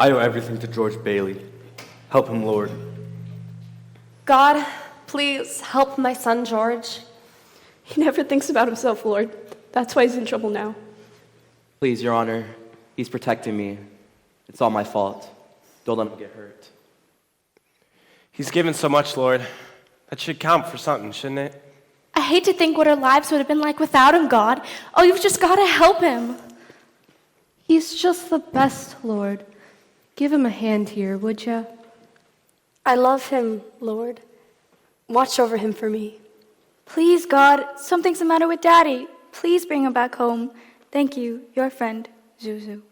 I owe everything to George Bailey. Help him, Lord. God, please help my son George. He never thinks about himself, Lord. That's why he's in trouble now. Please, Your Honor, he's protecting me. It's all my fault. Don't let him get hurt. He's given so much, Lord. That should count for something, shouldn't it? I hate to think what our lives would have been like without him, God. Oh, you've just got to help him. He's just the best, Lord. Give him a hand here, would you? I love him, Lord. Watch over him for me. Please, God, something's the matter with Daddy. Please bring him back home. Thank you, your friend, Zuzu.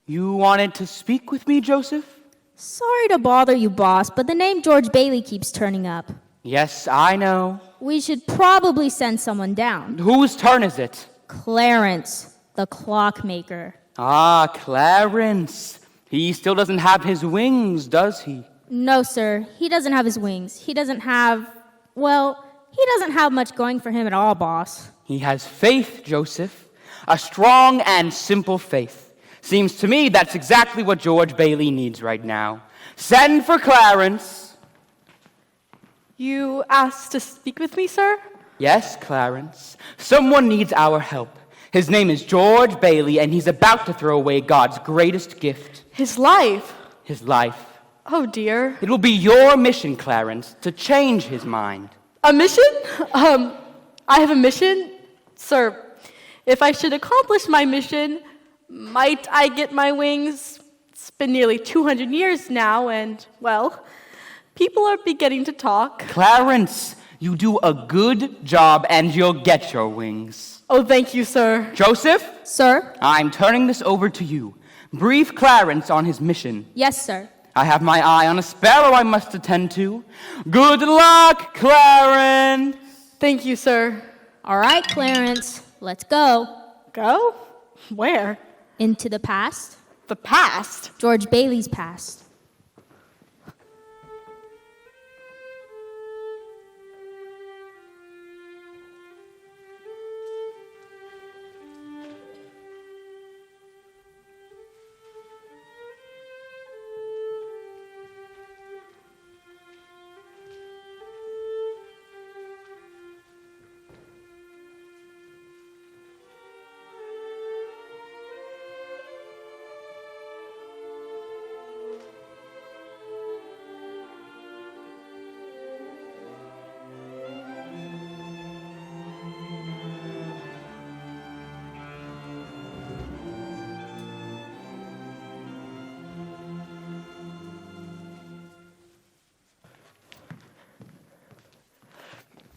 You wanted to speak with me, Joseph? Sorry to bother you, boss, but the name George Bailey keeps turning up. Yes, I know. We should probably send someone down. Whose turn is it? Clarence, the clockmaker. Ah, Clarence. He still doesn't have his wings, does he? No, sir. He doesn't have his wings. He doesn't have much going for him at all, boss. He has faith, Joseph. A strong and simple faith. Seems to me that's exactly what George Bailey needs right now. Send for Clarence. You asked to speak with me, sir? Yes, Clarence. Someone needs our help. His name is George Bailey, and he's about to throw away God's greatest gift. His life? His life. Oh, dear. It will be your mission, Clarence, to change his mind. A mission? I have a mission? Sir, if I should accomplish my mission, might I get my wings? It's been nearly 200 years now, and, well, people are beginning to talk. Clarence, you do a good job, and you'll get your wings. Oh, thank you, sir. Joseph? Sir? I'm turning this over to you. Brief Clarence on his mission. Yes, sir. I have my eye on a sparrow I must attend to. Good luck, Clarence! Thank you, sir. All right, Clarence, let's go. Go? Where? Into the past. The past? George Bailey's past.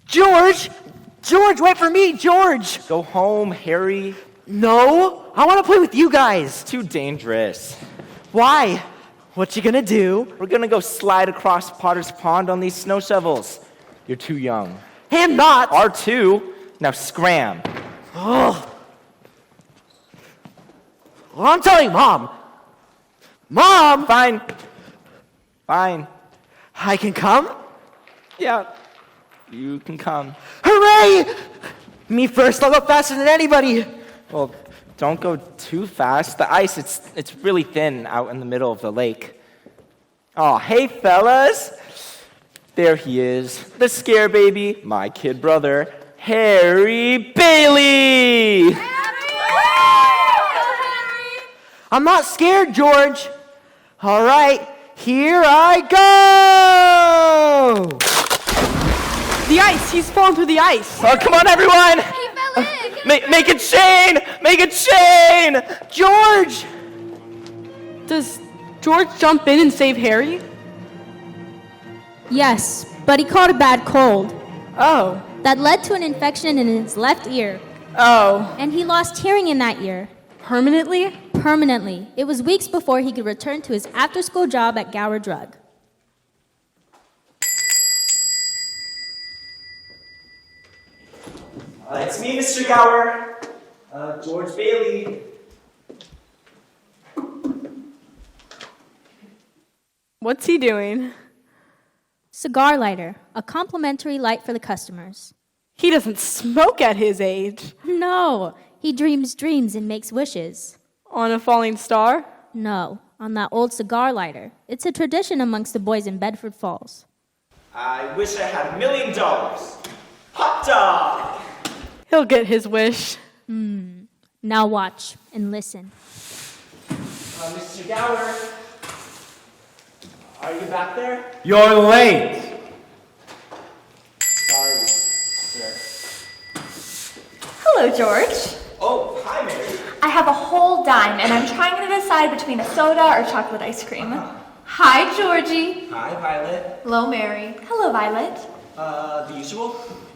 George! George, wait for me, George! Go home, Harry. No, I want to play with you guys. It's too dangerous. Why? What you gonna do? We're gonna go slide across Potter's Pond on these snow shovels. You're too young. Hey, I'm not. R2, now scram. Oh. Well, I'm telling Mom. Mom! Fine. Fine. I can come? Yeah, you can come. Hooray! Me first, I'll go faster than anybody. Well, don't go too fast. The ice, it's really thin out in the middle of the lake. Oh, hey, fellas. There he is, the scare baby, my kid brother, Harry Bailey. I'm not scared, George. All right, here I go! The ice! He's fallen through the ice! Oh, come on, everyone! Make a chain! Make a chain! George! Does George jump in and save Harry? Yes, but he caught a bad cold. Oh. That led to an infection in his left ear. Oh. And he lost hearing in that ear. Permanently? Permanently. It was weeks before he could return to his after-school job at Gower Drug. It's me, Mr. Gower. George Bailey. What's he doing? Cigar lighter, a complimentary light for the customers. He doesn't smoke at his age. No, he dreams dreams and makes wishes. On a falling star? No, on that old cigar lighter. It's a tradition amongst the boys in Bedford Falls. I wish I had $1 million. Hot dog! He'll get his wish. Now watch and listen. Mr. Gower, are you back there? You're late. Sorry, sir. Hello, George. Oh, hi, Mary. I have a whole dime, and I'm trying to decide between a soda or chocolate ice cream. Hi, Georgie. Hi, Violet. Hello, Mary. Hello, Violet. The usual?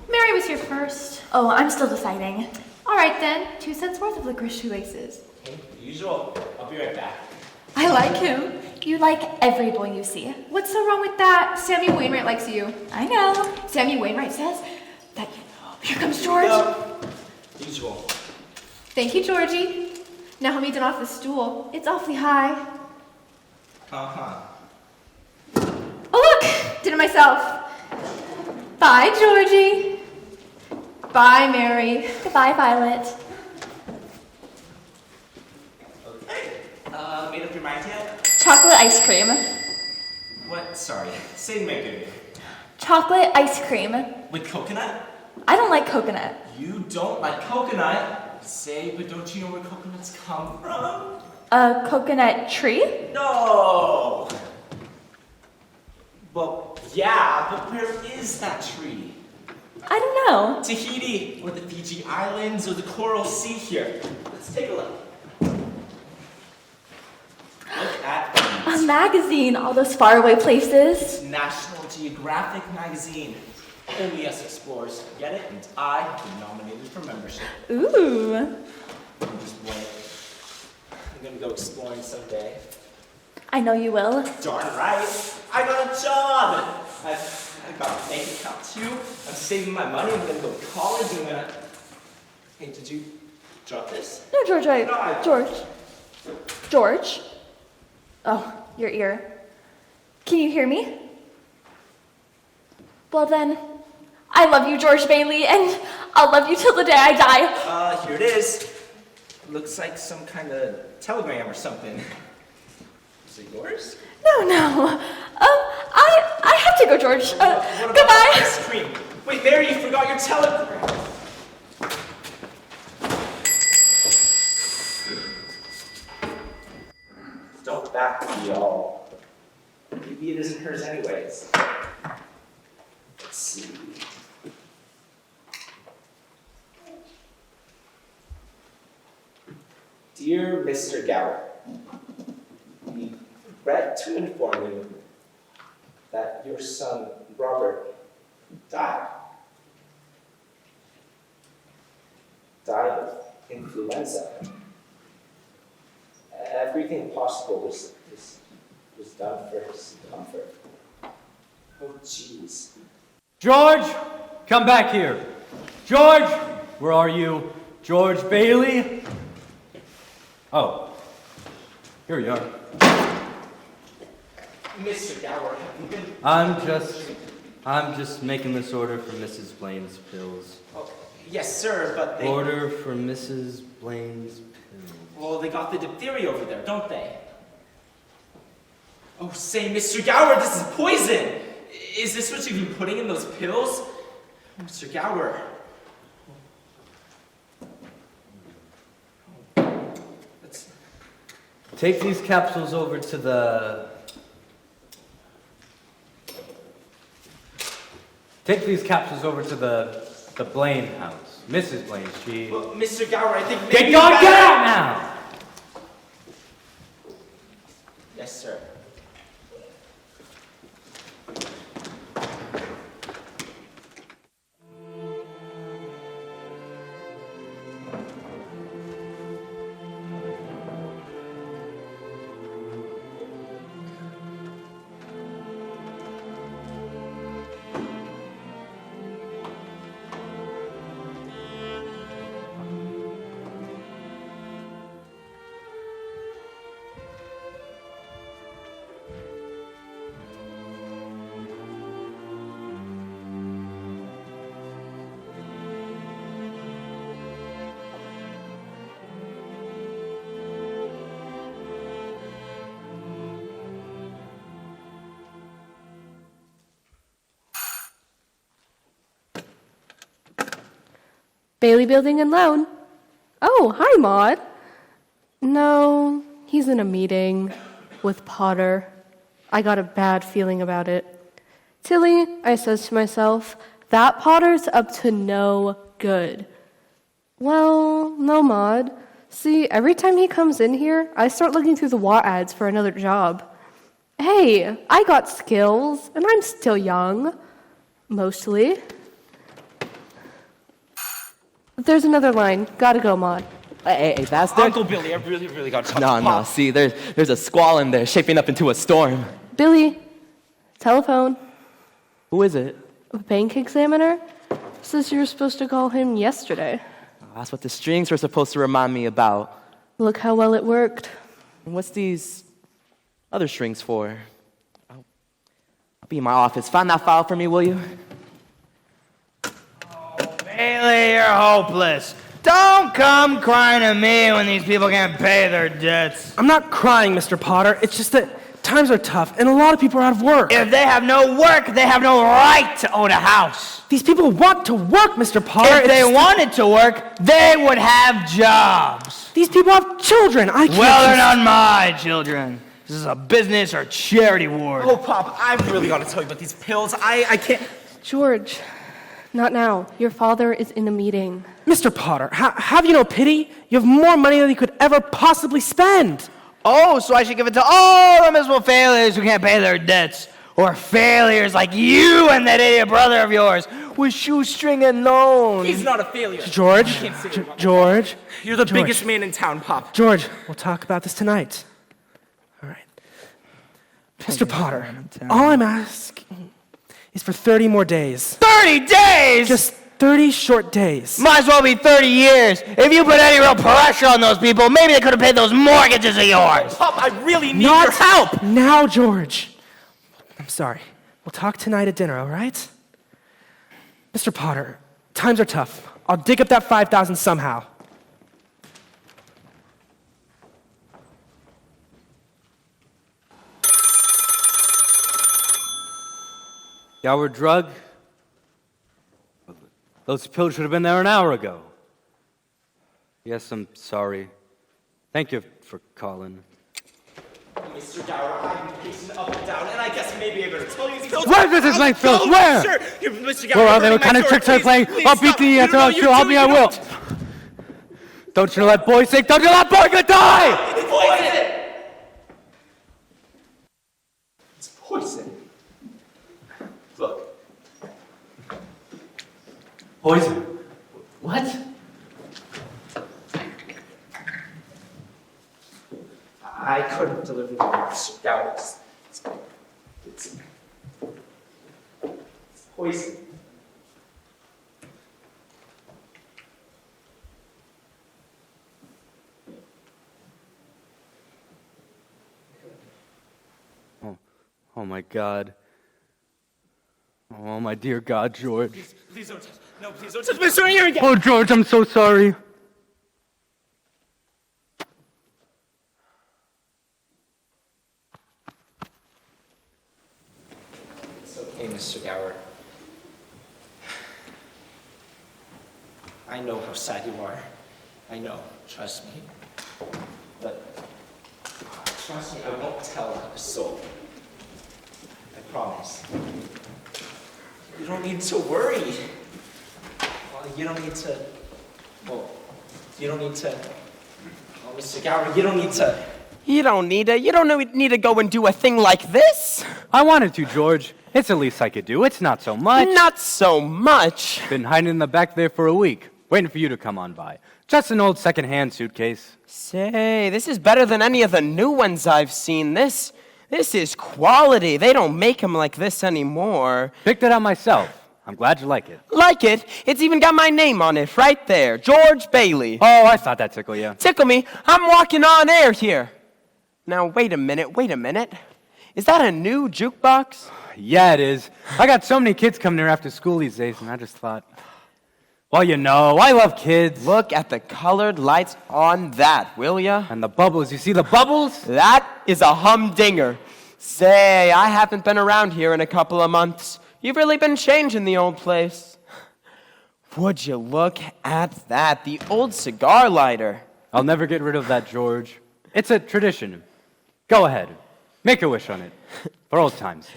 Mary was here first. Oh, I'm still deciding. All right, then. 2 cents worth of licorice shoelaces. Okay, the usual. I'll be right back. I like him. You like every boy you see. What's so wrong with that? Sammy Wainwright likes you. I know. Sammy Wainwright says that... Here comes George. No. Usual. Thank you, Georgie. Now help me down off the stool. It's awfully high. Uh-huh. Oh, look! Did it myself. Bye, Georgie. Bye, Mary. Goodbye, Violet. Okay. Made up your mind yet? Chocolate ice cream. What? Sorry. Say make it. Chocolate ice cream. With coconut? I don't like coconut. You don't like coconut? Say, but don't you know where coconuts come from? A coconut tree? No! Well, yeah, but where is that tree? I don't know. Tahiti, or the Fiji Islands, or the Coral Sea here. Let's take a look. Look at A these. magazine, all those faraway places. National Geographic magazine. Only us explorers get it, and I have been nominated for membership. Ooh. Just wait. I'm gonna go exploring someday. I know you will. Darn right. I got a job. I got a bank account too. I'm saving my money. I'm gonna go to college. I'm gonna. Hey, did you drop this? No, George, No, I- George? Oh, your ear. Can you hear me? Well then, I love you, George Bailey, and I'll love you till the day I die. Here it is. Looks like some kind of telegram or something. Is it yours? No. I have to go, George. What about Goodbye. ice cream? Wait, Mary, you forgot your telegram. Don't back me, y'all. Maybe it isn't hers anyways. Let's see. Dear Mr. Gower, we regret to inform you that your son, Robert, died. Died of influenza. Everything possible was Who's done first? Comfort. Oh, jeez. George, come back here. George, where are you? George Bailey? Oh, here you are. Mr. Gower, have you been... I'm just making this order for Mrs. Blaine's pills. Oh, yes, sir, but they... Order for Mrs. Blaine's pills. Well, they got the diphtheria over there, don't they? Oh, say, Mr. Gower, this is poison! Is this what you've been putting in those pills? Oh, Mr. Gower. Take these capsules over to the... Take these capsules over to the Blaine house. Mrs. Blaine, she... Well, Mr. Gower, I think maybe... Get out now! Yes, sir. Bailey Building and Loan. Oh, hi, Maud. No, he's in a meeting with Potter. I got a bad feeling about it. Tilly, I says to myself, that Potter's up to no good. Well, no, Maud. See, every time he comes in here, I start looking through the WA ads for another job. Hey, I got skills, and I'm still young. Mostly. There's another line. Gotta go, Maud. Hey, that's there. Uncle Billy, I really got to talk No, to no. Pop. See, there's a squall in there shaping up into a storm. Billy, telephone. Who is it? A bank examiner? Says you were supposed to call him yesterday. Oh, that's what the strings were supposed to remind me about. Look how well it worked. And what's these other strings for? I'll be in my office. Find that file for me, will you? Bailey, you're hopeless. Don't come crying to me when these people can't pay their debts. I'm not crying, Mr. Potter. It's just that times are tough, and a lot of people are out of work. If they have no work, they have no right to own a house. These people want to work, Mr. Potter. If they wanted to work, they would have jobs. These people have children. I can't Well, they're not my children. This is a business or charity ward. Oh, Pop, I've really got to tell you about these pills. I can't... George, not now. Your father is in a meeting. Mr. Potter, have you no pity? You have more money than you could ever possibly spend. Oh, so I should give it to all the miserable failures who can't pay their debts. Or failures like you and that idiot brother of yours with shoestring and loans. He's not a failure. George, George. You're the George. biggest man in town, Pop. George, we'll talk about this tonight. All right. Mr. Potter, all I'm asking is for 30 more days. 30 days? Just 30 short days. Might as well be 30 years. If you put any real pressure on those people, maybe they could have paid those mortgages of yours. Pop, I really need your help. Now, George. I'm sorry. We'll talk tonight at dinner, all right? Mr. Potter, times are tough. I'll dig up that $5,000 somehow. Gower drug? Those pills should have been there an hour ago. Yes, I'm sorry. Thank you for calling. Mr. Gower, I've been pacing up and down, and I guess maybe I better tell you these pills. Where is this like pills? Where? Sure. Mr. Gower, Where are they? hurting What kind my of sword. tricks are they playing? Please I'll beat stop. the You answer. know I'll you help do, me, I you will. don't. Don't you let boys think, don't you let boys gonna die! It's poison! It's poison. Look. Poison? What? I couldn't deliver you Mr. Gower's Oh, my God. Oh, my dear God, George. Please don't touch. No, please don't touch Mr. Ear again. Oh, George, I'm so sorry. It's okay, Mr. Gower. I know how sad you are. I know. Trust me. But trust me, I won't tell a soul. I promise. You don't need to worry. Well, you don't need to. Well, you don't need to. Oh, Mr. Gower, you don't need to. You don't need to go and do a thing like this. I wanted to, George. It's the least I could do. It's not so much. Not so much. Been hiding in the back there for a week, waiting for you to come on by. Just an old second-hand suitcase. Say, this is better than any of the new ones I've seen. This is quality. They don't make them like this anymore. Picked it out myself. I'm glad you like it. Like it? It's even got my name on it right there. George Bailey. Oh, I thought that tickled you. Tickle me. I'm walking on air here. Now, wait a minute. Is that a new jukebox? Yeah, it is. I got so many kids coming here after school these days, and I just thought, well, you know, I love kids. Look at the colored lights on that, will ya? And the bubbles. You see the bubbles? That is a humdinger. Say, I haven't been around here in a couple of months. You've really been changing the old place. Would you look at that, the old cigar lighter. I'll never get rid of that, George. It's a tradition. Go ahead. Make a wish on it. For old time's sake.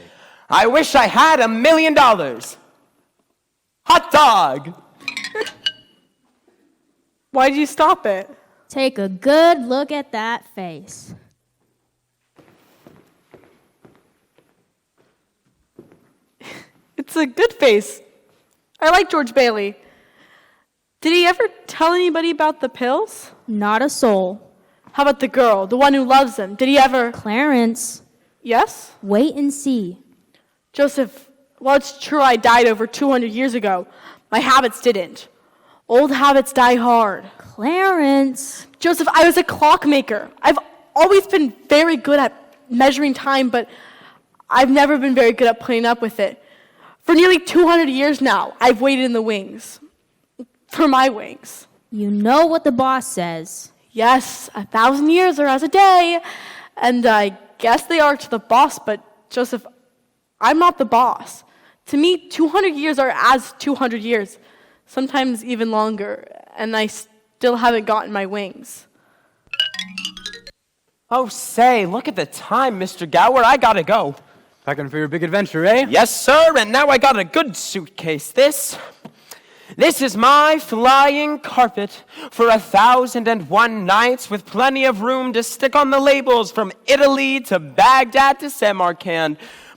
I wish I had $1 million. Hot dog. Why did you stop it? Take a good look at that face. It's a good face. I like George Bailey. Did he ever tell anybody about the pills? Not a soul. How about the girl, the one who loves him? Did he ever? Clarence. Yes? Wait and see. Joseph, well, it's true I died over 200 years ago. My habits didn't. Old habits die hard. Clarence. Joseph, I was a clockmaker. I've always been very good at measuring time, but I've never been very good at putting up with it. For nearly 200 years now, I've waited in the wings. For my wings. You know what the boss says. Yes, 1,000 years are as a day. And I guess they are to the boss, but Joseph, I'm not the boss. To me, 200 years are as 200 years, sometimes even longer, and I still haven't gotten my wings. Oh, say, look at the time, Mr. Gower. I gotta go. Packing for your big adventure, eh? Yes, sir, and now I got a good suitcase. This is my flying carpet for 1,001 nights with plenty of room to stick on the labels from Italy to Baghdad to Samarkand.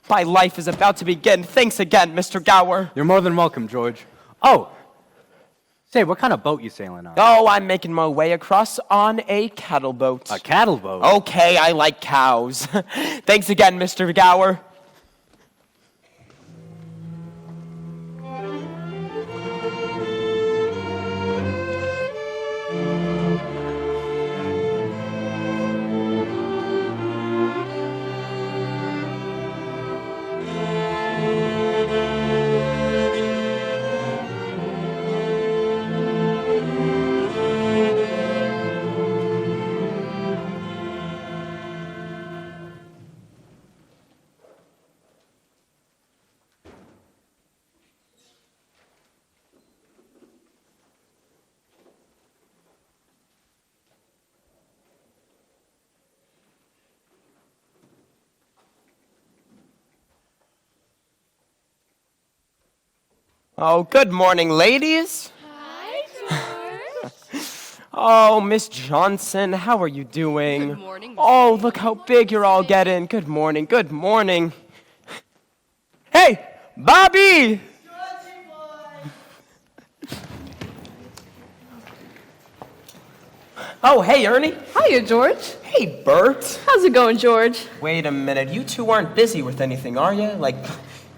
My life is about to begin. Thanks again, Mr. Gower. You're more than welcome, George. Oh, say, what kind of boat you sailing on? Oh, I'm making my way across on a cattle boat. A cattle boat? Okay, I like cows. Thanks again, Mr. Gower. Oh, good morning, ladies. Hi, George. Oh, Miss Johnson, how are you doing? Good morning, Miss Oh, look how big you're all getting. Good morning, good morning. Hey, Bobby! Oh, hey, Ernie. Hiya, George. Hey, Bert. How's it going, George? Wait a minute, you two aren't busy with anything, are you? Like,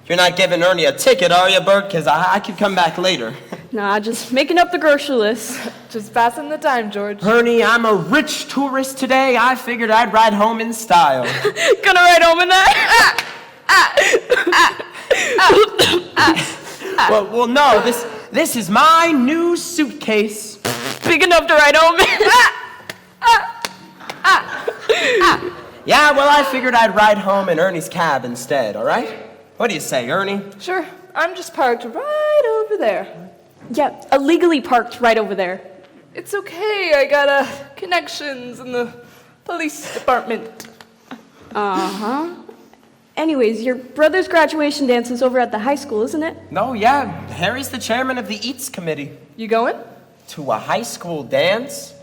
you're not giving Ernie a ticket, are you, Bert? Because I could come back later. Nah, just making up the grocery list. Just passing the time, George. Ernie, I'm a rich tourist today. I figured I'd ride home in style. Gonna ride home in that? Well, no, this is my new suitcase. Big enough to ride home. Yeah, well, I figured I'd ride home in Ernie's cab instead, all right? What do you say, Ernie? Sure, I'm just parked right over there. Yeah, illegally parked right over there. It's okay, I got connections in the police department. Uh-huh. Anyways, your brother's graduation dance is over at the high school, isn't it? No, yeah, Harry's the chairman of the Eats Committee. You going? To a high school dance?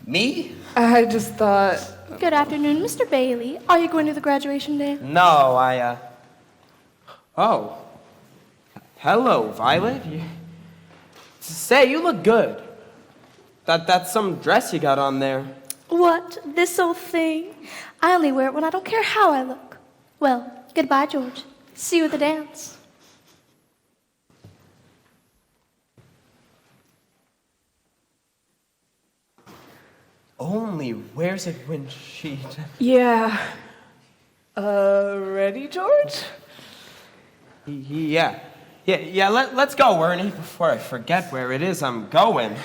Me? I just thought... Good afternoon, Mr. Bailey. Are you going to the graduation dance? No, Oh. Hello, Violet. Say, you look good. That's some dress you got on there. What? This old thing? I only wear it when I don't care how I look. Well, goodbye, George. See you at the dance. Only wears it when she... Yeah. Ready, George? Yeah. Let's go, Ernie, before I forget where it is I'm going.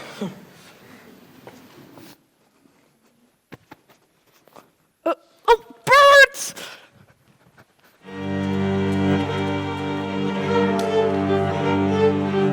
Birds!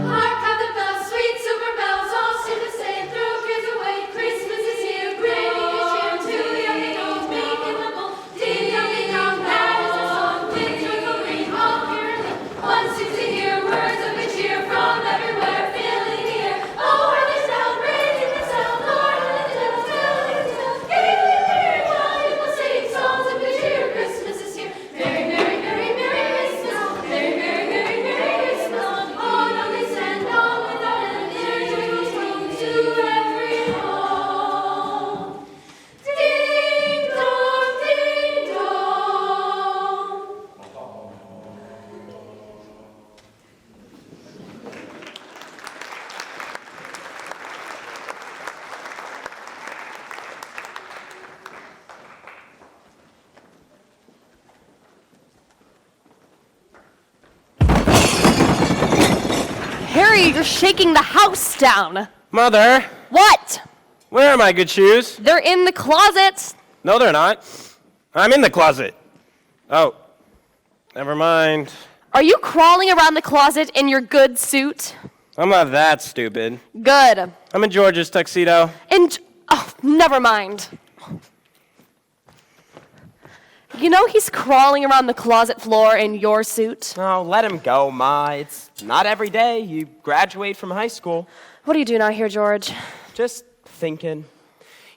Hark how the bells, sweet silver bells, all seem to say, throw cares away. Christmas is here, bringing cheer to young and old, making the bold, ding young and young. That is the song, with joyful ring, all caroling. One seems to hear words of good cheer from everywhere, filling the air. Oh, how they sound, raising the sound, Lord, how the bells, telling the tale. Gaily, merry, while people sing songs of good cheer. Christmas is here. Merry, merry, merry, merry Christmas. Merry, merry, merry, merry Christmas. On they send on without end their joyful song to every home. Ding dong, ding dong. Harry, you're shaking the house down. Mother, What? where are my good shoes? They're in the closet. No, they're not. I'm in the closet. Oh, never mind. Are you crawling around the closet in your good suit? I'm not that stupid. Good. I'm in George's tuxedo. Oh, never mind. You know he's crawling around the closet floor in your suit. Oh, let him go, Ma. It's not every day you graduate from high school. What are you doing out here, George? Just thinking.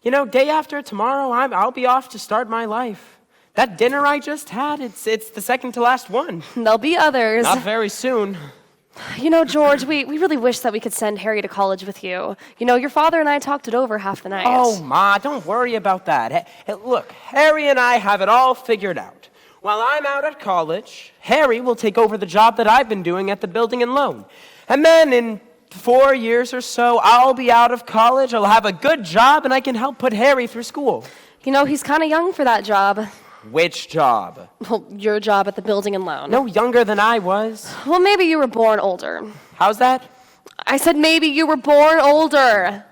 You know, day after tomorrow, I'll be off to start my life. That dinner I just had, it's the second to last one. There'll be others. Not very soon. You know, George, we really wish that we could send Harry to college with you. You know, your father and I talked it over half the night. Oh, Ma, don't worry about that. Look, Harry and I have it all figured out. While I'm out at college, Harry will take over the job that I've been doing at the building and loan. And then in 4 years or so, I'll be out of college, I'll have a good job, and I can help put Harry through school. You know, he's kind of young for that job. Which job? Well, your job at the building and loan. No younger than I was. Well, maybe you were born older. How's that? I said maybe you were born older.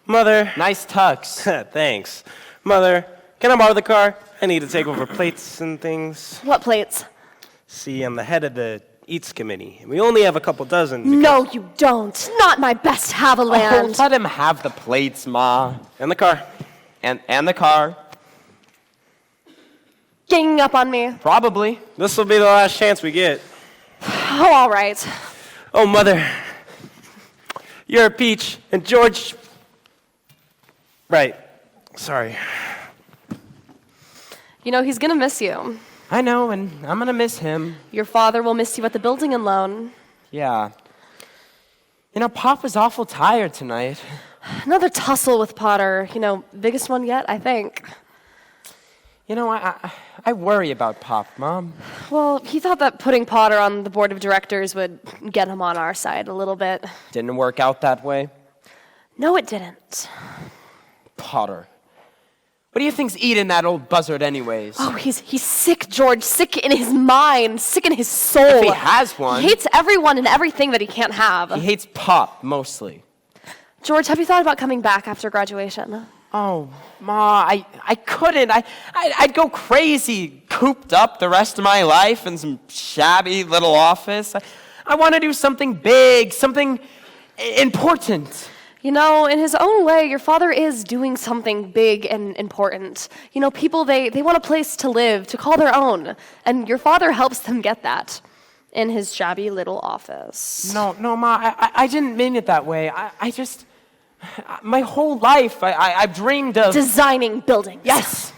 Mother. Nice tux. Thanks. Mother, can I borrow the car? I need to take over plates and things. What plates? See, I'm the head of the Eats Committee. We only have a couple dozen. No, you don't. Not my best Haviland. Oh, let him have the plates, Ma. And the car. And the car. Ganging up on me. Probably. This will be the last chance we get. Oh, all right. Oh, Mother. You're a peach, and George... Right. Sorry. You know, he's gonna miss you. I know, and I'm gonna miss him. Your father will miss you at the building and loan. Yeah. You know, Pop was awful tired tonight. Another tussle with Potter. You know, biggest one yet, I think. You know, I worry about Pop, Mom. Well, he thought that putting Potter on the board of directors would get him on our side a little bit. Didn't work out that way. No, it didn't. Potter. What do you think's eating that old buzzard anyways? Oh, he's sick, George. Sick in his mind, sick in his soul. If he has one. He hates everyone and everything that he can't have. He hates Pop, mostly. George, have you thought about coming back after graduation? Oh, Ma, I couldn't. I'd go crazy, cooped up the rest of my life in some shabby little office. I want to do something big, something important. You know, in his own way, your father is doing something big and important. You know, people, they want a place to live, to call their own. And your father helps them get that in his shabby little office. No, Ma, I didn't mean it that way. I just, my whole life, I've dreamed of... Designing buildings. Yes,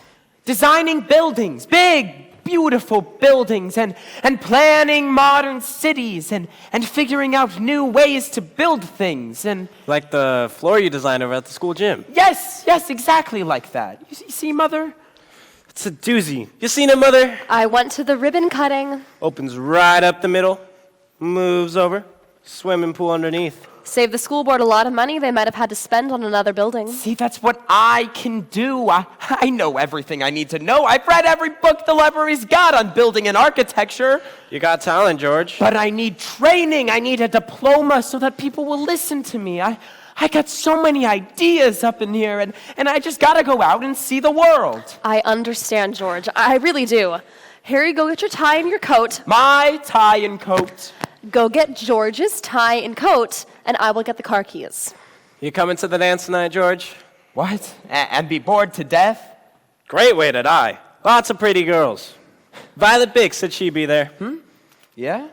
designing buildings, big, beautiful buildings, and planning modern cities, and figuring out new ways to build things, and... Like the floor you designed over at the school gym. Yes, exactly like that. You see, Mother? It's a doozy. You seen it, Mother? I went to the ribbon cutting. Opens right up the middle, moves over, swimming pool underneath. Saved the school board a lot of money they might have had to spend on another building. See, that's what I can do. I know everything I need to know. I've read every book the library's got on building and architecture. You got talent, George. But I need training. I need a diploma so that people will listen to me. I got so many ideas up in here, and I just gotta go out and see the world. I understand, George. I really do. Harry, go get your tie and your coat. My tie and coat. Go get George's tie and coat, and I will get the car keys. You coming to the dance tonight, George? What? And be bored to death? Great way to die. Lots of pretty girls. Violet Bix said she'd be there. Yeah?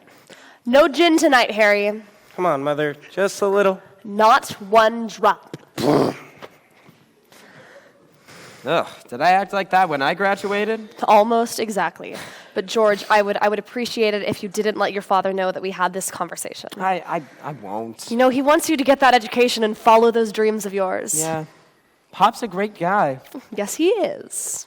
No gin tonight, Harry. Come on, Mother. Just a little. Not one drop. Ugh, did I act like that when I graduated? Almost exactly. But George, I would appreciate it if you didn't let your father know that we had this conversation. I won't. You know, he wants you to get that education and follow those dreams of yours. Yeah. Pop's a great guy. Yes, he is.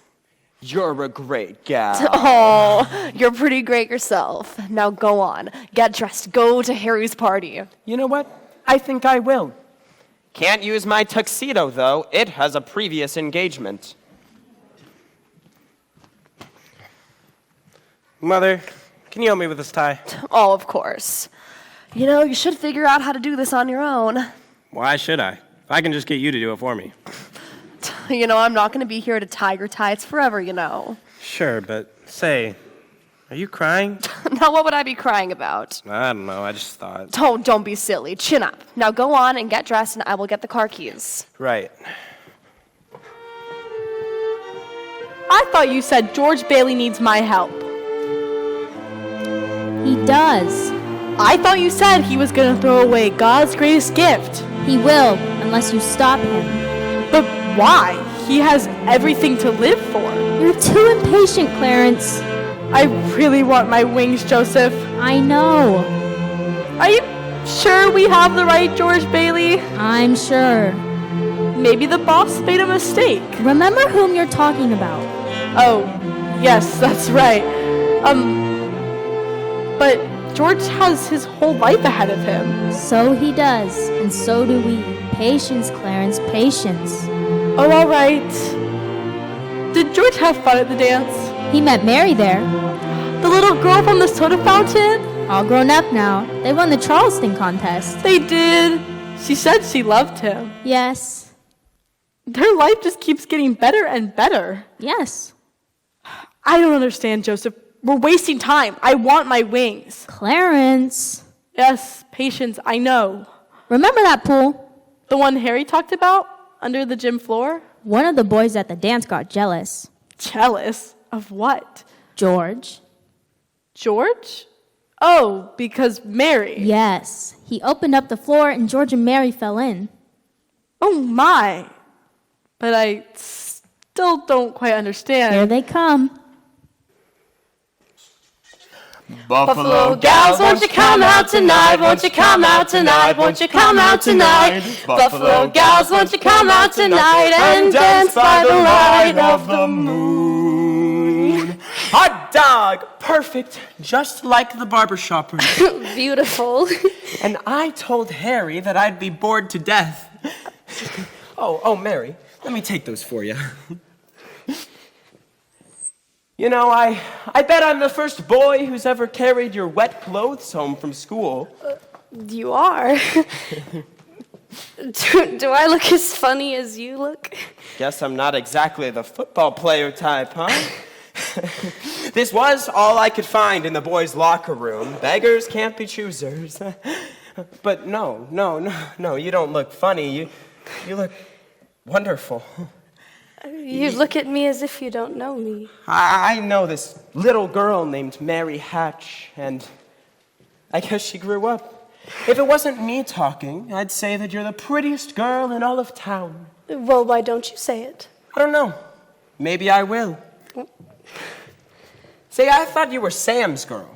You're a great guy. Oh, you're pretty great yourself. Now go on. Get dressed. Go to Harry's party. You know what? I think I will. Can't use my tuxedo, though. It has a previous engagement. Mother, can you help me with this tie? Oh, of course. You know, you should figure out how to do this on your own. Why should I? If I can just get you to do it for me. You know, I'm not going to be here to tie your tights forever, you know. Sure, but say, are you crying? Now, what would I be crying about? I don't know, I just thought. Don't be silly. Chin up. Now go on and get dressed, and I will get the car keys. Right. I thought you said George Bailey needs my help. He does. I thought you said he was going to throw away God's greatest gift. He will, unless you stop him. But why? He has everything to live for. You're too impatient, Clarence. I really want my wings, Joseph. I know. Are you sure we have the right George Bailey? I'm sure. Maybe the boss made a mistake. Remember whom you're talking about. Oh, yes, that's right. But George has his whole life ahead of him. So he does, and so do we. Patience, Clarence, patience. Oh, all right. Did George have fun at the dance? He met Mary there. The little girl from the soda fountain? All grown up now. They won the Charleston contest. They did. She said she loved him. Yes. Their life just keeps getting better and better. Yes. I don't understand, Joseph. We're wasting time. I want my wings. Clarence. Yes, patience, I know. Remember that pool? The one Harry talked about? Under the gym floor? One of the boys at the dance got jealous. Jealous? Of what? George. George? Oh, because Mary. Yes. He opened up the floor and George and Mary fell in. Oh my. But I still don't quite understand. Here they come. Buffalo gals, won't you come out tonight? Won't you come out tonight? Won't you come out tonight? Buffalo gals, won't you come out tonight and dance by the light of the moon? Hot dog! Perfect, just like the barbershoppers. Beautiful. And I told Harry that I'd be bored to death. Oh, Mary, let me take those for you. You know, I bet I'm the first boy who's ever carried your wet clothes home from school. You are. Do I look as funny as you look? Guess I'm not exactly the football player type, huh? This was all I could find in the boys' locker room. Beggars can't be choosers. But no, you don't look funny. You look wonderful. You look at me as if you don't know me. I know this little girl named Mary Hatch, and I guess she grew up. If it wasn't me talking, I'd say that you're the prettiest girl in all of town. Well, why don't you say it? I don't know. Maybe I will. Say, I thought you were Sam's girl.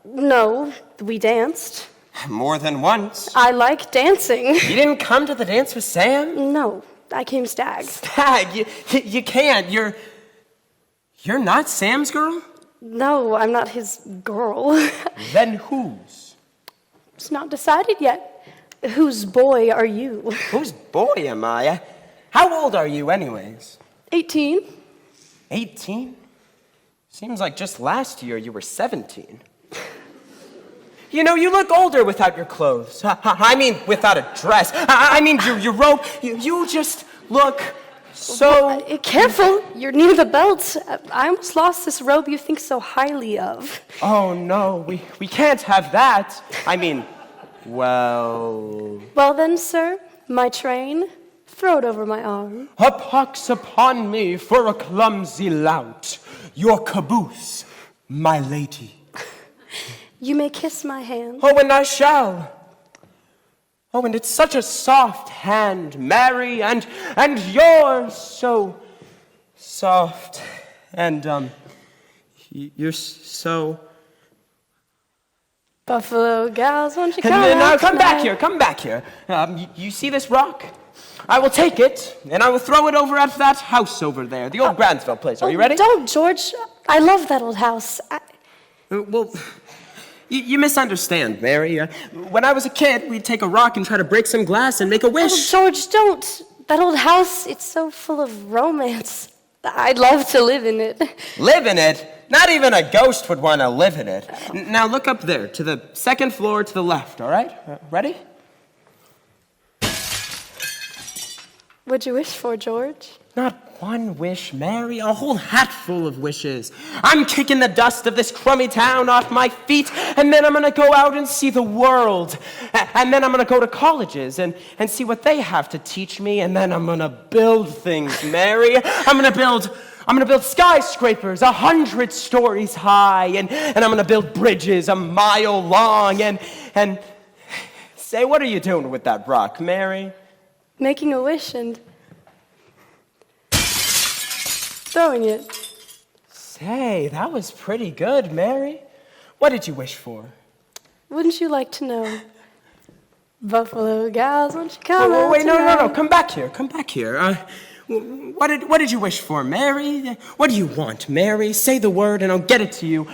No, we danced. More than once. I like dancing. You didn't come to the dance with Sam? No, I came stag. Stag? You can't. You're not Sam's girl? No, I'm not his girl. Then whose? It's not decided yet. Whose boy are you? Whose boy am I? How old are you anyways? 18. 18? Seems like just last year you were 17. You know, you look older without your clothes. I mean, without a dress. I mean, your robe. You just look so... Careful, you're near the belt. I almost lost this robe you think so highly of. Oh, no, we can't have that. I mean, well... Well then, sir, my train, throw it over my arm. A pox upon me for a clumsy lout. Your caboose, my lady. You may kiss my hand. Oh, and I shall. Oh, and it's such a soft hand, Mary, and you're so soft, and you're so... Buffalo gals, won't you come Now, out come back tonight? here. You see this rock? I will take it, and I will throw it over at that house over there, the old Grantsville place. Are you ready? Don't, George. I love that old house. Well, you misunderstand, Mary. When I was a kid, we'd take a rock and try to break some glass and make a wish. Oh, George, don't. That old house, it's so full of romance. I'd love to live in it. Live in it? Not even a ghost would want to live in it. Now look up there, to the second floor to the left, all right? Ready? What'd you wish for, George? Not one wish, Mary, a whole hat full of wishes. I'm kicking the dust of this crummy town off my feet, and then I'm going to go out and see the world. And then I'm going to go to colleges and see what they have to teach me, and then I'm going to build things, Mary. I'm going to build skyscrapers 100 stories high, and I'm going to build bridges 1 mile long, and say, what are you doing with that rock, Mary? Making a wish and throwing it. Say, that was pretty good, Mary. What did you wish for? Wouldn't you like to know? Buffalo gals, won't you come out Wait, no. tonight? Come back here. What did you wish for, Mary? What do you want, Mary? Say the word and I'll get it to you.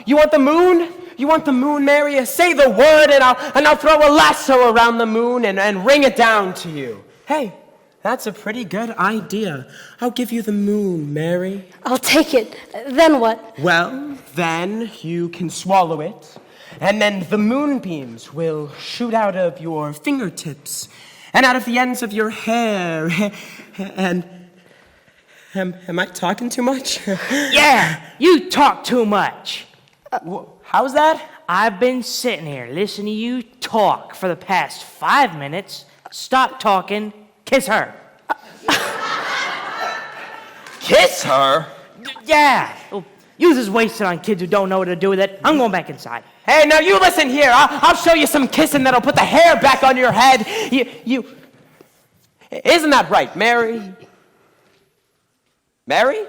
You want the moon? You want the moon, Mary? Say the word and I'll throw a lasso around the moon and ring it down to you. Hey, that's a pretty good idea. I'll give you the moon, Mary. I'll take it. Then what? Well, then you can swallow it, and then the moonbeams will shoot out of your fingertips and out of the ends of your hair. And am I talking too much? Yeah, you talk too much. How's that? I've been sitting here listening to you talk for the past 5 minutes. Stop talking. Kiss her. Kiss her? Yeah. Well, youth is wasted on kids who don't know what to do with it. I'm going back inside. Hey, now you listen here. I'll show you some kissing that'll put the hair back on your head. You... Isn't that right, Mary? Mary?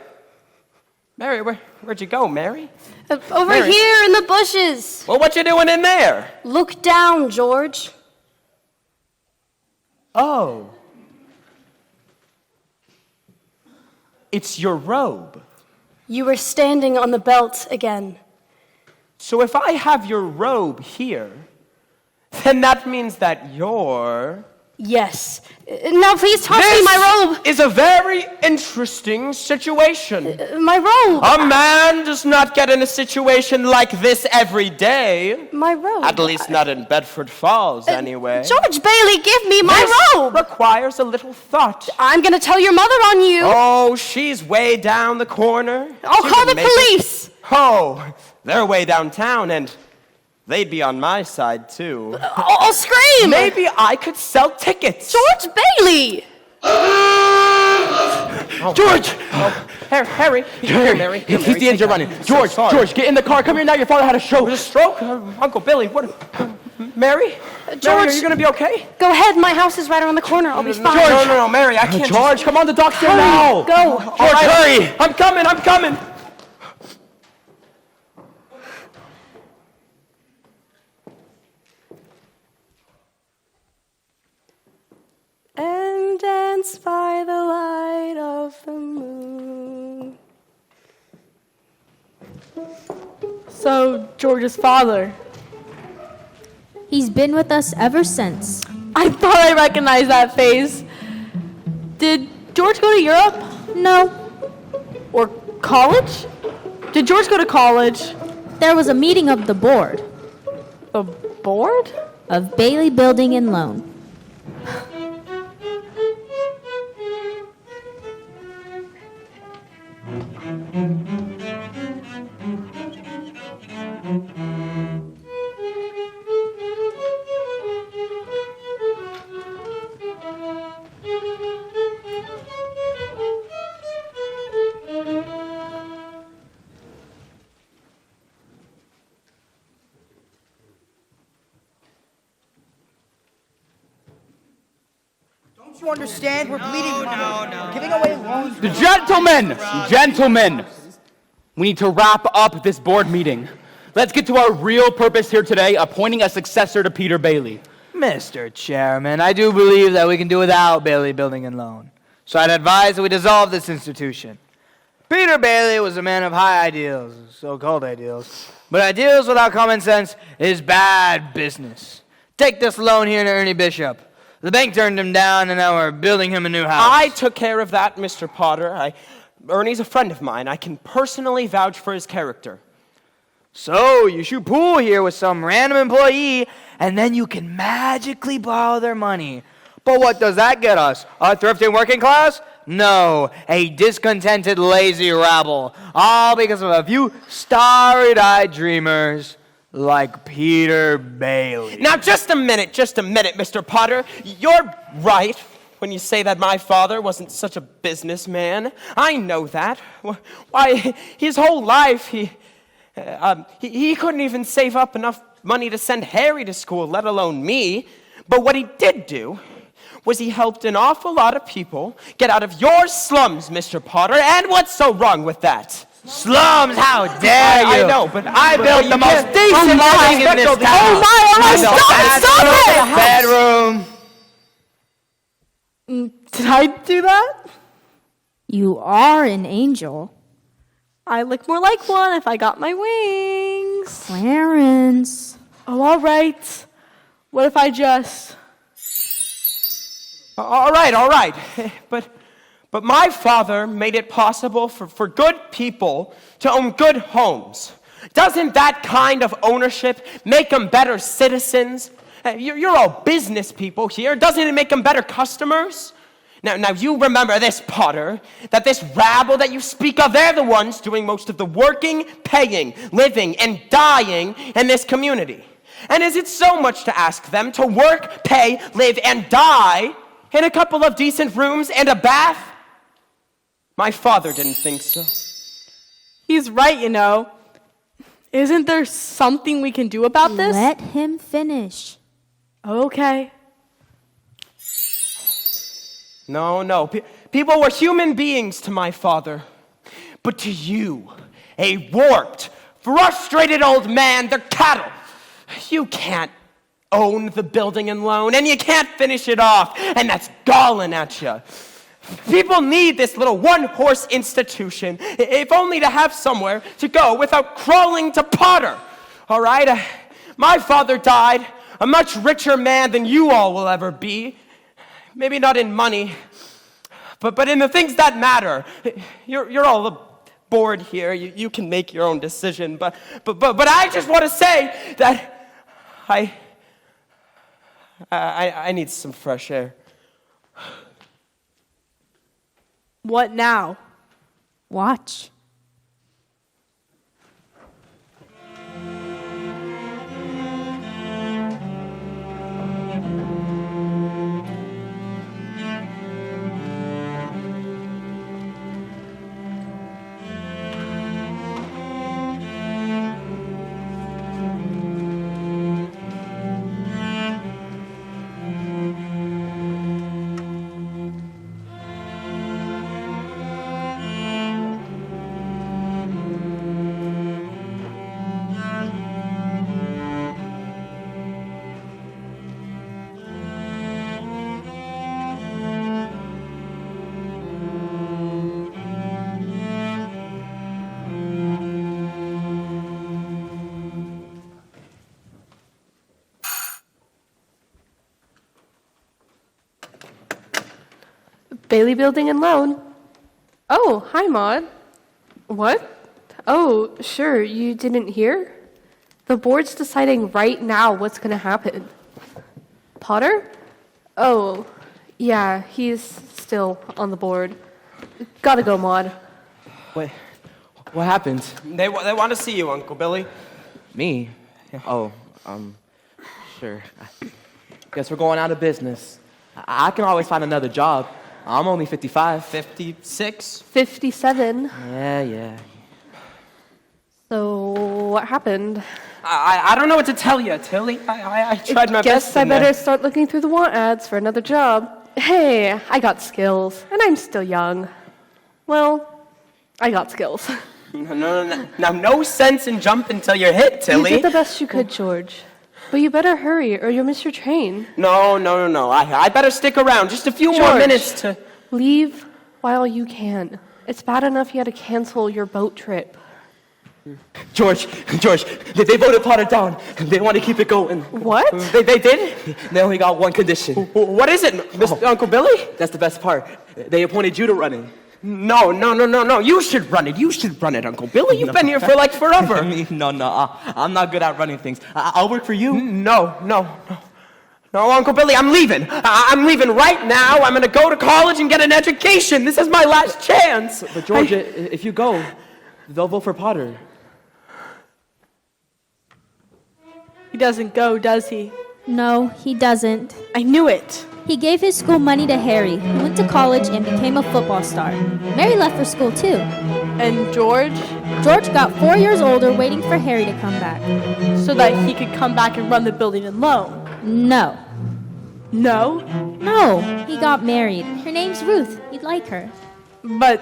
Mary, where'd you go, Mary? Over Mary. here in the bushes. Well, what you doing in there? Look down, George. Oh. It's your robe. You were standing on the belt again. So if I have your robe here, then that means that you're Yes. Now please toss me my robe. This is a very interesting situation. My robe. A man does not get in a situation like this every day. My robe. At least not in Bedford Falls, anyway. George Bailey, give me my robe. Requires a little thought. I'm going to tell your mother on you. Oh, she's way down the corner. I'll She call would the make it- police. Oh, they're way downtown, and they'd be on my side, too. I'll scream. Maybe I could sell tickets. George Bailey. George! Harry. Here, Mary. He's the engine running. George, get in the car. Come here now. Your father had a stroke. A stroke? Uncle Billy, what? Mary? George. Mary, are you going to be okay? Go ahead. My house is right around the corner. I'll be fine. No, Mary, I can't. George, come on the doctor Hurry, now. Go. George, hurry! I'm coming. And dance by the light of the moon. So, George's father. He's been with us ever since. I thought I recognized that face. Did George go to Europe? No, Or college? Did George go to college? there was a meeting of the board The board? of Bailey Building and Loan. Don't you understand? We're bleeding. No. Giving away loans. Gentlemen, we need to wrap up this board meeting. Let's get to our real purpose here today, appointing a successor to Peter Bailey. Mr. Chairman, I do believe that we can do without Bailey Building and Loan. So I'd advise that we dissolve this institution. Peter Bailey was a man of high ideals, so-called ideals. But ideals without common sense is bad business. Take this loan here to Ernie Bishop. The bank turned him down, and now we're building him a new house. I took care of that, Mr. Potter. Ernie's a friend of mine. I can personally vouch for his character. So you shoot pool here with some random employee, and then you can magically borrow their money. But what does that get us? A thrifty working class? No, a discontented, lazy rabble. All because of a few starry-eyed dreamers like Peter Bailey. Now, just a minute, Mr. Potter. You're right when you say that my father wasn't such a businessman. I know that. Why, his whole life, he couldn't even save up enough money to send Harry to school, let alone me. But what he did do was he helped an awful lot of people get out of your slums, Mr. Potter. And what's so wrong with that? Slums, how dare you? I know, but I built the most decent building in this town. Oh my, Stop it! Bedroom. Did I do that? You are an angel. I look more like one if I got my wings. Clarence. Oh, all right. What if I just... All right. But my father made it possible for good people to own good homes. Doesn't that kind of ownership make them better citizens? You're all business people here. Doesn't it make them better customers? Now you remember this, Potter, that this rabble that you speak of, they're the ones doing most of the working, paying, living, and dying in this community. And is it so much to ask them to work, pay, live, and die in a couple of decent rooms and a bath? My father didn't think so. He's right, you know. Isn't there something we can do about this? Let him finish. Okay. No. People were human beings to my father. But to you, a warped, frustrated old man, they're cattle. You can't own the building and loan, and you can't finish it off, and that's galling at you. People need this little one-horse institution, if only to have somewhere to go without crawling to Potter. All right? My father died, a much richer man than you all will ever be. Maybe not in money, but in the things that matter. You're all bored here. You can make your own decision. But I just want to say that I need some fresh air. What now? Watch. Bailey Building and Loan. Oh, hi, Maud. What? Oh, sure, you didn't hear? The board's deciding right now what's going to happen. Potter? Oh, yeah, he's still on the board. Gotta go, Maud. Wait, what happened? They want to see you, Uncle Billy. Me? Oh, sure. Guess we're going out of business. I can always find another job. I'm only 55. 56? 57. Yeah. So, what happened? I don't know what to tell you, Tilly. I tried my best. Guess I in there. better start looking through the want ads for another job. Hey, I got skills, and I'm still young. Well, I got skills. No sense in jumping till you're hit, Tilly. You did the best you could, George. But you better hurry, or you'll miss your train. No. I better stick around just a few more George, minutes to... Leave while you can. It's bad enough you had to cancel your boat trip. George, they voted Potter down. They want to keep it going. What? They did? They only got one condition. What is it, Mr. Uncle Billy? That's the best part. They appointed you to run it. No. You should run it. You should run it, Uncle Billy. You've been here for like forever. No. I'm not good at running things. I'll work for you. No, Uncle Billy, I'm leaving. I'm leaving right now. I'm going to go to college and get an education. This is my last chance. But George, if you go, they'll vote for Potter. He doesn't go, does he? No, he doesn't. I knew it. He gave his school money to Harry, who went to college and became a football star. Mary left for school too. And George? George got 4 years older waiting for Harry to come back. So that he could come back and run the building alone? No. No? No, he got married. Her name's Ruth. You'd like her. But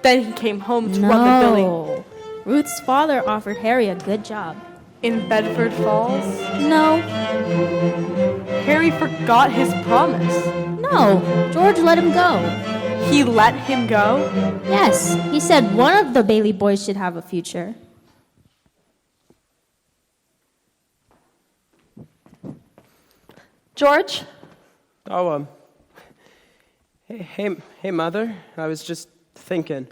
then he came home to run the building. No. Ruth's father offered Harry a good job. In Bedford Falls? No. Harry forgot his promise. No, George let him go. He let him go? Yes, he said one of the Bailey boys should have a future. George? Oh, hey, Mother. I was just thinking.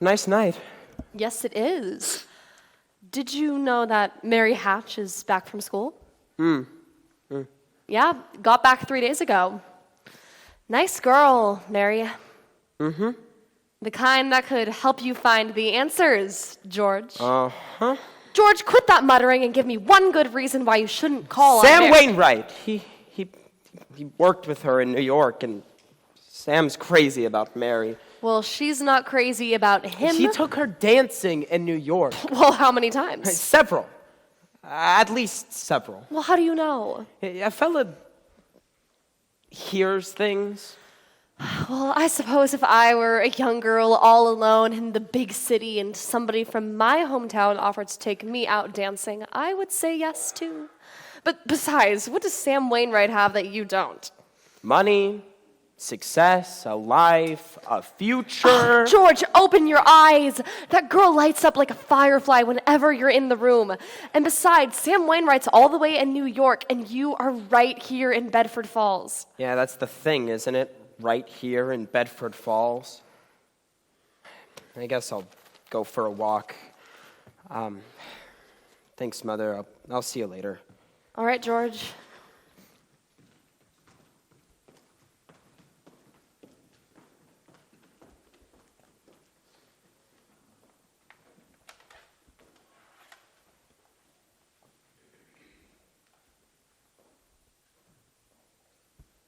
Nice night. Yes, it is. Did you know that Mary Hatch is back from school? Yeah, got back 3 days ago. Nice girl, Mary. Mm-hmm. The kind that could help you find the answers, George. Uh-huh. George, quit that muttering and give me one good reason why you shouldn't call on Sam Mary. Wainwright. He worked with her in New York, and Sam's crazy about Mary. Well, she's not crazy about him. He took her dancing in New York. Well, how many times? Several. At least several. Well, how do you know? A fella hears things. Well, I suppose if I were a young girl all alone in the big city and somebody from my hometown offered to take me out dancing, I would say yes too. But besides, what does Sam Wainwright have that you don't? Money, success, a life, a future. George, open your eyes. That girl lights up like a firefly whenever you're in the room. And besides, Sam Wainwright's all the way in New York, and you are right here in Bedford Falls. Yeah, that's the thing, isn't it? Right here in Bedford Falls. I guess I'll go for a walk. Thanks, Mother. I'll see you later. All right, George.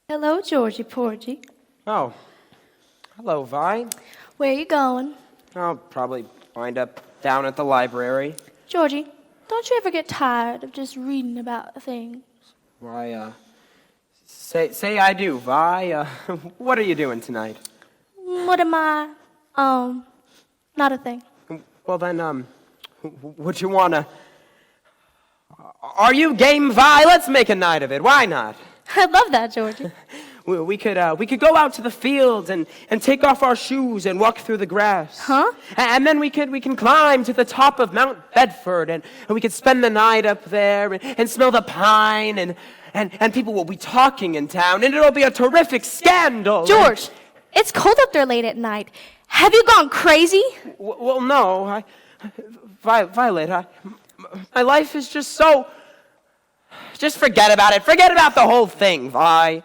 Hello, Georgie Porgy. Oh, hello, Vi. Where are you going? I'll probably wind up down at the library. Georgie, don't you ever get tired of just reading about things? Why, say I do, Vi. What are you doing tonight? What am I? Not a thing. Well then, would you wanna... Are you game, Vi? Let's make a night of it. Why not? I love that, Georgie. We could go out to the fields and take off our shoes and walk through the grass. Huh? And then we can climb to the top of Mount Bedford and we could spend the night up there and smell the pine and people will be talking in town and it'll be a terrific scandal. George, it's cold up there late at night. Have you gone crazy? Well, no. Violet, my life is just so... Just forget about it. Forget about the whole thing, Vi.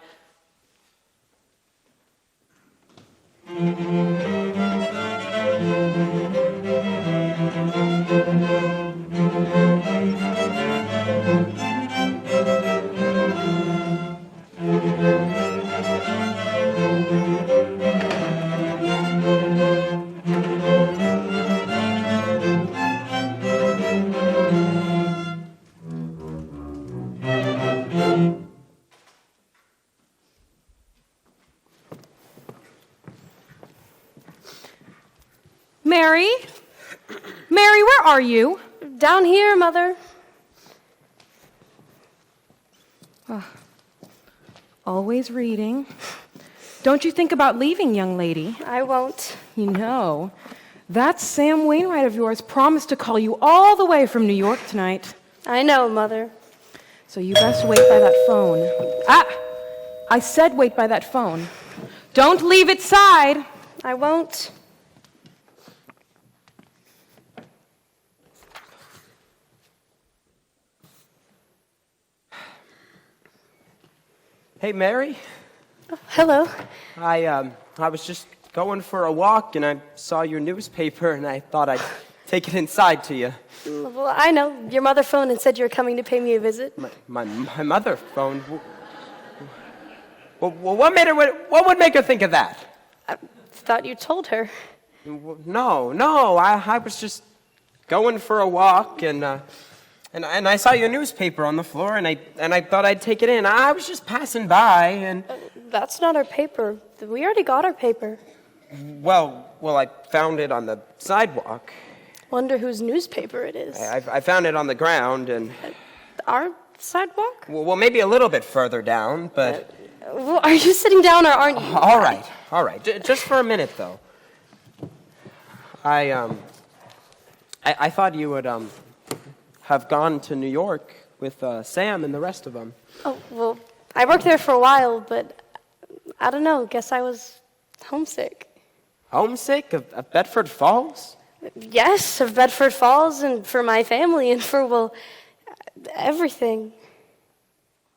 Mary? Mary, where are you? Down here, Mother. Always reading. Don't you think about leaving, young lady? I won't. You know, that Sam Wainwright of yours promised to call you all the way from New York tonight. I know, Mother. So you best wait by that phone. I said wait by that phone. Don't leave its side. I won't. Hey, Mary. Hello. I was just going for a walk and I saw your newspaper and I thought I'd take it inside to you. Well, I know. Your mother phoned and said you were coming to pay me a visit. My mother phoned. Well, what would make her think of that? I thought you told her. No. I was just going for a walk and I saw your newspaper on the floor and I thought I'd take it in. I was just passing by and... That's not our paper. We already got our paper. Well, I found it on the sidewalk. Wonder whose newspaper it is. I found it on the ground and... Our sidewalk? Well, maybe a little bit further down, but... Well, are you sitting down or aren't you? All right. Just for a minute, though. I thought you would, have gone to New York with Sam and the rest of them. Oh, well, I worked there for a while, but I don't know. Guess I was homesick. Homesick of Bedford Falls? Yes, of Bedford Falls and for my family and for, well, everything.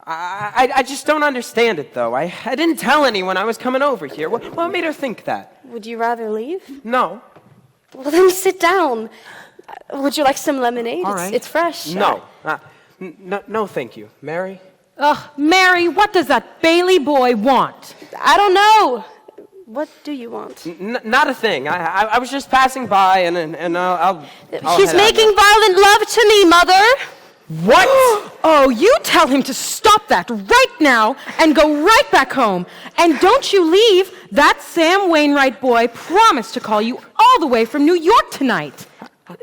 I just don't understand it, though. I didn't tell anyone I was coming over here. What made her think that? Would you rather leave? No. Well, then sit down. Would you like some lemonade? All right. It's fresh. No. No, thank you. Mary? Ugh, Mary, what does that Bailey boy want? I don't know. What do you want? Not a thing. I was just passing by, and I'll He's making violent love to me, Mother. What? Oh, you tell him to stop that right now and go right back home. And don't you leave. That Sam Wainwright boy promised to call you all the way from New York tonight.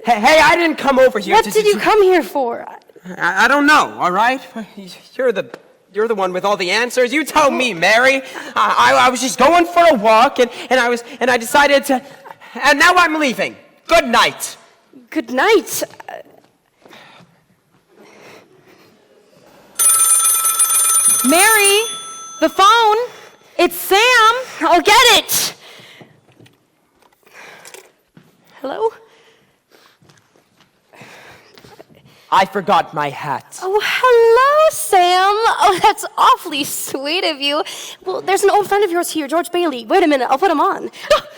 Hey, I didn't come over here What did you come here for? I don't know, all right? You're the You're the one with all the answers. You tell me, Mary. I was just going for a walk, and I decided to, and now I'm leaving. Good night. Good night. Mary, the phone. It's Sam. I'll get it. Hello? I forgot my hat. Oh, hello, Sam. Oh, that's awfully sweet of you. Well, there's an old friend of yours here, George Bailey. Wait a minute, I'll put him on.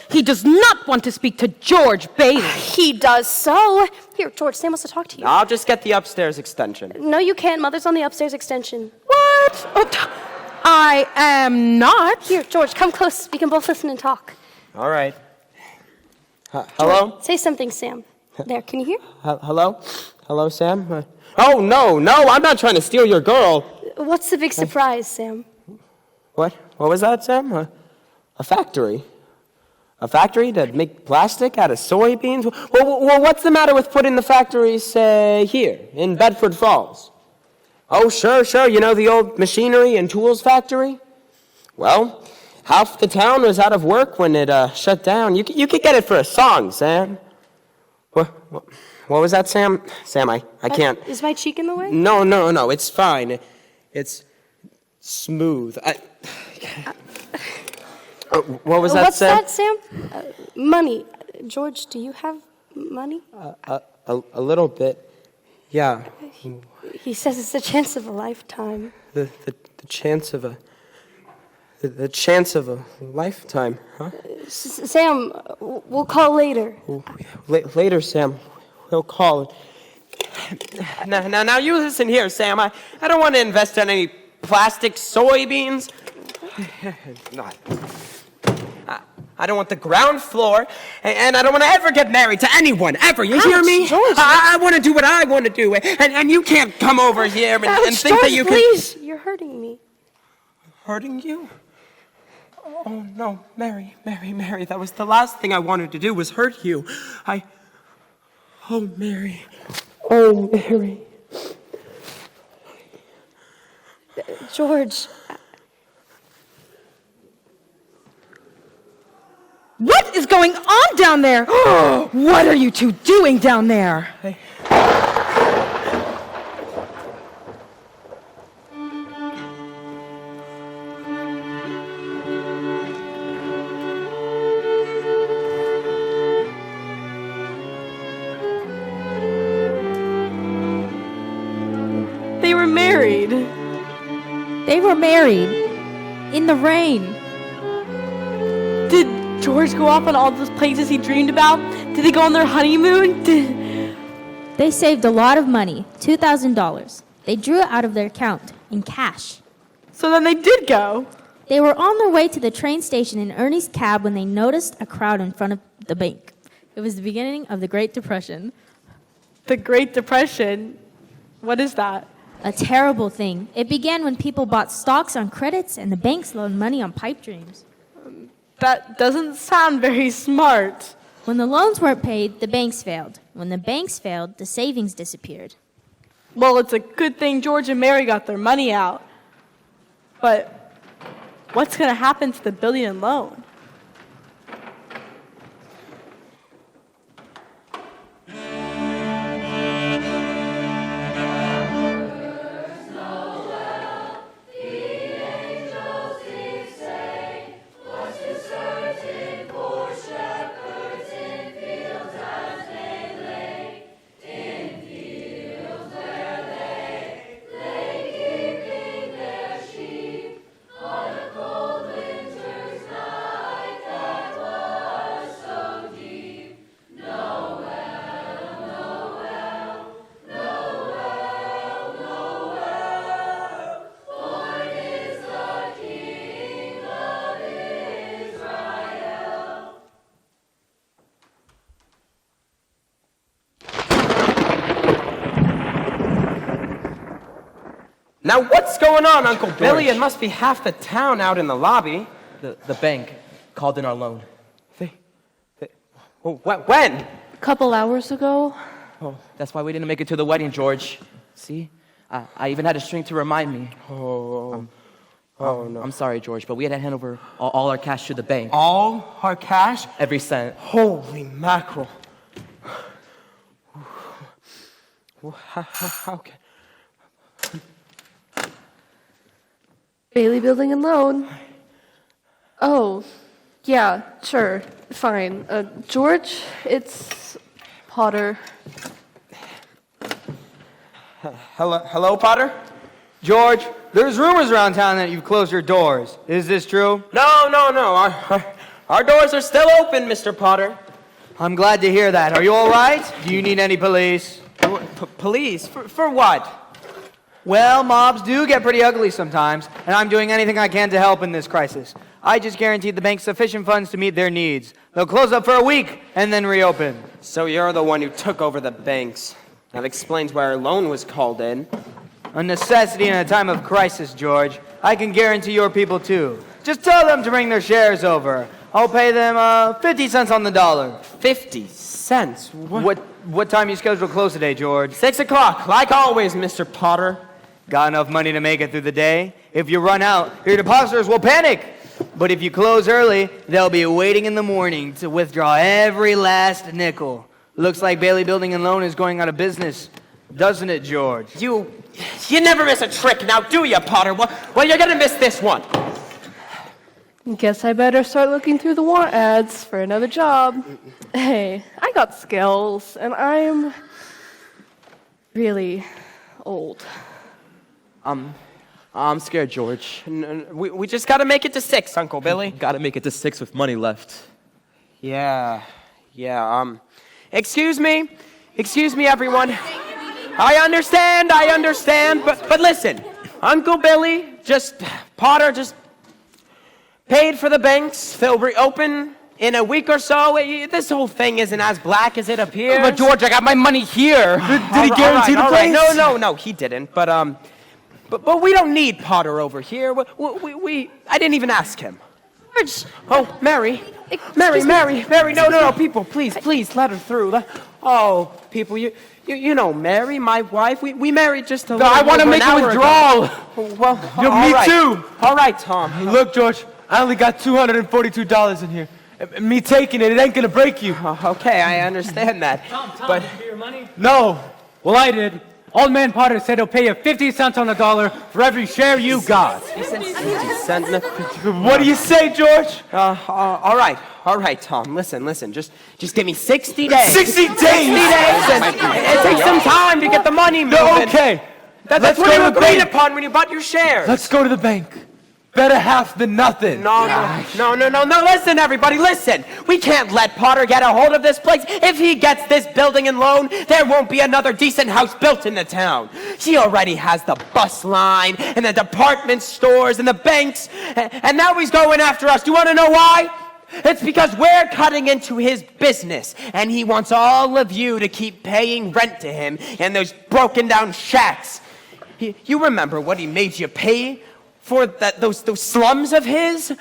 He does not want to speak to George Bailey. He does so. Here, George, Sam wants to talk to you. I'll just get the upstairs extension. No, you can't. Mother's on the upstairs extension. What? I am not. Here, George, come close. We can both listen and talk. All right. Hello? Say something, Sam. There, can you hear? Hello? Hello, Sam? Oh, no, I'm not trying to steal your girl. What's the big surprise, Sam? What was that, Sam? A factory? A factory to make plastic out of soybeans? Well, what's the matter with putting the factory, say, here, in Bedford Falls? Oh, sure, you know the old machinery and tools factory? Well, half the town was out of work when it shut down. You could get it for a song, Sam. What was that, Sam? Sam, I can't. Is my cheek in the way? No, it's fine. It's smooth. What was that, What's Sam? that, Sam? Money. George, do you have money? A little bit. Yeah. He says it's the chance of a lifetime. The chance of a... The chance of a lifetime, huh? Sam, we'll call later. Later, Sam. We'll call. Now you listen here, Sam. I don't want to invest in any plastic soybeans. I don't want the ground floor, and I don't want to ever get married to anyone, ever. You hear me? George, I want to do what I want to do, and you can't come over here and think George, that you please. You're hurting me. Hurting you? Oh, no, Mary, that was the last thing I wanted to do was hurt you. Oh, Mary. George. What is going on down there? What are you two doing down there? They were married. They were married in the rain. Did George go off on all those places he dreamed about? Did they go on their honeymoon? They saved a lot of money, $2,000. They drew it out of their account in cash. So then they did go. They were on their way to the train station in Ernie's cab when they noticed a crowd in front of the bank. It was the beginning of the Great Depression. The Great Depression? What is that? A terrible thing. It began when people bought stocks on credits and the banks loaned money on pipe dreams. That doesn't sound very smart. When the loans weren't paid, the banks failed. When the banks failed, the savings disappeared. Well, it's a good thing George and Mary got their money out. But what's going to happen to the building and loan? Now what's going on, Uncle Billy? It must be half the town out in the lobby. The bank called in our loan. When? A couple hours ago. Oh, that's why we didn't make it to the wedding, George. See? I even had a string to remind me. No. I'm sorry, George, but we had to hand over all our cash to the bank. All our cash? Every cent. Holy mackerel. How can... Bailey Building and Loan. Oh, yeah, sure, fine. George, it's Potter. Hello, Potter? George, there's rumors around town that you've closed your doors. Is this true? No. Our doors are still open, Mr. Potter. I'm glad to hear that. Are you all right? Do you need any police? Police? For what? Well, mobs do get pretty ugly sometimes, and I'm doing anything I can to help in this crisis. I just guaranteed the bank sufficient funds to meet their needs. They'll close up for a week and then reopen. So you're the one who took over the banks. That explains why our loan was called in. A necessity in a time of crisis, George. I can guarantee your people too. Just tell them to bring their shares over. I'll pay them 50 cents on the dollar. 50 cents? What time you scheduled to close today, George? 6 o'clock, like always, Mr. Potter. Got enough money to make it through the day? If you run out, your depositors will panic. But if you close early, they'll be waiting in the morning to withdraw every last nickel. Looks like Bailey Building and Loan is going out of business. Doesn't it, George? You never miss a trick, now do you, Potter? Well, you're gonna miss this one. Guess I better start looking through the want ads for another job. Hey, I got skills, and I'm really old. I'm scared, George. We just gotta make it to 6, Uncle Billy. Gotta make it to 6 with money left. Yeah, excuse me, everyone. I understand, but listen, Uncle Billy, Potter just paid for the banks. They'll reopen in a week or so. This whole thing isn't as black as it appears. But George, I got my money here. Did he guarantee the place? No, he didn't. But we don't need Potter over here. I didn't even ask him. George. Oh, Mary, no, people, please, let her through. People, you know Mary, my wife. We married just a little I want to make a withdrawal. Well, Me too. All right, Tom. Look, George, I only got $242 in here. Me taking it ain't gonna break you. Okay, I understand that. Tom, but did you get your money? No. Well, I did. Old man Potter said he'll pay you 50 cents on the dollar for every share you got. He said 50 cents. What do you say, George? All right, Tom. Listen. Just give me 60 days. 60 days? 60 days. It takes some time to get the money moving. No, okay. That's what you agreed upon when you bought your shares. Let's go to the bank. Better half than nothing. No. Listen, everybody, listen. We can't let Potter get a hold of this place. If he gets this building and loan, there won't be another decent house built in the town. He already has the bus line and the department stores and the banks, and now he's going after us. Do you want to know why? It's because we're cutting into his business, and he wants all of you to keep paying rent to him in those broken down shacks. You remember what he made you pay for those slums of his?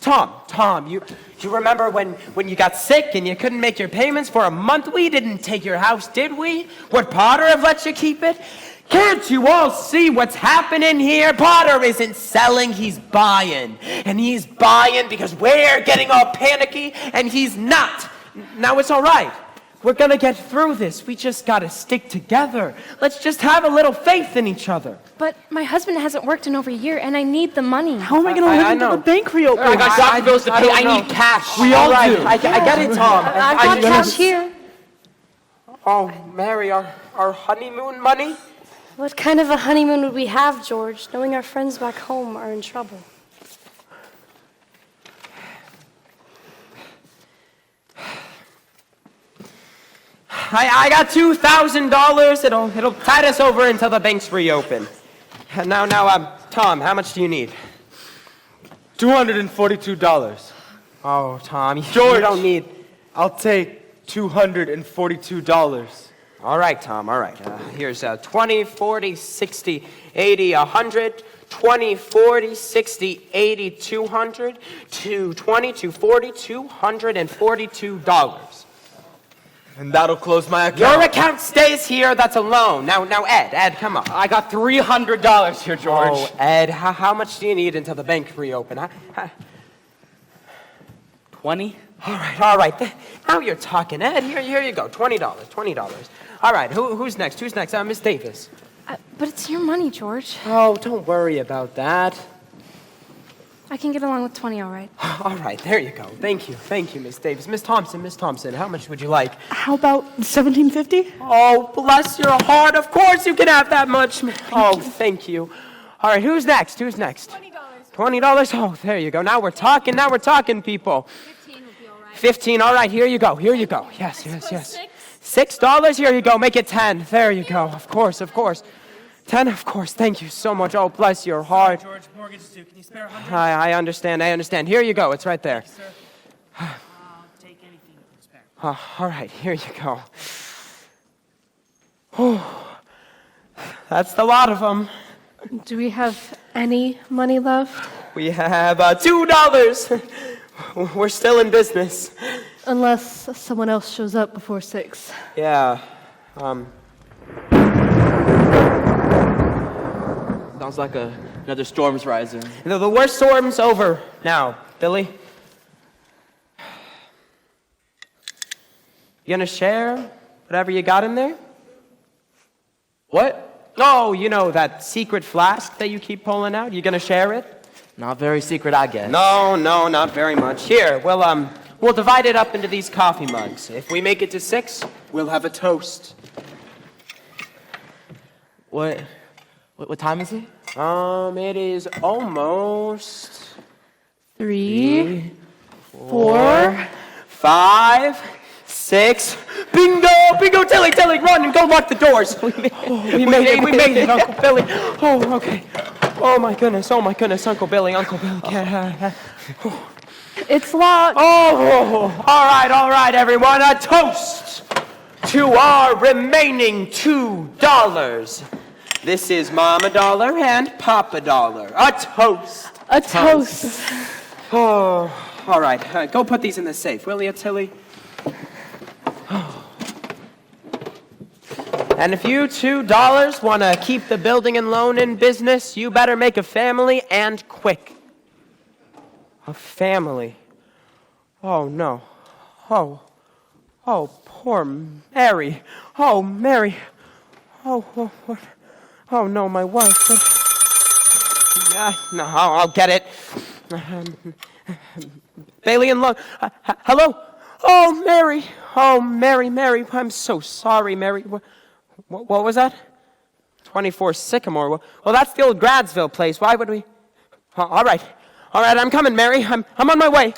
Tom, you remember when you got sick and you couldn't make your payments for a month? We didn't take your house, did we? Would Potter have let you keep it? Can't you all see what's happening here? Potter isn't selling, he's buying. And he's buying because we're getting all panicky, and he's not. Now it's all right. We're gonna get through this. We just gotta stick together. Let's just have a little faith in each other. But my husband hasn't worked in over a year, and I need the money. How am I going to live until the bank reopens? I got doctor bills to pay. I need cash. We all do. I get it, Tom. I've got cash here. Oh, Mary, our honeymoon money? What kind of a honeymoon would we have, George, knowing our friends back home are in trouble? I got $2,000. It'll tide us over until the banks reopen. Now, Tom, how much do you need? $242. Oh, Tom, George, you don't need... I'll take $242. All right, Tom, all right. Here's 20, 40, 60, 80, 100, 20, 40, 60, 80, 200, 220, 240, $242. And that'll close my account. Your account stays here. That's a loan. Now, Ed, come on. I got $300 here, George. Oh, Ed, how much do you need until the bank reopen? 20? All right. Now you're talking, Ed. Here you go. $20. All right. Who's next? Miss Davis. But it's your money, George. Oh, don't worry about that. I can get along with 20, all right. All right, there you go. Thank you, Miss Davis. Miss Thompson, how much would you like? How about $17.50? Oh, bless your heart. Of course you can have that much. Thank you. All right, who's next? $20. $20? Oh, there you go. Now we're talking, people. 15 would be all right. 15, all right, here you go. Yes. $6, here you go. Make it 10. There you go. Of course. 10, of course. Thank you so much. Oh, bless your heart. George, mortgage due. Can you spare 100? I understand. Here you go. It's right there. Sir. I'll take anything you can spare. All right, here you go. Oh, that's the lot of them. Do we have any money left? We have $2. We're still in business. Unless someone else shows up before 6. Yeah. Sounds like another storm's rising. The worst storm's over now, Billy. You gonna share whatever you got in there? What? Oh, you know, that secret flask that you keep pulling out? You gonna share it? Not very secret, I guess. No, not very much. Here, we'll divide it up into these coffee mugs. If we make it to 6, we'll have a toast. What time is it? It is almost 3, 4, 5, 6. Bingo, Tilly, run and go lock the doors. We made it, Uncle Billy. Oh, okay. Oh my goodness, Uncle Billy can't. It's locked. Oh, all right, everyone. A toast to our remaining $2. This is Mama Dollar and Papa Dollar. A toast. A toast. Oh, all right. Go put these in the safe, will you, Tilly? And if you $2 want to keep the building and loan in business, you better make a family and quick. A family. Oh, no. Oh, poor Mary. Oh, Mary. Oh, what? Oh, no, my wife. No, I'll get it. Bailey and Loan. Hello? Oh, Mary. Oh, Mary. I'm so sorry, Mary. What was that? 24 Sycamore. Well, that's the old Gradsville place. Why would we? All right, I'm coming, Mary. I'm on my way.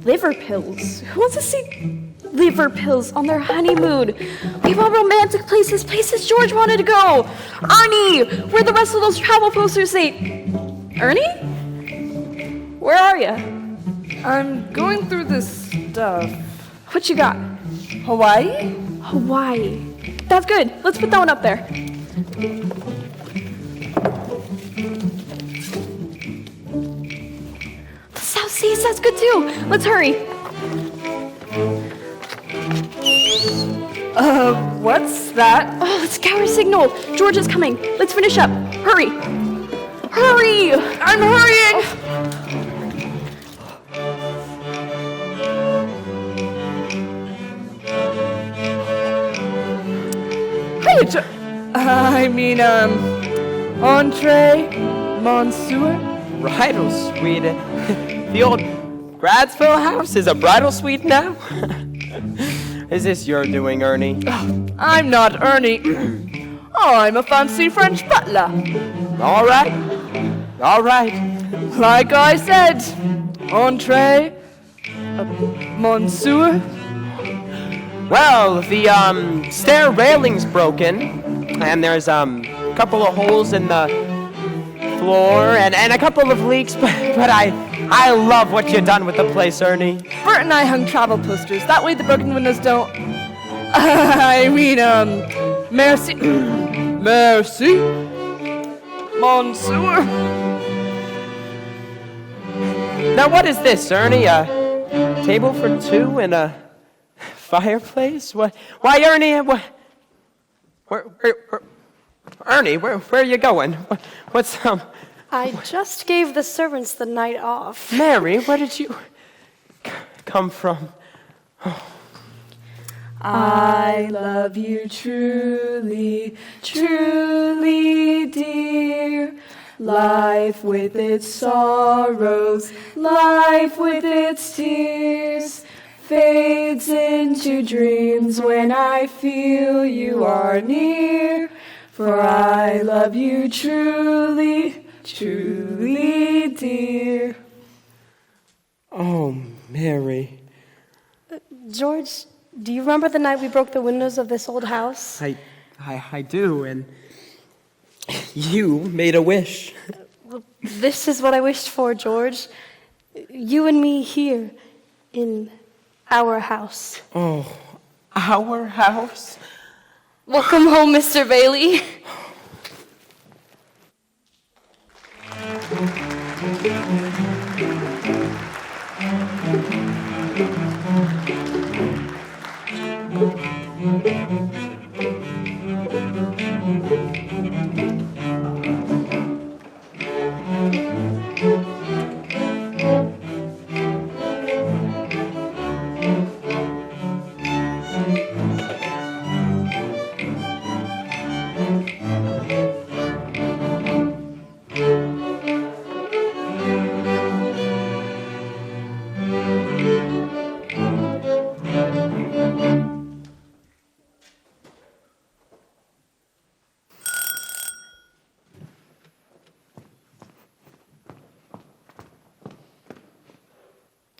Liver pills? Who wants to see liver pills on their honeymoon? We want romantic places, places George wanted to go. Ernie, where'd the rest of those travel posters say? Ernie? Where are you? I'm going through this stuff. What you got? Hawaii? Hawaii. That's good. Let's put that one up there. The South Seas, that's good too. Let's hurry. What's that? Oh, it's Gower signal. George is coming. Let's finish up. Hurry. Hurry! I'm hurrying! entree, monsieur. Bridal suite. The old Gradsville house is a bridal suite now? Is this your doing, Ernie? I'm not Ernie. I'm a fancy French butler. All right. All right. Like I said, entree, monsieur. Well, the stair railing's broken, and there's a couple of holes in the floor and a couple of leaks, but I love what you've done with the place, Ernie. Bert and I hung travel posters. That way the broken windows don't. Merci. Merci. Monsieur. Now, what is this, Ernie? A table for two and a fireplace? What? Why, Ernie? Ernie, where are you going? What's I just gave the servants the night off. Mary, where did you come from? I love you truly, truly, dear. Life with its sorrows, life with its tears, fades into dreams when I feel you are near. For I love you truly, truly, dear. Oh, Mary. George, do you remember the night we broke the windows of this old house? I do, and you made a wish. Well, this is what I wished for, George. You and me here in our house. Oh, our house? Welcome home, Mr. Bailey.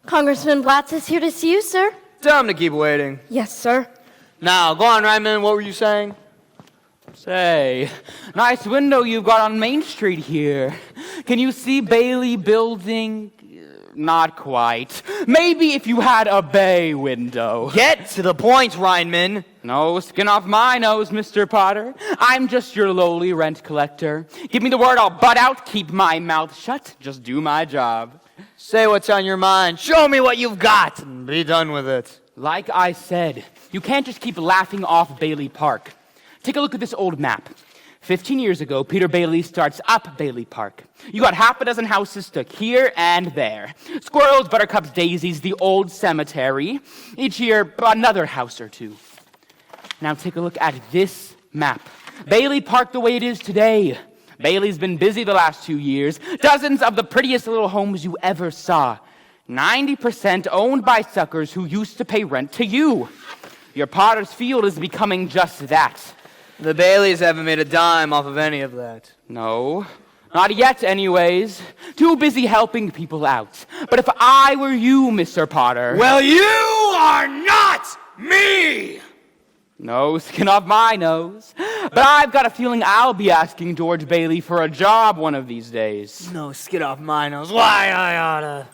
Congressman Blatz is here to see you, sir. Tell him to keep waiting. Yes, sir. Now, go on, Ryman. What were you saying? Say, nice window you've got on Main Street here. Can you see Bailey Building? Not quite. Maybe if you had a bay window. Get to the point, Ryman. No skin off my nose, Mr. Potter. I'm just your lowly rent collector. Give me the word, I'll butt out, keep my mouth shut, just do my job. Say what's on your mind. Show me what you've got and be done with it. Like I said, you can't just keep laughing off Bailey Park. Take a look at this old map. 15 years ago, Peter Bailey starts up Bailey Park. You got half a dozen houses stuck here and there. Squirrels, buttercups, daisies, the old cemetery. Each year, another house or two. Now take a look at this map. Bailey Park the way it is today. Bailey's been busy the last 2 years. Dozens of the prettiest little homes you ever saw. 90% owned by suckers who used to pay rent to you. Your Potter's Field is becoming just that. The Baileys haven't made a dime off of any of that. No, not yet anyways. Too busy helping people out. But if I were you, Mr. Potter... Well, you are not me! No skin off my nose. But I've got a feeling I'll be asking George Bailey for a job one of these days. No skin off my nose. Why, I oughta...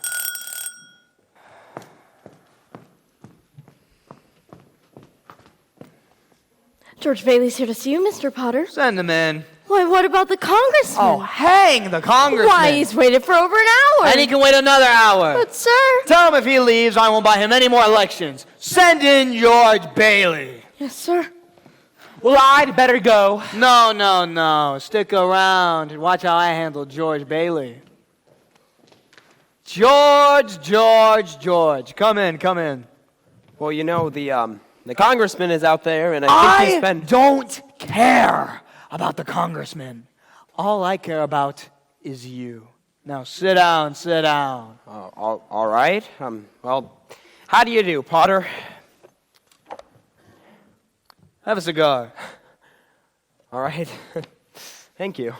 George Bailey's here to see you, Mr. Potter. Send him in. Why, what about the congressman? Oh, hang the congressman. Why, he's waited for over an hour. And he can wait another hour. But, sir... Tell him if he leaves, I won't buy him any more elections. Send in George Bailey. Yes, sir. Well, I'd better go. No. Stick around and watch how I handle George Bailey. George. Come in. Well, you know, the congressman is out there, and I think he's been... don't care about the congressman. All I care about is you. Now sit down, sit down. All right. Well, how do you do, Potter? Have a cigar. All right. Thank you.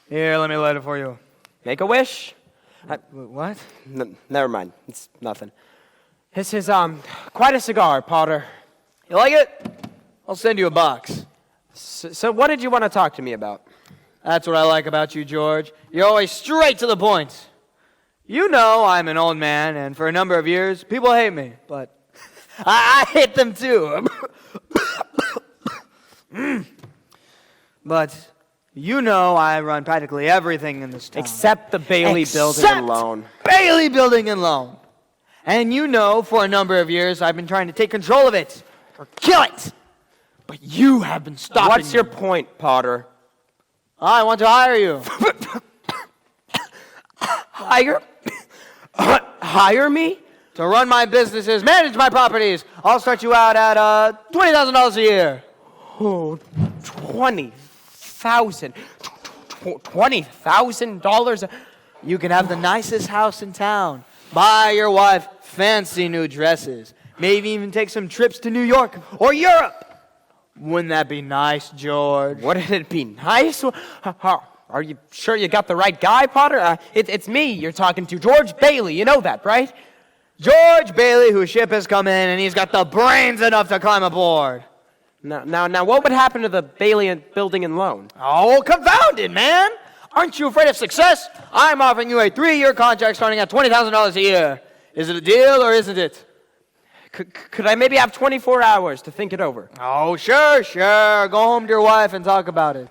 Here, let me light it for you. Make a wish. What? Never mind. It's nothing. This is quite a cigar, Potter. You like it? I'll send you a box. So what did you want to talk to me about? That's what I like about you, George. You're always straight to the point. You know I'm an old man, and for a number of years, people hate me, but I hate them too. But you know I run practically everything in this town. Except the Bailey Building and Loan. Bailey Building and Loan. And you know for a number of years I've been trying to take control of it, or kill it. But you have been stopping What's your me. point, Potter? I want to hire you. Hire me? To run my businesses, manage my properties. I'll start you out at $20,000 a year. Oh, $20,000. You can have the nicest house in town. Buy your wife fancy new dresses. Maybe even take some trips to New York or Europe. Wouldn't that be nice, George? Wouldn't it be nice? Are you sure you got the right guy, Potter? It's me you're talking to, George Bailey. You know that, right? George Bailey, whose ship has come in, and he's got the brains enough to climb aboard. Now, what would happen to the Bailey Building and Loan? Oh, confounded, man! Aren't you afraid of success? I'm offering you a 3-year contract starting at $20,000 a year. Is it a deal or isn't it? Could I maybe have 24 hours to think it over? Oh, sure. Go home to your wife and talk about it.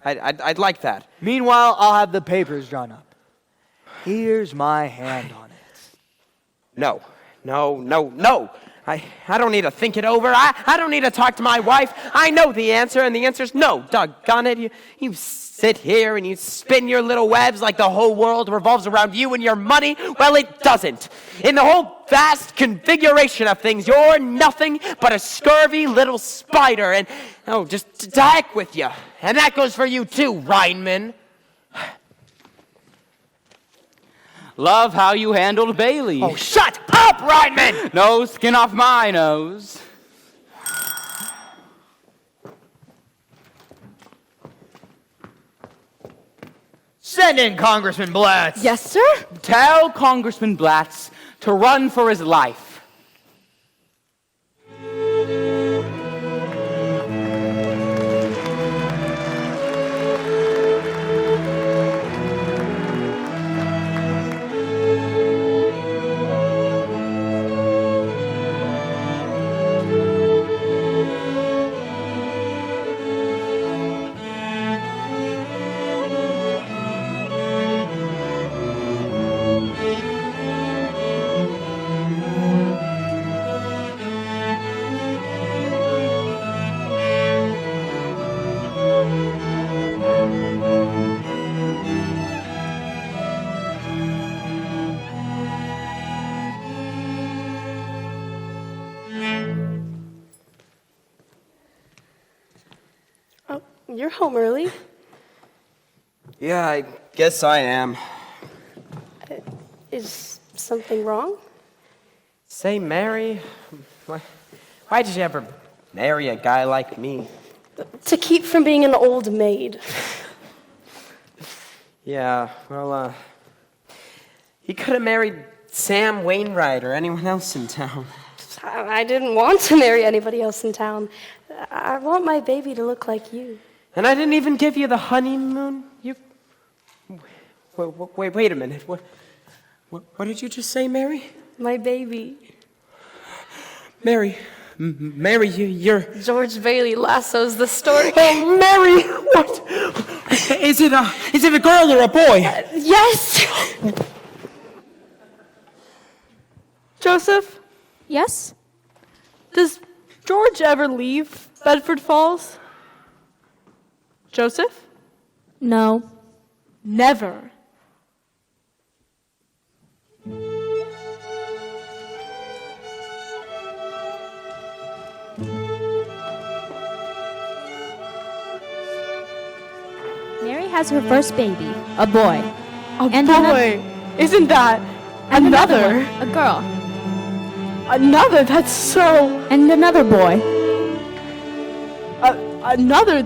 I'd like that. Meanwhile, I'll have the papers drawn up. Here's my hand on it. No. I don't need to think it over. I don't need to talk to my wife. I know the answer, and the answer's no. Doggone it. You sit here and you spin your little webs like the whole world revolves around you and your money. Well, it doesn't. In the whole vast configuration of things, you're nothing but a scurvy little spider. And, just to heck with you. And that goes for you too, Rhineman. Love how you handled Bailey. Oh, shut up, Rhineman! No skin off my nose. Send in Congressman Blatz. Yes, sir? Tell Congressman Blatz to run for his life. You're home early. Yeah, I guess I am. Is something wrong? Say, Mary, why did you ever marry a guy like me? To keep from being an old maid. Yeah, well, he could have married Sam Wainwright or anyone else in town. I didn't want to marry anybody else in town. I want my baby to look like you. And I didn't even give you the honeymoon? Wait a minute. What did you just say, Mary? My baby. Mary, you're... George Bailey lassos the story. Oh, Mary! What? Is it a girl or a boy? Yes! Joseph? Yes? Does George ever leave Bedford Falls? Joseph? No. Never. has her first baby, a boy. A boy? Isn't that another? A girl. Another? That's so. And another boy. Another.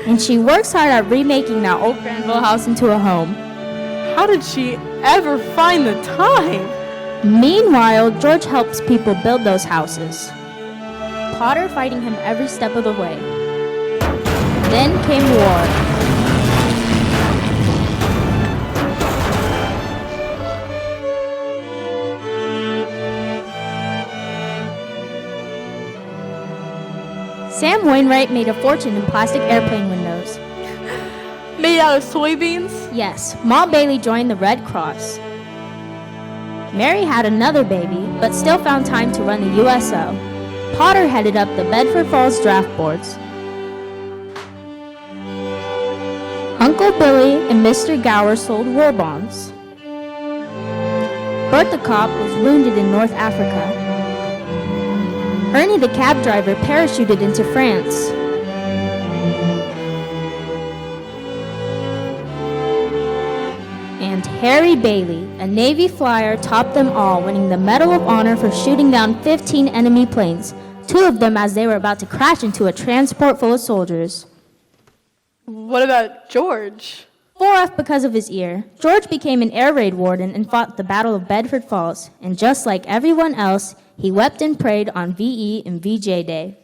And she works hard at remaking that old Granville house into a home. How did she ever find the time? Meanwhile, George helps people build those houses. Potter fighting him every step of the way. Then came war. Sam Wainwright made a fortune in plastic airplane windows. Made out of soybeans? Yes, Ma Bailey joined the Red Cross. Mary had another baby, but still found time to run the USO. Potter headed up the Bedford Falls draft boards. Uncle Billy and Mr. Gower sold war bonds. Bert the cop was wounded in North Africa. Ernie the cab driver parachuted into France. And Harry Bailey, a Navy flyer, topped them all, winning the Medal of Honor for shooting down 15 enemy planes, 2 of them as they were about to crash into a transport full of soldiers. What about George? 4 off because of his ear. George became an air raid warden and fought the Battle of Bedford Falls, and just like everyone else, he wept and prayed on VE and VJ Day.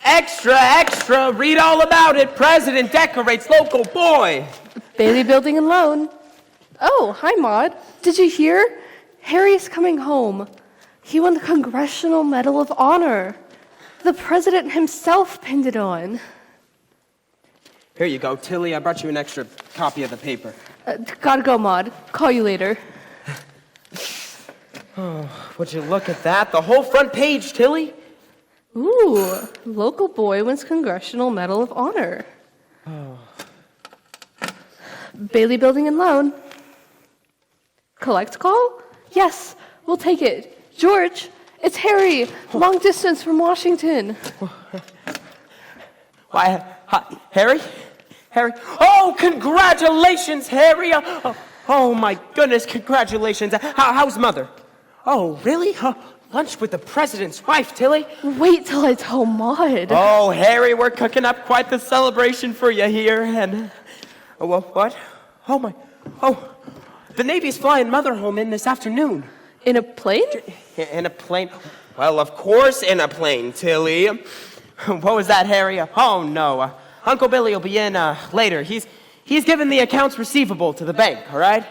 Extra, extra, read all about it. President decorates local boy. Bailey Building and Loan. Oh, hi, Maud. Did you hear? Harry's coming home. He won the Congressional Medal of Honor. The president himself pinned it on. Here you go, Tilly. I brought you an extra copy of the paper. Gotta go, Maud. Call you later. Oh, would you look at that? The whole front page, Tilly. Ooh, local boy wins Congressional Medal of Honor. Oh. Bailey Building and Loan. Collect call? Yes, we'll take it. George, it's Harry, long distance from Washington. Why, hi, Harry? Harry? Oh, congratulations, Harry! Oh, my goodness, congratulations. How's Mother? Oh, really? Lunch with the president's wife, Tilly? Wait till I tell Maud. Oh, Harry, we're cooking up quite the celebration for you here, and... what? Oh, my... Oh, the Navy's flying Mother home in this afternoon. In a plane? In a plane? Well, of course in a plane, Tilly. What was that, Harry? Oh, no. Uncle Billy will be in later. He's giving the accounts receivable to the bank, all right?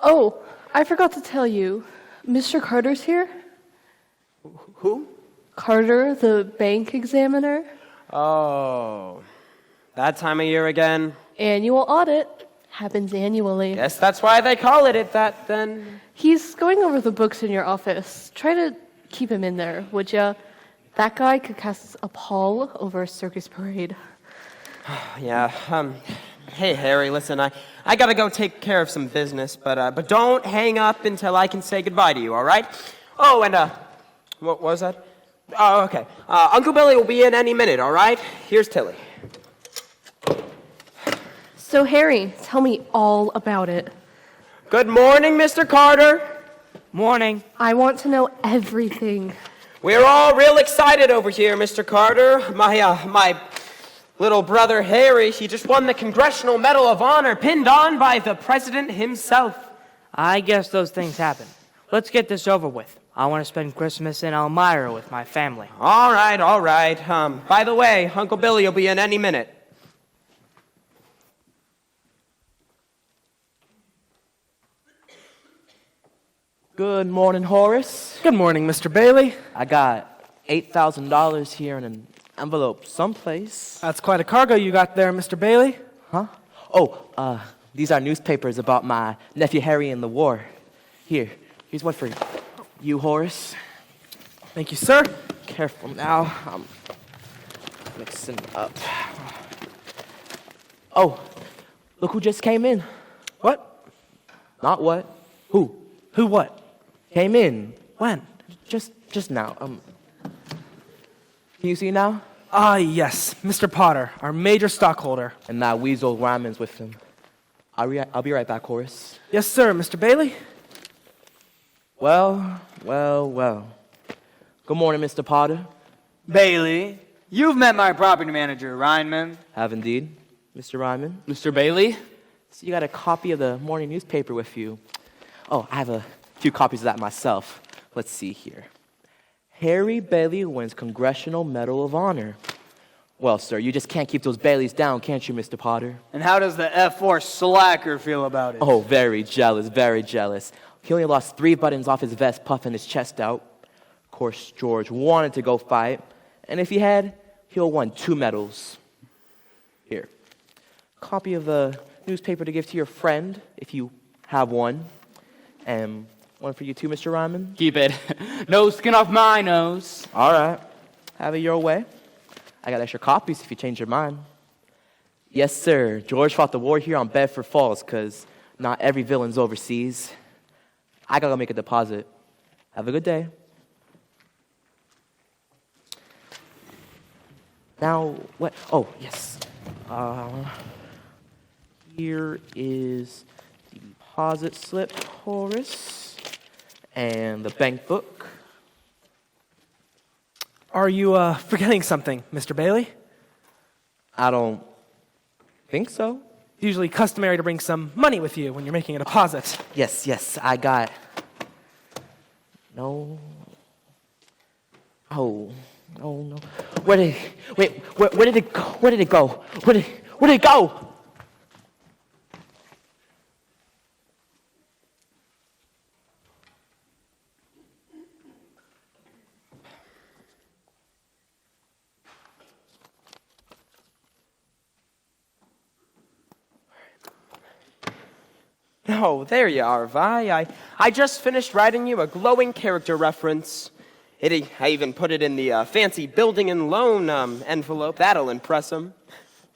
Oh, I forgot to tell you. Mr. Carter's here. Who? Carter, the bank examiner. Oh, that time of year again? Annual audit. Happens annually. Yes, that's why they call it that, then. He's going over the books in your office. Try to keep him in there, would ya? That guy could cast a pall over a circus parade. Yeah, hey, Harry, listen, I gotta go take care of some business, but don't hang up until I can say goodbye to you, all right? Oh, and, what was that? Oh, okay. Uncle Billy will be in any minute, all right? Here's Tilly. So, Harry, tell me all about it. Good morning, Mr. Carter. Morning. I want to know everything. We're all real excited over here, Mr. Carter. My little brother Harry, he just won the Congressional Medal of Honor, pinned on by the president himself. I guess those things happen. Let's get this over with. I want to spend Christmas in Elmira with my family. All right. By the way, Uncle Billy will be in any minute. Good morning, Horace. Good morning, Mr. Bailey. I got $8,000 here in an envelope someplace. That's quite a cargo you got there, Mr. Bailey. Huh? Oh, these are newspapers about my nephew Harry in the war. Here's one for you, Horace. Thank you, sir. Careful now. I'm mixing up. Oh, look who just came in. What? Not what. Who? Who what? Came in. When? Just now. Can you see now? Ah, yes, Mr. Potter, our major stockholder. And that weasel Ryman's with him. I'll be right back, Horace. Yes, sir, Mr. Bailey. Well. Good morning, Mr. Potter. Bailey, you've met my property manager, Reinman. Have indeed, Mr. Ryman. Mr. Bailey? So you got a copy of the morning newspaper with you. Oh, I have a few copies of that myself. Let's see here. Harry Bailey wins Congressional Medal of Honor. Well, sir, you just can't keep those Baileys down, can't you, Mr. Potter? And how does the F4 slacker feel about it? Oh, very jealous, very jealous. He only lost 3 buttons off his vest, puffing his chest out. Of course, George wanted to go fight, and if he had, he'll won 2 medals. Here, copy of the newspaper to give to your friend, if you have one. And one for you too, Mr. Ryman. Keep it. No skin off my nose. All right, have it your way. I got extra copies if you change your mind. Yes, sir. George fought the war here on Bedford Falls, because not every villain's overseas. I gotta go make a deposit. Have a good day. Now, what? Oh, yes. Here is the deposit slip, Horace, and the bank book. Are you forgetting something, Mr. Bailey? I don't think so. Usually customary to bring some money with you when you're making a deposit. Yes, I got. No. Oh, no. Where did it go? Where did it go? Where did it go? Oh, there you are, Vi. I just finished writing you a glowing character reference. I even put it in the fancy building and loan envelope. That'll impress him.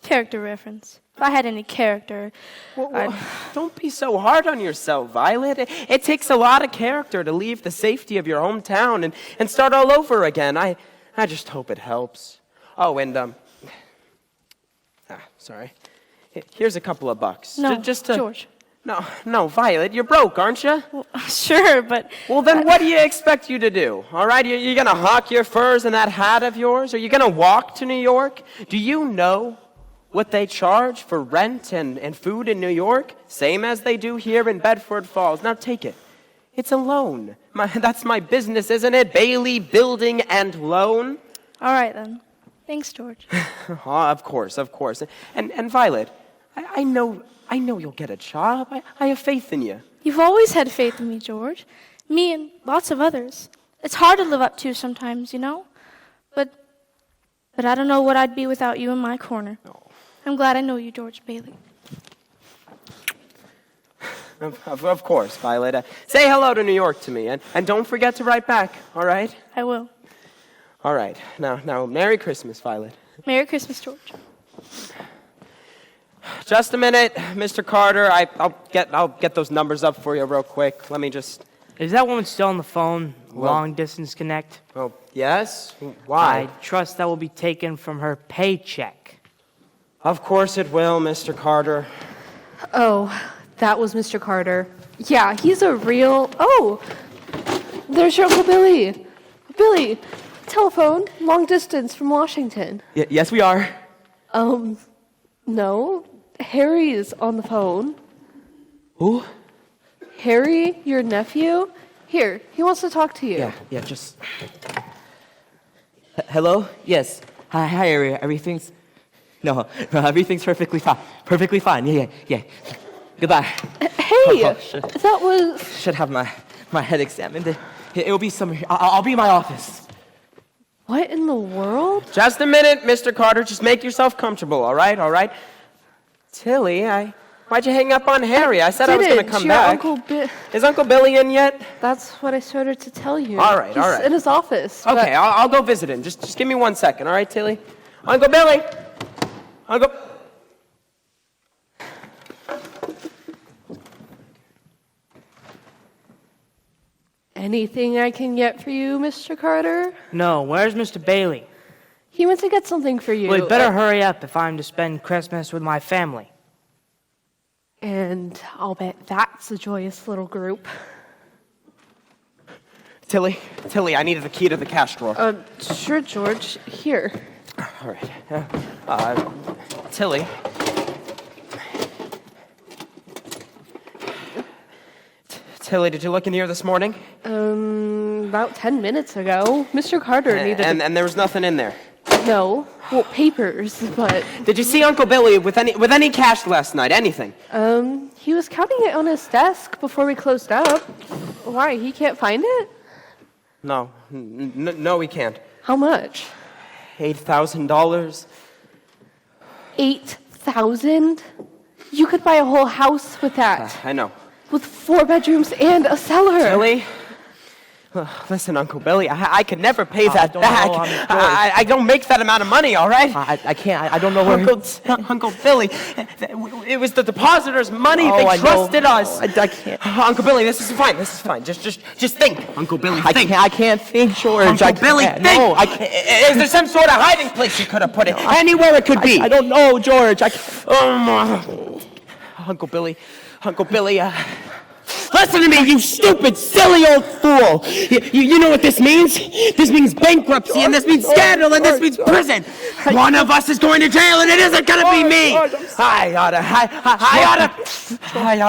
Character reference. If I had any character, Don't be so hard on yourself, Violet. It takes a lot of character to leave the safety of your hometown and start all over again. I just hope it helps. Oh, and, sorry. Here's a couple of bucks. No, Just to, George. No, Violet, you're broke, aren't you? Well, sure, but... Well, then what do you expect you to do? All right, you gonna hawk your furs and that hat of yours? Are you gonna walk to New York? Do you know what they charge for rent and food in New York? Same as they do here in Bedford Falls. Now take it. It's a loan. That's my business, isn't it? Bailey Building and Loan. All right, then. Thanks, George. Of course. And Violet, I know you'll get a job. I have faith in you. You've always had faith in me, George. Me and lots of others. It's hard to live up to sometimes, you know? But I don't know what I'd be without you in my corner. I'm glad I know you, George Bailey. Of course, Violet. Say hello to New York to me, and don't forget to write back, all right? I will. All right. Now, Merry Christmas, Violet. Merry Christmas, George. Just a minute, Mr. Carter. I'll get those numbers up for you real quick. Let me just... Is that woman still on the phone? Long Distance Connect? Oh, yes? Why? I trust that will be taken from her paycheck. Of course it will, Mr. Carter. Oh, that was Mr. Carter. Yeah, he's a real... Oh, there's your Uncle Billy. Billy, telephone, long distance from Washington. Yes, we are. No, Harry is on the phone. Who? Harry, your nephew? Here, he wants to talk to you. Yeah, just... Hello? Yes. Hi, Harry. Everything's... No, everything's perfectly fine. Perfectly fine. Yeah. Goodbye. Hey, that was... Should have my head examined. It will be somewhere. I'll be in my office. What in the world? Just a minute, Mr. Carter. Just make yourself comfortable, all right? Tilly, why'd you hang up on Harry? I said I was going to come back. Is Uncle Billy in yet? That's what I started to tell you. All right. He's in his office. Okay, I'll go visit him. Just give me 1 second, all right, Tilly? Uncle Billy! Anything I can get for you, Mr. Carter? No, where's Mr. Bailey? He went to get something for you. Well, he'd better hurry up if I'm to spend Christmas with my family. And I'll bet that's a joyous little group. Tilly, I needed the key to the cash drawer. Sure, George. Here. All right. Tilly. Tilly, did you look in here this morning? About 10 minutes ago. Mr. Carter needed And there was nothing in there. No. Well, papers, but... Did you see Uncle Billy with any cash last night? Anything? He was counting it on his desk before we closed up. Why, he can't find it? No. No, he can't. How much? $8,000. 8,000? You could buy a whole house with that. I know. With 4 bedrooms and a cellar. Tilly? Listen, Uncle Billy, I could never pay that back. I don't make that amount of money, all right? I can't. I don't know where. Uncle Billy, it was the depositors' money. Oh, They I know. trusted us. I can't. Uncle Billy, this is fine. This is fine. Just think, Uncle Billy. Think. I can't think, George. Uncle Billy, think. No, I can't. Is there some sort of hiding place you could have put it? Anywhere it could be. I don't know, George. Uncle Billy, listen to me, you stupid, silly old fool. You know what this means? This means bankruptcy, and this means scandal, and this means prison. One of us is going to jail, and it isn't going to be me. I ought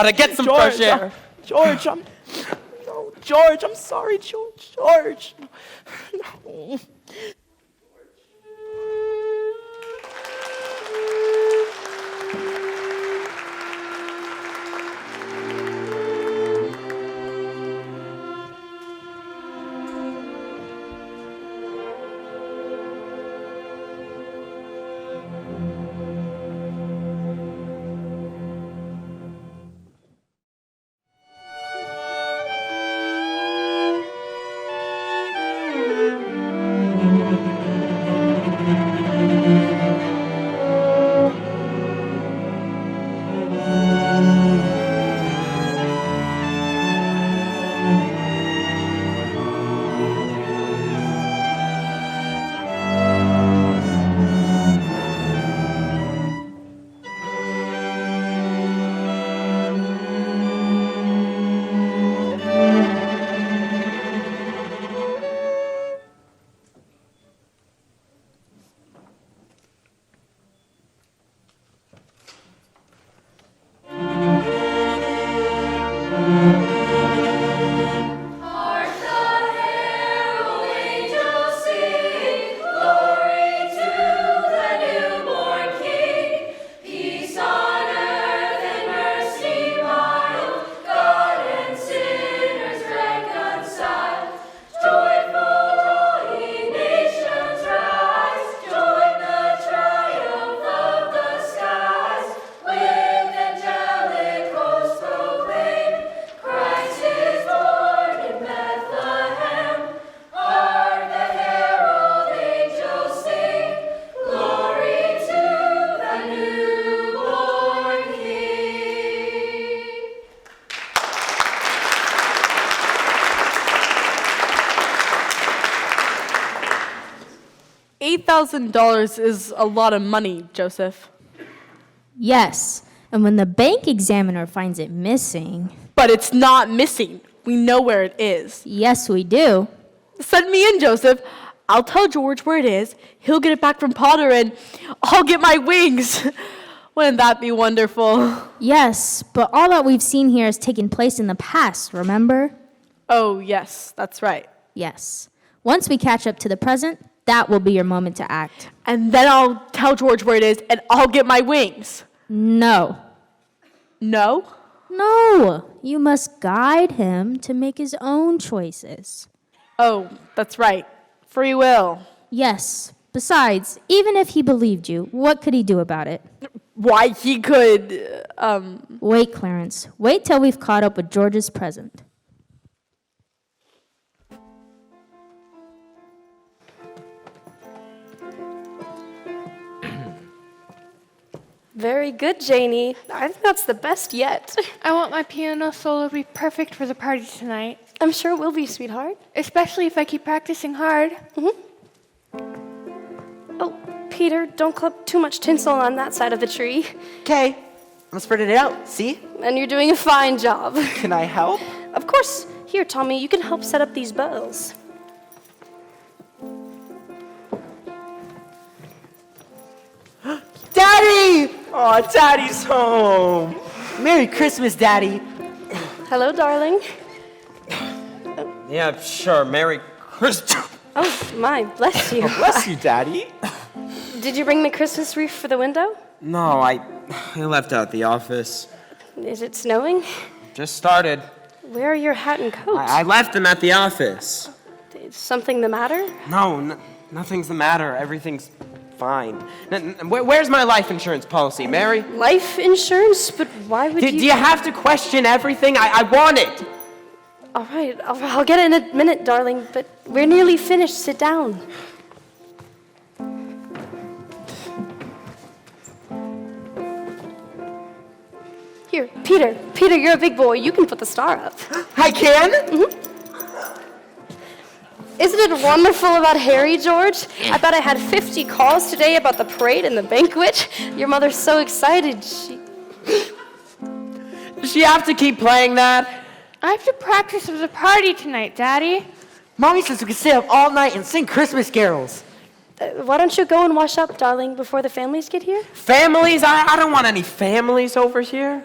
to get some fresh air. George, I'm sorry, George. No. $8,000 is a lot of money, Joseph. Yes, and when the bank examiner finds it missing... But it's not missing. We know where it is. Yes, we do. Send me in, Joseph. I'll tell George where it is. He'll get it back from Potter, and I'll get my wings. Wouldn't that be wonderful? Yes, but all that we've seen here has taken place in the past, remember? Oh, yes, that's right. Yes. Once we catch up to the present, that will be your moment to act. And then I'll tell George where it is, and I'll get my wings. No. No? No. You must guide him to make his own choices. Oh, that's right. Free will. Yes. Besides, even if he believed you, what could he do about it? Why, he could, Wait, Clarence. Wait till we've caught up with George's present. Very good, Janie. I think that's the best yet. I want my piano solo to be perfect for the party tonight. I'm sure it will be, sweetheart. Especially if I keep practicing hard. Oh, Peter, don't clip too much tinsel on that side of the tree. Okay, I'm spreading it out. See? And you're doing a fine job. Can I help? Of course. Here, Tommy, you can help set up these bows. Daddy! Oh, Daddy's home. Merry Christmas, Daddy. Hello, darling. Yeah, sure. Merry Christmas. Oh, my, bless you. Bless you, Daddy. Did you bring the Christmas wreath for the window? No, I left out the office. Is it snowing? Just started. Where are your hat and coat? I left them at the office. Is something the matter? No, nothing's the matter. Everything's fine. Where's my life insurance policy, Mary? Life insurance? But why would you... Do you have to question everything? I want it. All right, I'll get it in a minute, darling, but we're nearly finished. Sit down. Here, Peter. Peter, you're a big boy. You can put the star up. I can? Isn't it wonderful about Harry, George? I bet I had 50 calls today about the parade and the banquet. Your mother's so excited. Does she have to keep playing that? I have to practice for the party tonight, Daddy. Mommy says we can stay up all night and sing Christmas carols. Why don't you go and wash up, darling, before the families get here? Families? I don't want any families over here.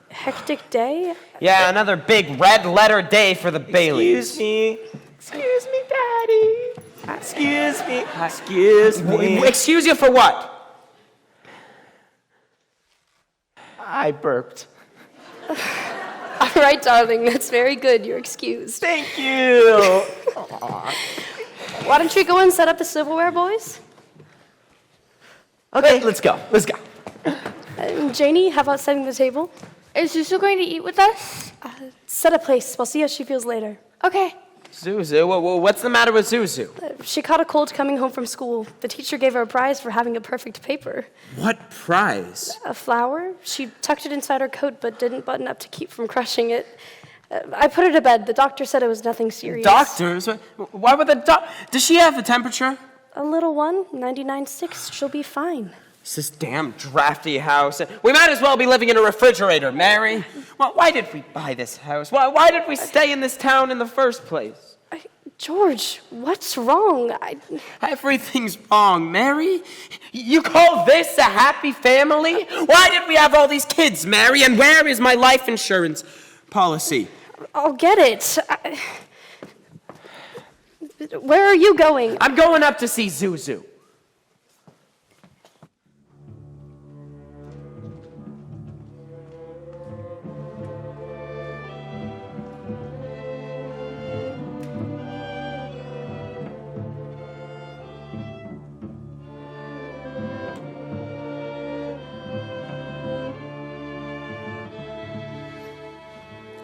Hectic day? Yeah, another big red letter day for the Baileys. Excuse me. Excuse me, Daddy. Excuse me. Excuse me. Excuse you for what? I burped. All right, darling, that's very good. You're excused. Thank you. Why don't you go and set up the silverware, boys? Okay, let's go. Let's go. Janie, how about setting the table? Is Zuzu going to eat with us? Set a place. We'll see how she feels later. Okay. Zuzu? What's the matter with Zuzu? She caught a cold coming home from school. The teacher gave her a prize for having a perfect paper. What prize? A flower. She tucked it inside her coat but didn't button up to keep from crushing it. I put her to bed. The doctor said it was nothing serious. Doctors? Why would the Does she have a temperature? A little one, 99.6. She'll be fine. It's this damn drafty house. We might as well be living in a refrigerator, Mary. Well, why did we buy this house? Why did we stay in this town in the first place? George, what's wrong? Everything's wrong, Mary. You call this a happy family? Why did we have all these kids, Mary? And where is my life insurance policy? I'll get it. Where are you going? I'm going up to see Zuzu.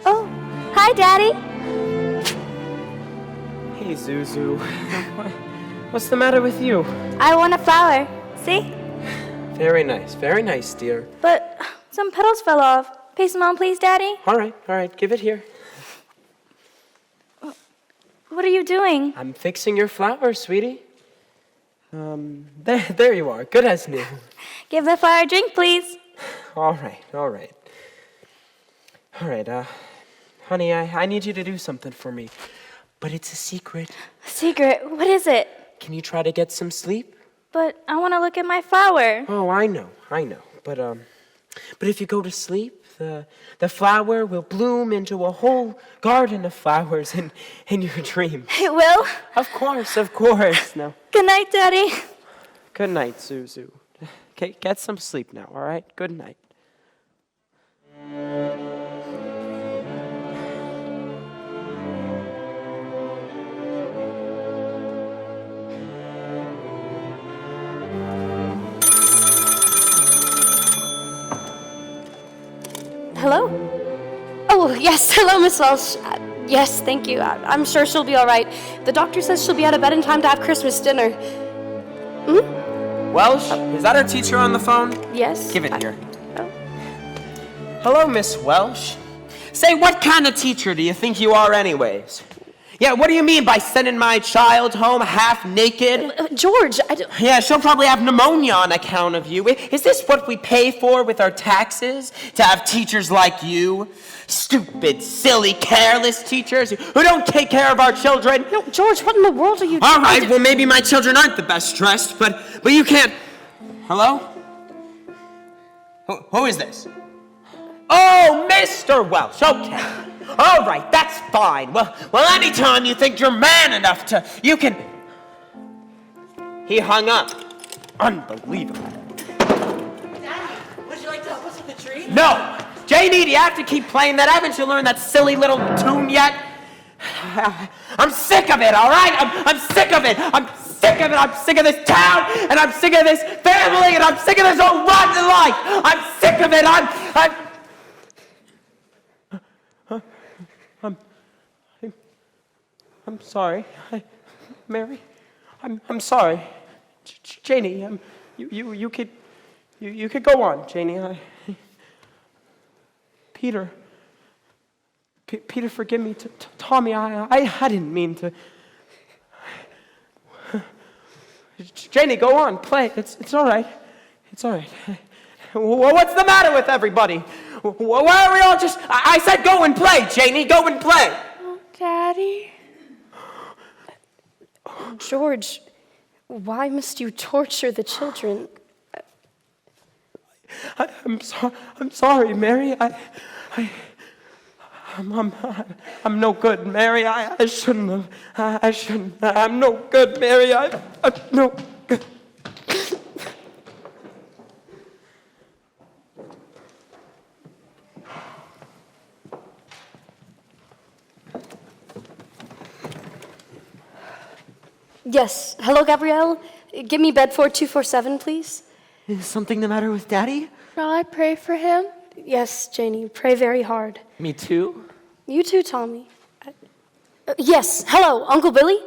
Oh, hi, Daddy. Hey, Zuzu. What's the matter with you? I want a flower. See? Very nice, dear. But some petals fell off. Paste them on, please, Daddy. All right, give it here. What are you doing? I'm fixing your flowers, sweetie. There you are, good as new. Give the flower a drink, please. All right. Honey, I need you to do something for me, but it's a secret. Secret? What is it? Can you try to get some sleep? But I want to look at my flower. Oh, I know, but if you go to sleep, the flower will bloom into a whole garden of flowers in your dreams. It will? Of course. No. Good night, Daddy. Good night, Zuzu. Okay, get some sleep now, all right? Good night. Hello? Oh, yes. Hello, Miss Welsh. Yes, thank you. I'm sure she'll be all right. The doctor says she'll be out of bed in time to have Christmas dinner. Welsh, is that our teacher on the phone? Yes. Give it here. Hello, Miss Welsh. Say, what kind of teacher do you think you are anyways? Yeah, what do you mean by sending my child home half naked? George, I don't... Yeah, she'll probably have pneumonia on account of you. Is this what we pay for with our taxes? To have teachers like you? Stupid, silly, careless teachers who don't take care of our children. No, George, what in the world are you doing? All right, well, maybe my children aren't the best dressed, but you can't... Hello? Who is this? Oh, Mr. Welsh, okay. All right, that's fine. Well, anytime you think you're man enough to, you can... He hung up. Unbelievable. Daddy, would you like to help us with the tree? No! Janie, do you have to keep playing that? Haven't you learned that silly little tune yet? I'm sick of it, all right? I'm sick of it. I'm sick of it. I'm sick of this town, and I'm sick of this family, and I'm sick of this whole rotten life. I'm sick of it. I'm sorry. Mary, I'm sorry. Janie, you could go on, Janie. Peter, forgive me. Tommy, I didn't mean to. Janie, go on, play. It's all right. It's all right. What's the matter with everybody? Why are we all just... I said go and play, Janie. Go and play. Oh, Daddy. George, why must you torture the children? I'm sorry, Mary. I'm no good, Mary. I shouldn't have. I shouldn't. I'm no good, Mary. I'm no good. Yes. Hello, Gabrielle. Give me Bedford 247, please. Is something the matter with Daddy? Shall I pray for him? Yes, Janie. Pray very hard. Me too? You too, Tommy. Yes. Hello, Uncle Billy.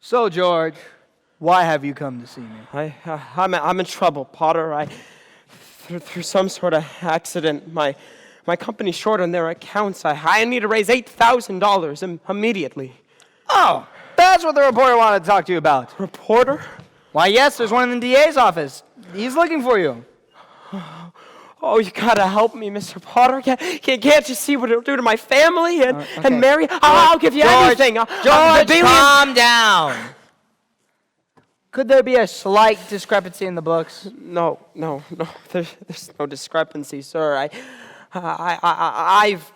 So, George, why have you come to see me? I'm in trouble, Potter. Through some sort of accident, my company's short on their accounts. I need to raise $8,000 immediately. Oh, that's what the reporter wanted to talk to you about. Reporter? Why, yes, there's one in the DA's office. He's looking for you. Oh, you gotta help me, Mr. Potter. Can't you see what it'll do to my family and Mary? I'll give you anything. George, calm down. Could there be a slight discrepancy in the books? No. There's no discrepancy, sir. I've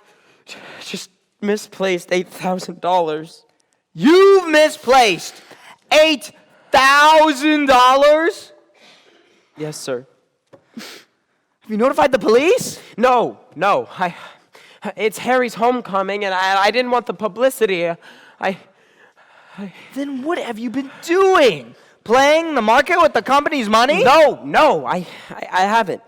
just misplaced $8,000. You've misplaced $8,000? Yes, sir. Have you notified the police? No. It's Harry's homecoming, and I didn't want the publicity. Then what have you been doing? Playing the market with the company's money? No, I haven't.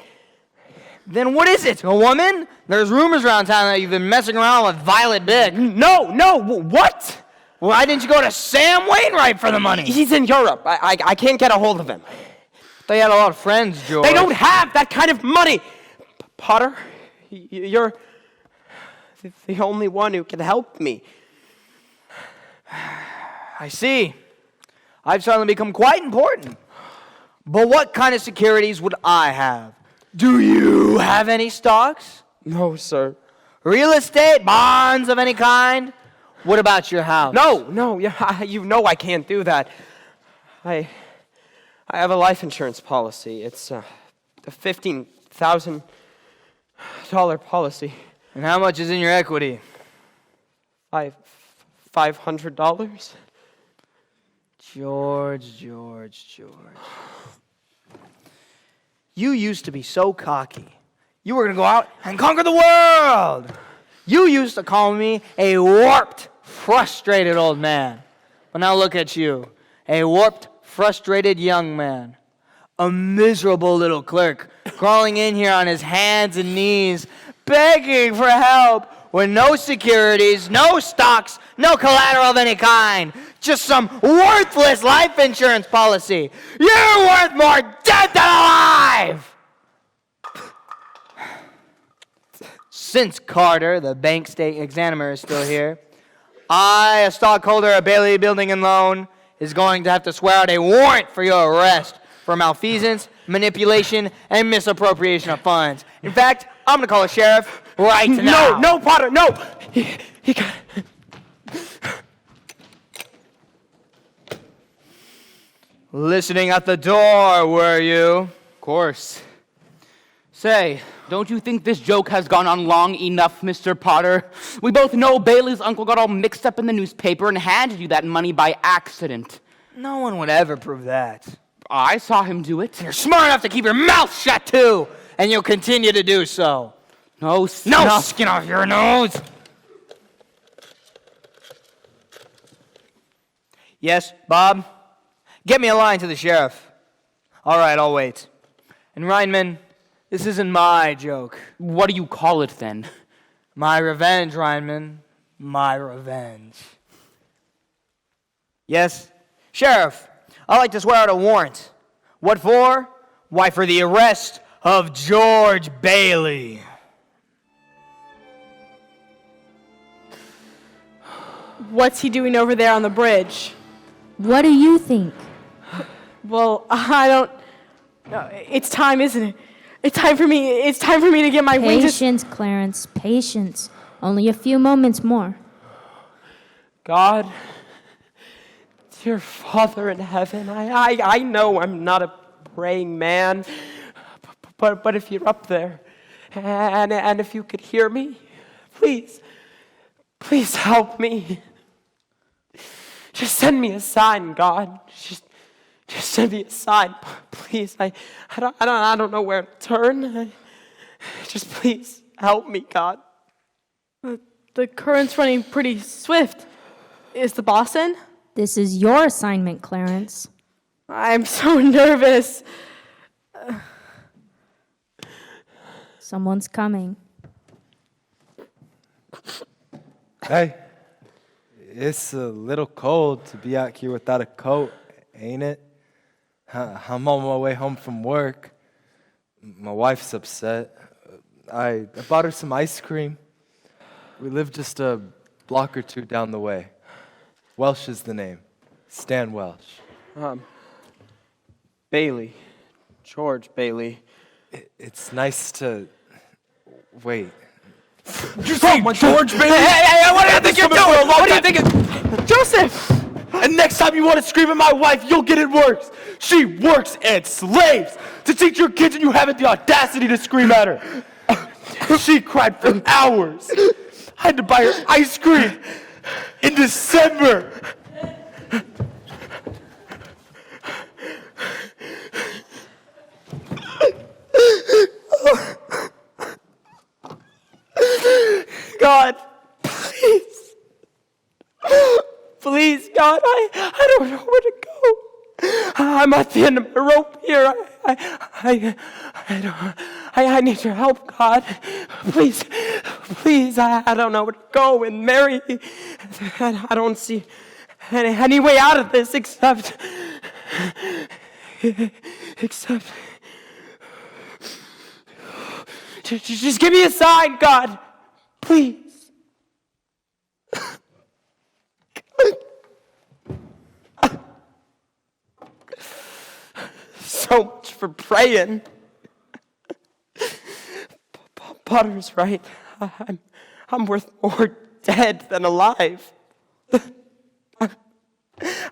Then what is it? A woman? There's rumors around town that you've been messing around with Violet Big. No, what? Why didn't you go to Sam Wainwright for the money? He's in Europe. I can't get a hold of him. They had a lot of friends, George. They don't have that kind of money. Potter, you're the only one who can help me. I see. I've suddenly become quite important. But what kind of securities would I have? Do you have any stocks? No, sir. Real estate, bonds of any kind? What about your house? No, you know I can't do that. I have a life insurance policy. It's a $15,000 policy. And how much is in your equity? $500. George. You used to be so cocky. You were going to go out and conquer the world. You used to call me a warped, frustrated old man. But now look at you, a warped, frustrated young man. A miserable little clerk crawling in here on his hands and knees, begging for help with no securities, no stocks, no collateral of any kind. Just some worthless life insurance policy. You're worth more dead than alive! Since Carter, the bank state examiner, is still here, I, a stockholder of Bailey Building and Loan, is going to have to swear out a warrant for your arrest for malfeasance, manipulation, and misappropriation of funds. In fact, I'm going to call a sheriff right now. No, Potter, no! He got it. Listening at the door, were you? Of course. Say, don't you think this joke has gone on long enough, Mr. Potter? We both know Bailey's uncle got all mixed up in the newspaper and handed you that money by accident. No one would ever prove that. I saw him do it. You're smart enough to keep your mouth shut, too, and you'll continue to do so. No skin off your nose! Yes, Bob? Get me a line to the sheriff. All right, I'll wait. And Reinman, this isn't my joke. What do you call it, then? My revenge, Reinman. My revenge. Yes, Sheriff, I'd like to swear out a warrant. What for? Why, for the arrest of George Bailey. What's he doing over there on the bridge? What do you think? Well, I don't. It's time, isn't it? It's time for me to get my wings. Patience, Clarence, patience. Only a few moments more. God, dear Father in heaven, I know I'm not a praying man, but if you're up there, and if you could hear me, please help me. Just send me a sign, God. Just send me a sign, please. I don't know where to turn. Just please help me, God. The current's running pretty swift. Is the boss in? This is your assignment, Clarence. I'm so nervous. Someone's coming. Hey, it's a little cold to be out here without a coat, ain't it? I'm on my way home from work. My wife's upset. I bought her some ice cream. We live just a block or two down the way. Welsh is the name. Stan Welsh. Bailey. George Bailey. It's nice to... Wait. You say George Bailey? Hey, what do you think you're doing? What do you think? Joseph! And next time you want to scream at my wife, you'll get it worse. She works and slaves to teach your kids, and you haven't the audacity to scream at her. She cried for hours. I had to buy her ice cream in December. God, please. Please, God, I don't know where to go. I'm at the end of my rope here. I need your help, God. Please, I don't know where to go. And Mary, I don't see any way out of this except just give me a sign, God. Please. So much for praying. Potter's right. I'm worth more dead than alive.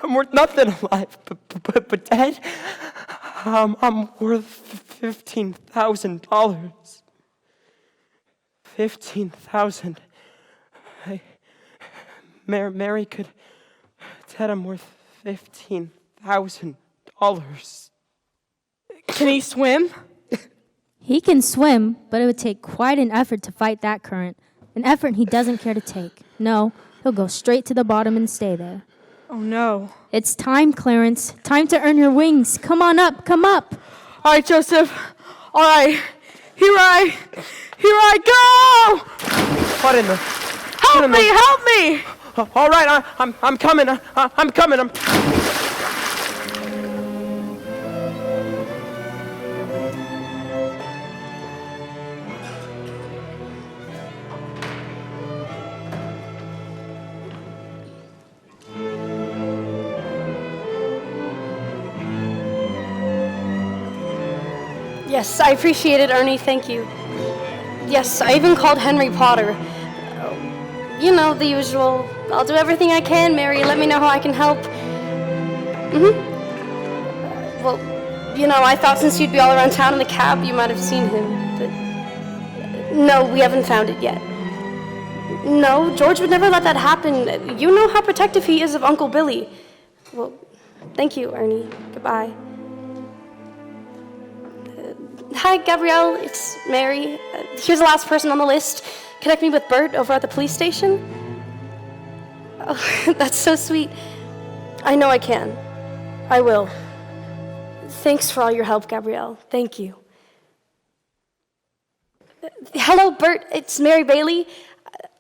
I'm worth nothing alive, but dead. I'm worth $15,000. 15,000. Mary could. Ted, I'm worth $15,000. Can he swim? He can swim, but it would take quite an effort to fight that current. An effort he doesn't care to take. No, he'll go straight to the bottom and stay there. Oh no. It's time, Clarence. Time to earn your wings. Come on up, come up. All right, Joseph. All right. Here I go. What in the? Help me! Help me! All right, I'm coming. I'm coming. Yes, I appreciate it, Ernie. Thank you. Yes, I even called Henry Potter. You know, the usual. I'll do everything I can, Mary. Let me know how I can help. Well, you know, I thought since you'd be all around town in the cab, you might have seen him. But no, we haven't found it yet. No, George would never let that happen. You know how protective he is of Uncle Billy. Well, thank you, Ernie. Goodbye. Hi, Gabrielle. It's Mary. Here's the last person on the list. Connect me with Bert over at the police station. Oh, that's so sweet. I know I can. I will. Thanks for all your help, Gabrielle. Thank you. Hello, Bert. It's Mary Bailey.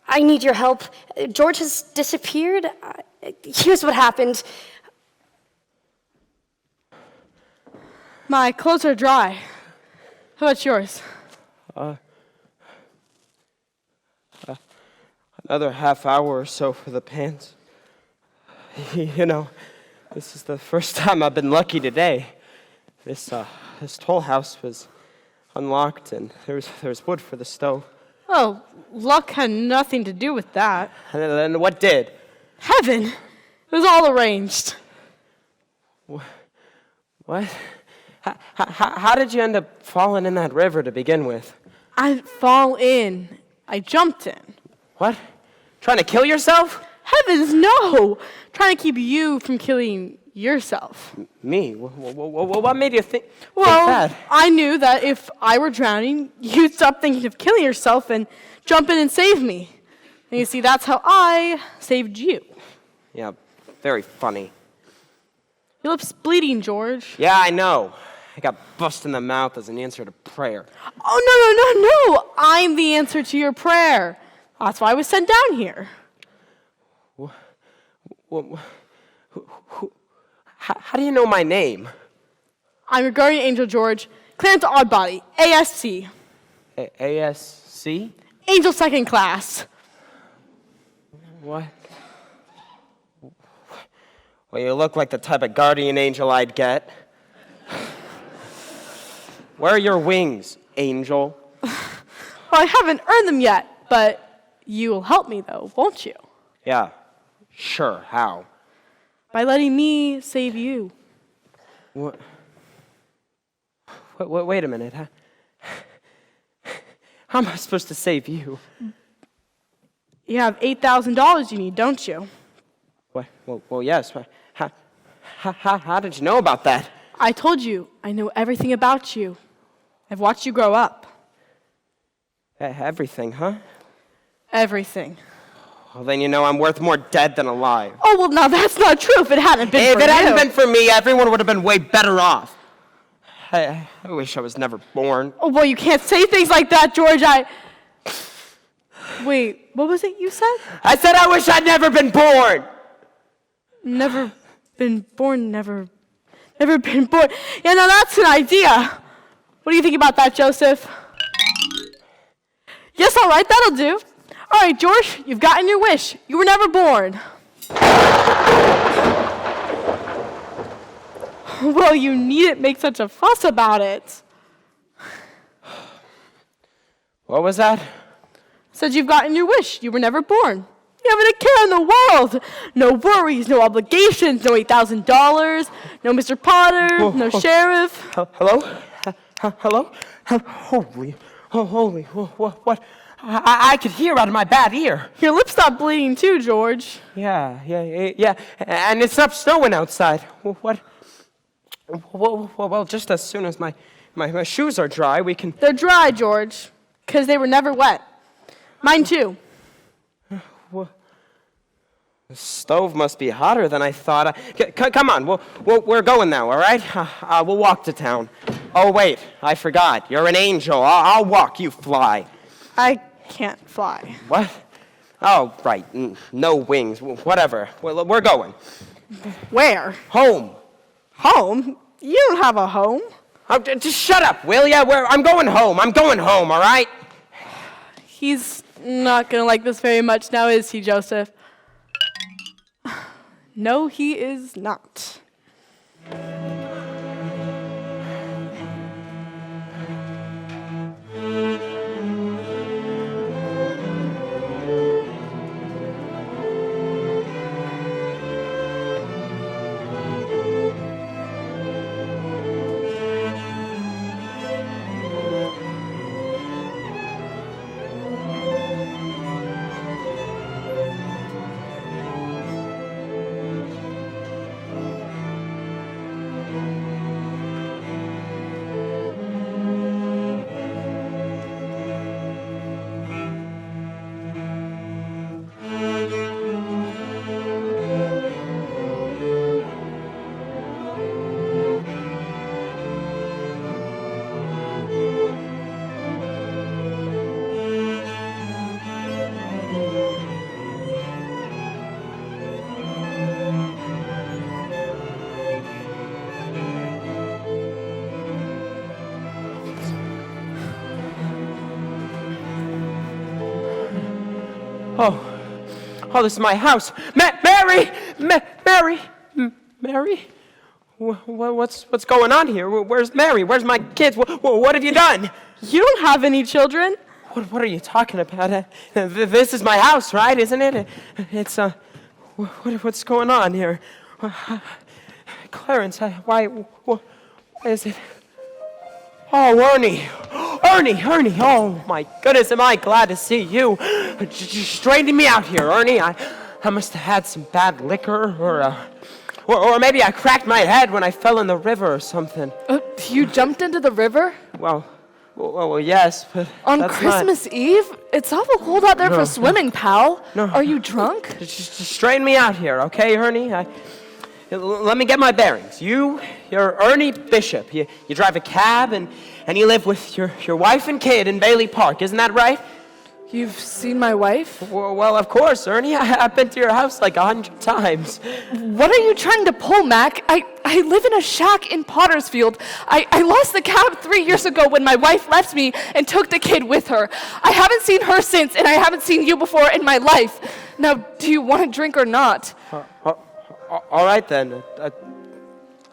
I need your help. George has disappeared. Here's what happened. My clothes are dry. How about yours? Another half hour or so for the pants. You know, this is the first time I've been lucky today. This toll house was unlocked and there was wood for the stove. Oh, luck had nothing to do with that. And then what did? Heaven. It was all arranged. What? How did you end up falling in that river to begin with? I didn't fall in. I jumped in. What? Trying to kill yourself? Heavens, no! Trying to keep you from killing yourself. Me? What made you think Well, that? I knew that if I were drowning, you'd stop thinking of killing yourself and jump in and save me. And you see, that's how I saved you. Yeah, very funny. Your lip's bleeding, George. Yeah, I know. I got bust in the mouth as an answer to prayer. Oh, no. I'm the answer to your prayer. That's why I was sent down here. How do you know my name? I'm your guardian angel, George. Clarence Oddbody, ASC. ASC? Angel second class. What? Well, you look like the type of guardian angel I'd get. Where are your wings, angel? Well, I haven't earned them yet, but you will help me, though, won't you? Yeah, sure. How? By letting me save you. What? Wait a minute. How am I supposed to save you? You have $8,000 you need, don't you? What? Well, yes. How did you know about that? I told you. I know everything about you. I've watched you grow up. Everything, huh? Everything. Well, then you know I'm worth more dead than alive. Oh, well, now that's not true. If it hadn't been for If it hadn't you. been for me, everyone would have been way better off. I wish I was never born. Oh, well, you can't say things like that, George. Wait, what was it you said? I said I wish I'd never been born. Never been born, never been born. Yeah, now that's an idea. What do you think about that, Joseph? Yes, all right, that'll do. All right, George, you've gotten your wish. You were never born. Well, you needn't make such a fuss about it. What was that? Said you've gotten your wish. You were never born. You haven't a care in the world. No worries, no obligations, no $8,000, no Mr. Potter, no sheriff. Hello? Hello? Holy, what? I could hear out of my bad ear. Your lip stopped bleeding too, George. Yeah. And it stopped snowing outside. What? Well, just as soon as my shoes are dry, we can... They're dry, George, because they were never wet. Mine too. The stove must be hotter than I thought. Come on, we're going now, all right? We'll walk to town. Oh, wait, I forgot. You're an angel. I'll walk, you fly. I can't fly. What? Oh, right. No wings. Whatever. We're going. Where? Home. Home? You don't have a home. Oh, just shut up, will ya? I'm going home. I'm going home, all right? He's not going to like this very much now, is he, Joseph? No, he is not. Oh, this is my house. Mary! Mary? What's going on here? Where's Mary? Where's my kids? What have you done? You don't have any children. What are you talking about? This is my house, right? Isn't it? It's, what's going on here? Clarence, why is it? Oh, Ernie! Oh, my goodness, am I glad to see you. Just straighten me out here, Ernie. I must have had some bad liquor, or maybe I cracked my head when I fell in the river or something. You jumped into the river? Well, yes, but on that's Christmas Eve? It's awful cold out there for swimming, pal. No. Are you drunk? Just straighten me out here, okay, Ernie? Let me get my bearings. You're Ernie Bishop. You drive a cab and you live with your wife and kid in Bailey Park. Isn't that right? You've seen my wife? Well, of course, Ernie. I've been to your house like 100 times. What are you trying to pull, Mac? I live in a shack in Pottersfield. I lost the cab 3 years ago when my wife left me and took the kid with her. I haven't seen her since, and I haven't seen you before in my life. Now, do you want a drink or not? All right, then. A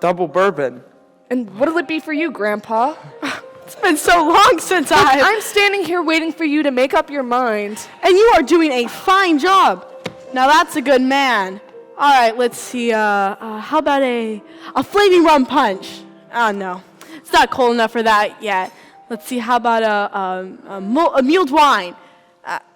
double bourbon. And what'll it be for you, Grandpa? It's been so long since I'm standing here waiting for you to make up your mind. And you are doing a fine job. Now that's a good man. All right, let's see. How about a flaming rum punch? Oh, no. It's not cold enough for that yet. Let's see. How about a mulled wine?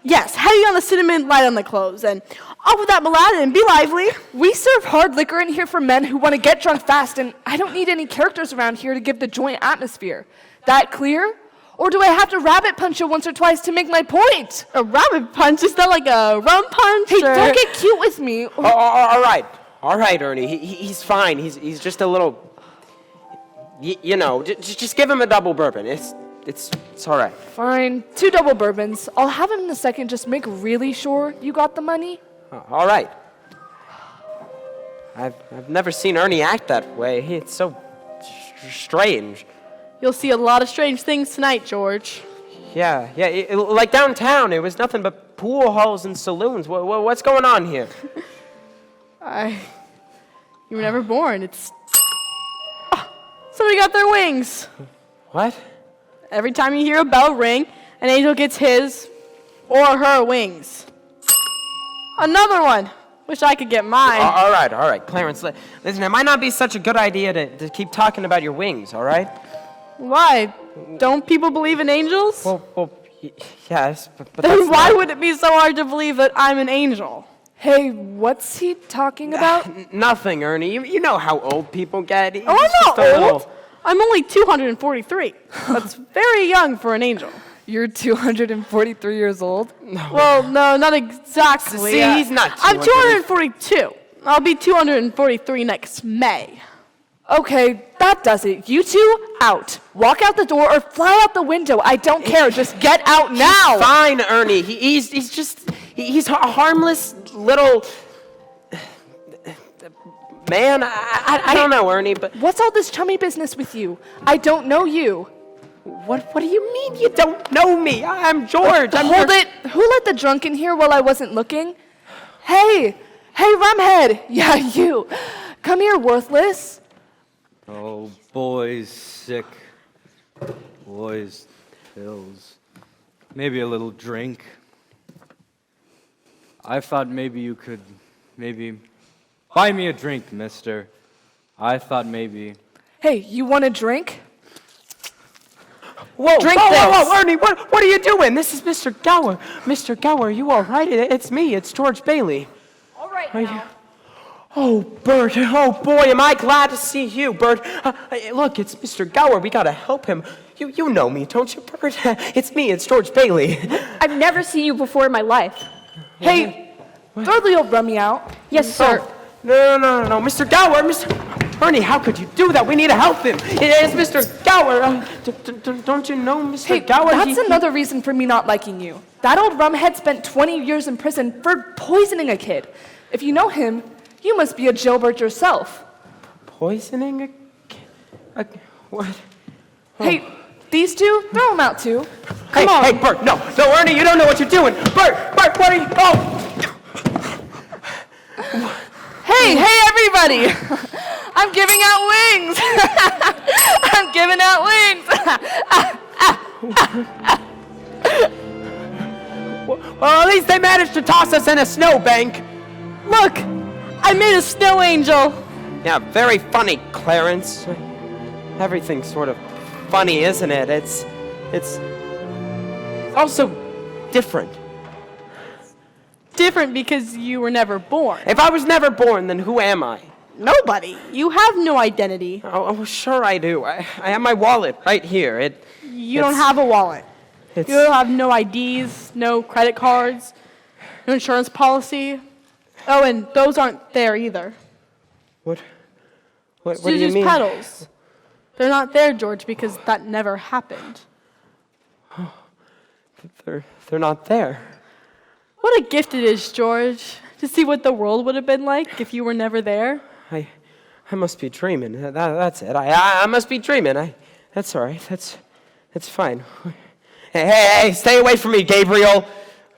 Yes, heavy on the cinnamon, light on the cloves. And off with that Aladdin, be lively. We serve hard liquor in here for men who want to get drunk fast, and I don't need any characters around here to give the joint atmosphere. That clear? Or do I have to rabbit punch you once or twice to make my point? A rabbit punch? Is that like a rum punch? Hey, don't get cute with me. All right, Ernie. He's fine. He's just a little, just give him a double bourbon. It's all right. Fine. 2 double bourbons. I'll have him in a second. Just make really sure you got the money. All right. I've never seen Ernie act that way. It's so strange. You'll see a lot of strange things tonight, George. Yeah. Like downtown, it was nothing but pool halls and saloons. What's going on here? You were never born. It's... Oh, somebody got their wings. What? Every time you hear a bell ring, an angel gets his or her wings. Another one. Wish I could get mine. All right. Clarence, listen, it might not be such a good idea to keep talking about your wings, all right? Why? Don't people believe in angels? Well, Yes, but Then that's why not- would it be so hard to believe that I'm an angel? Hey, what's he talking about? Nothing, Ernie. You know how old people get. Oh, I'm He's not just a little- old. I'm only 243. That's very young for an angel. You're 243 years old? Well, no, not exactly. See, he's not I'm 242. I'll be 243 next May. Okay, that does it. You two, out. Walk out the door or fly out the window. I don't care. Just get out now. He's fine, Ernie. He's a harmless little man. I don't know, Ernie, but What's all this chummy business with you? I don't know you. what do you mean you don't know me? I'm George. Hold it. Who let the drunk in here while I wasn't looking? Hey, Rumhead. Yeah, you. Come here, worthless. Oh, boys sick. Boys pills. Maybe a little drink. I thought maybe you could buy me a drink, mister. I thought maybe. Hey, you want a drink? Whoa, Drink whoa, this. whoa, whoa, Ernie, what are you doing? This is Mr. Gower. Mr. Gower, are you all right? It's me. It's George Bailey. All right now. Oh, Bert. Oh, boy, am I glad to see you, Bert. Look, it's Mr. Gower. We got to help him. You know me, don't you, Bert? It's me. It's George Bailey. I've never seen you before in my life. Hey, throw the old rummy out. Yes, sir. No, Mr. Gower, Ernie, how could you do that? We need to help him. It's Mr. Gower. Don't you know Mr. Hey, Gower? that's another reason for me not liking you. That old rumhead spent 20 years in prison for poisoning a kid. If you know him, you must be a jailbird yourself. Poisoning a kid? What? Hey, these two, throw them out too. Come on. Hey, Bert, no, Ernie, you don't know what you're doing. Bert, what are you? Oh! Hey, everybody! I'm giving out wings! I'm giving out wings! Well, at least they managed to toss us in a snowbank. Look, I made a snow angel. Yeah, very funny, Clarence. Everything's sort of funny, isn't it? It's also different. Different because you were never born. If I was never born, then who am I? Nobody. You have no identity. Oh, sure I do. I have my wallet right here. You don't have a wallet. You don't have no IDs, no credit cards, no insurance policy. Oh, and those aren't there either. What do you Zuzu's mean? pedals. They're not there, George, because that never happened. They're not there. What a gift it is, George, to see what the world would have been like if you were never there. I must be dreaming. That's it. I must be dreaming. That's all right. That's fine. Hey, stay away from me, Gabriel.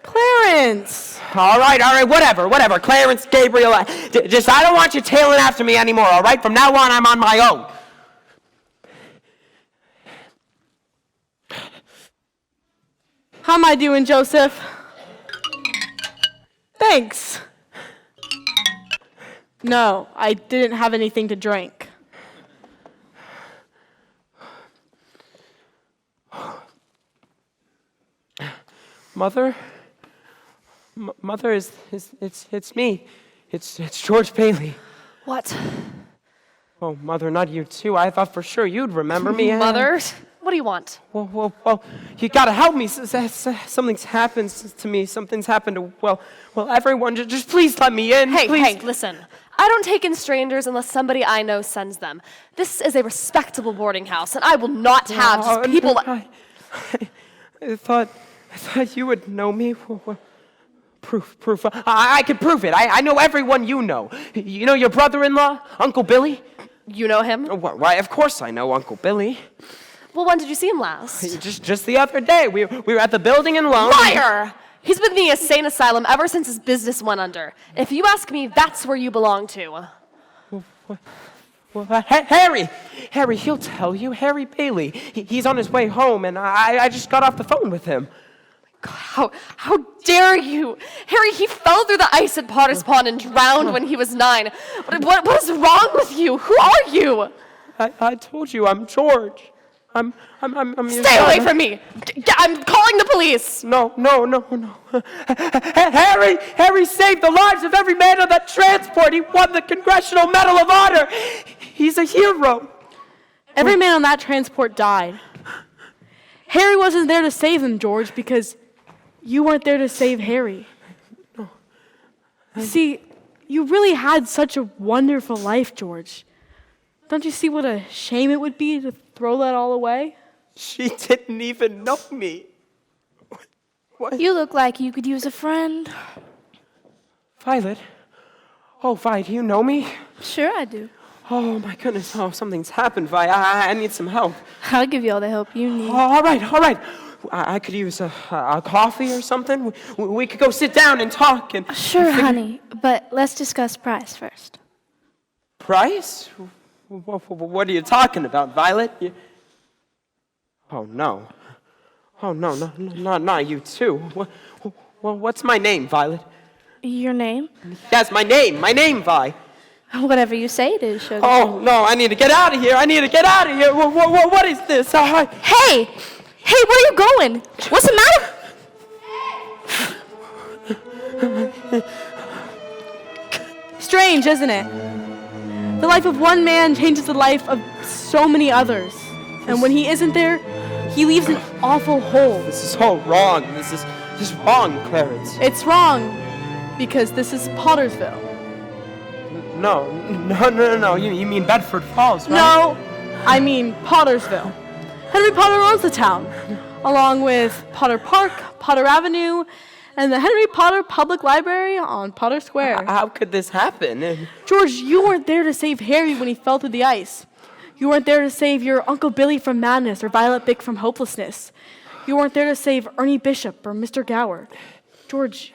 Clarence. All right, whatever. Clarence, Gabriel. I don't want you tailing after me anymore, all right? From now on, I'm on my own. How am I doing, Joseph? Thanks. No, I didn't have anything to drink. Mother, it's me. It's George Bailey. What? Oh, Mother, not you too. I thought for sure you'd remember me. Mother? What do you want? Well, you gotta help me. Something's happened to me. Something's happened to, well, everyone. Just please let me in. Hey, please. listen. I don't take in strangers unless somebody I know sends them. This is a respectable boarding house, and I will not have just people... I thought you would know me. Proof. I can prove it. I know everyone you know. You know your brother-in-law, Uncle Billy? You know him? Why, of course I know Uncle Billy. Well, when did you see him last? Just the other day. We were at the building and loan. Liar! He's been in the insane asylum ever since his business went under. If you ask me, that's where you belong to. Harry, he'll tell you. Harry Bailey. He's on his way home, and I just got off the phone with him. How dare you? Harry, he fell through the ice at Potter's Pond and drowned when he was 9. What is wrong with you? Who are you? I told you I'm George. I'm your Stay away son. from me! I'm calling the police! No. Harry saved the lives of every man on that transport. He won the Congressional Medal of Honor. He's a hero. Every man on that transport died. Harry wasn't there to save them, George, because you weren't there to save Harry. See, you really had such a wonderful life, George. Don't you see what a shame it would be to throw that all away? She didn't even know me. What? You look like you could use a friend. Violet? Oh, Vi, do you know me? Sure I do. Oh, my goodness. Oh, something's happened, Vi. I need some help. I'll give you all the help you need. All right. I could use a coffee or something. We could go sit down and talk. And Sure, honey, but let's discuss price first. Price? What are you talking about, Violet? Oh, no. Not you too. What's my name, Violet? Your name? Yes, my name, Vi. Whatever you say it is, sugar. Oh, no, I need to get out of here. What is this? Hey, where are you going? What's the matter? Strange, isn't it? The life of one man changes the life of so many others. And when he isn't there, he leaves an awful hole. This is all wrong. This is wrong, Clarence. It's wrong because this is Pottersville. No. You mean Bedford Falls, right? No, I mean Pottersville. Henry Potter owns the town, along with Potter Park, Potter Avenue, and the Henry Potter Public Library on Potter Square. How could this happen? George, you weren't there to save Harry when he fell through the ice. You weren't there to save your Uncle Billy from madness or Violet Bick from hopelessness. You weren't there to save Ernie Bishop or Mr. Gower. George,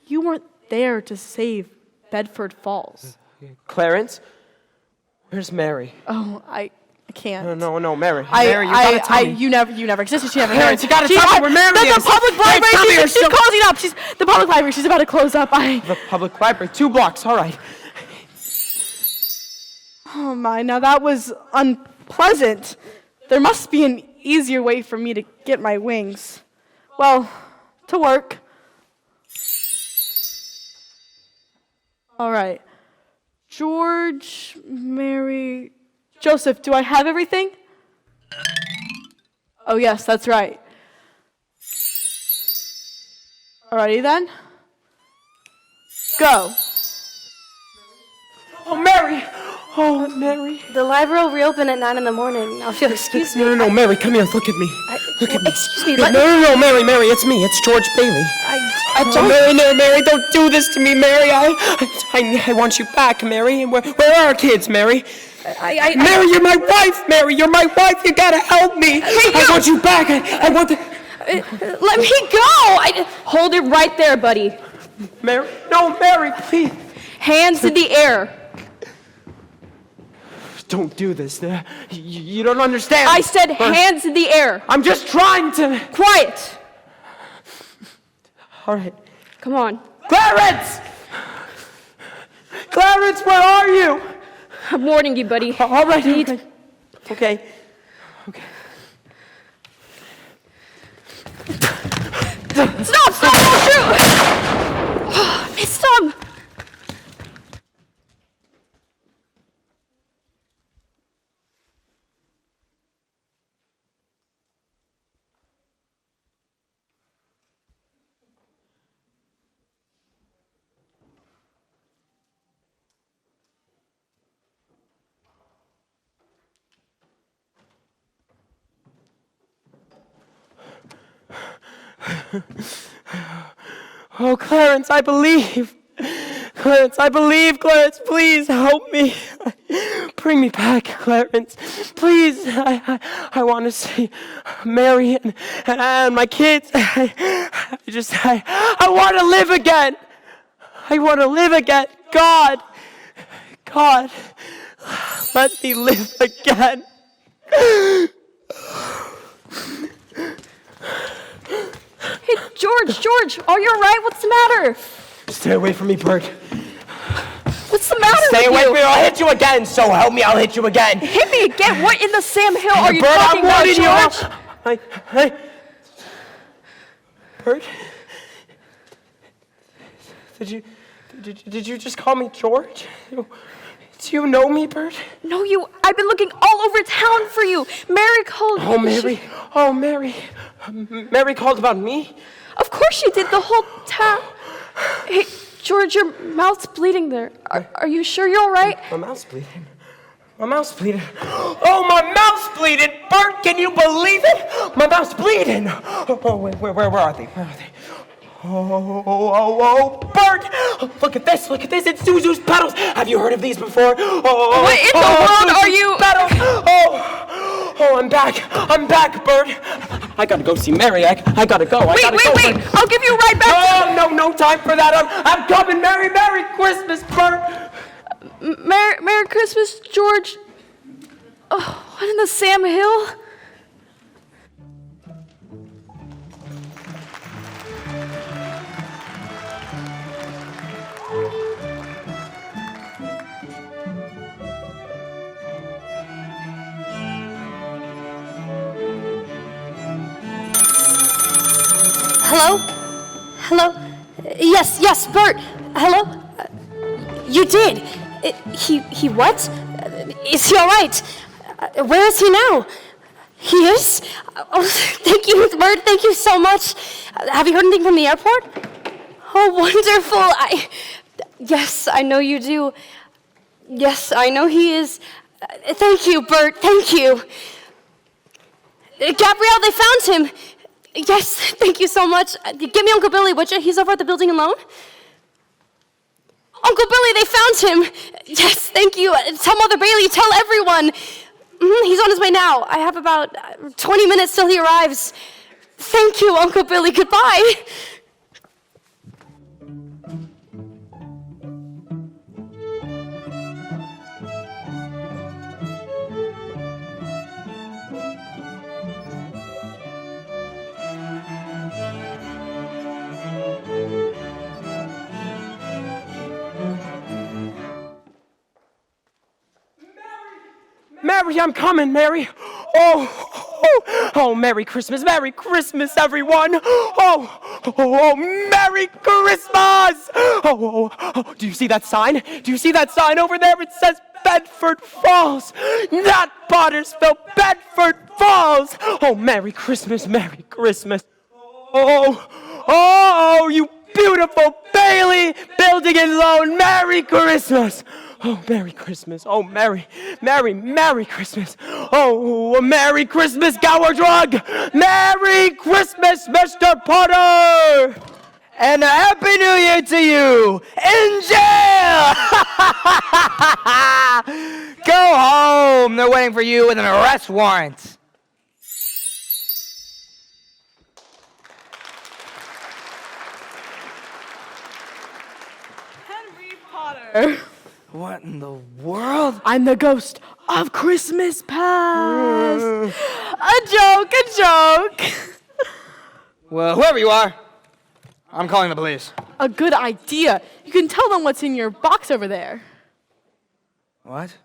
you weren't there to save Bedford Falls. Clarence? Where's Mary? Oh, I can't. No, Mary. Mary, you gotta tell me. You never existed. She never Clarence, you gotta She- tell me where Mary the is. public Clarence, tell me library. or She's she'll- closing up. The public library. She's about to close up. The public library, 2 blocks, all right. Oh my! Now that was unpleasant. There must be an easier way for me to get my wings. Well, to work. All right. George, Mary, Joseph, do I have everything? Oh, yes, that's right. Alrighty then. Go. Oh, Mary! Oh, Mary. The library will reopen at 9 in the morning. Now, if you'll excuse me. No, Mary, come here, look at me. Look at me. Excuse me, No, Mary, it's me. It's George Bailey. I don't. Mary, don't do this to me, Mary. I want you back, Mary. Where are our kids, Mary? Mary, you're my wife, Mary. You're my wife. You gotta help me. I want you back. I want the... Let me go! Hold it right there, buddy. Mary, no, Mary, please. Hands in the air. Don't do this. You don't understand. I said hands in the air. I'm just trying to... Quiet. All right. Come on. Clarence! Clarence, where are you? I'm warning you, buddy. All right. Okay. Stop! Don't shoot! Missed him! Oh, Clarence, I believe. Clarence, I believe. Clarence, please help me. Bring me back, Clarence. Please, I want to see Mary and my kids. I want to live again. I want to live again. God, let me live again. Hey, George, are you alright? What's the matter? Stay away from me, Bert. What's the matter Stay with away you? from me or I'll hit you again. So help me, I'll hit you again. Hit me again? What in the Sam Hill are you Bert, talking I'm about, warning George? you. Hey. Bert? Did you just call me George? Do you know me, Bert? No, I've been looking all over town for you. Mary called. Oh, Mary. Oh, Mary. Mary called about me? Of course she did, the whole town. Hey, George, your mouth's bleeding there. Are you sure you're all right? My mouth's bleeding. My mouth's bleeding. Oh, my mouth's bleeding! Bert, can you believe it? My mouth's bleeding. Oh, wait, where are they? Where are they? Oh, Bert! Look at this, it's Zuzu's pedals! Have you heard of these before? What in the world Zuzu's are you? Pedals. Oh, I'm back, Bert! I gotta go see Mary, I gotta go, Wait, I'll give you a ride back. No time for that, I'm coming, Merry Christmas, Bert! Merry Christmas, George. Oh, what in the Sam Hill? Hello? Hello? Yes, Bert. Hello? You did. He what? Is he all right? Where is he now? He is? Oh, thank you, Bert. Thank you so much. Have you heard anything from the airport? Oh, wonderful. Yes, I know you do. Yes, I know he is. Thank you, Bert. Thank you. Gabrielle, they found him. Yes, thank you so much. Give me Uncle Billy, would you? He's over at the building alone. Uncle Billy, they found him. Yes, thank you. Tell Mother Bailey, tell everyone. He's on his way now. I have about 20 minutes till he arrives. Thank you, Uncle Billy. Goodbye. Mary, I'm coming, Mary. Oh, Merry Christmas, everyone. Oh, Merry Christmas. Oh, do you see that sign? Do you see that sign over there? It says Bedford Falls, not Pottersville, Bedford Falls. Oh, Merry Christmas, Merry Christmas. Oh, you beautiful Bailey building and loan, Merry Christmas. Oh, Merry Christmas. Oh, Merry Christmas. Oh, Merry Christmas, Gower Drug. Merry Christmas, Mr. Potter. And a Happy New Year to you in jail. Go home. They're waiting for you with an arrest warrant. Henry Potter. What in the world? I'm the ghost of Christmas past. A joke. Well, whoever you are, I'm calling the police. A good idea. You can tell them what's in your box over there. What?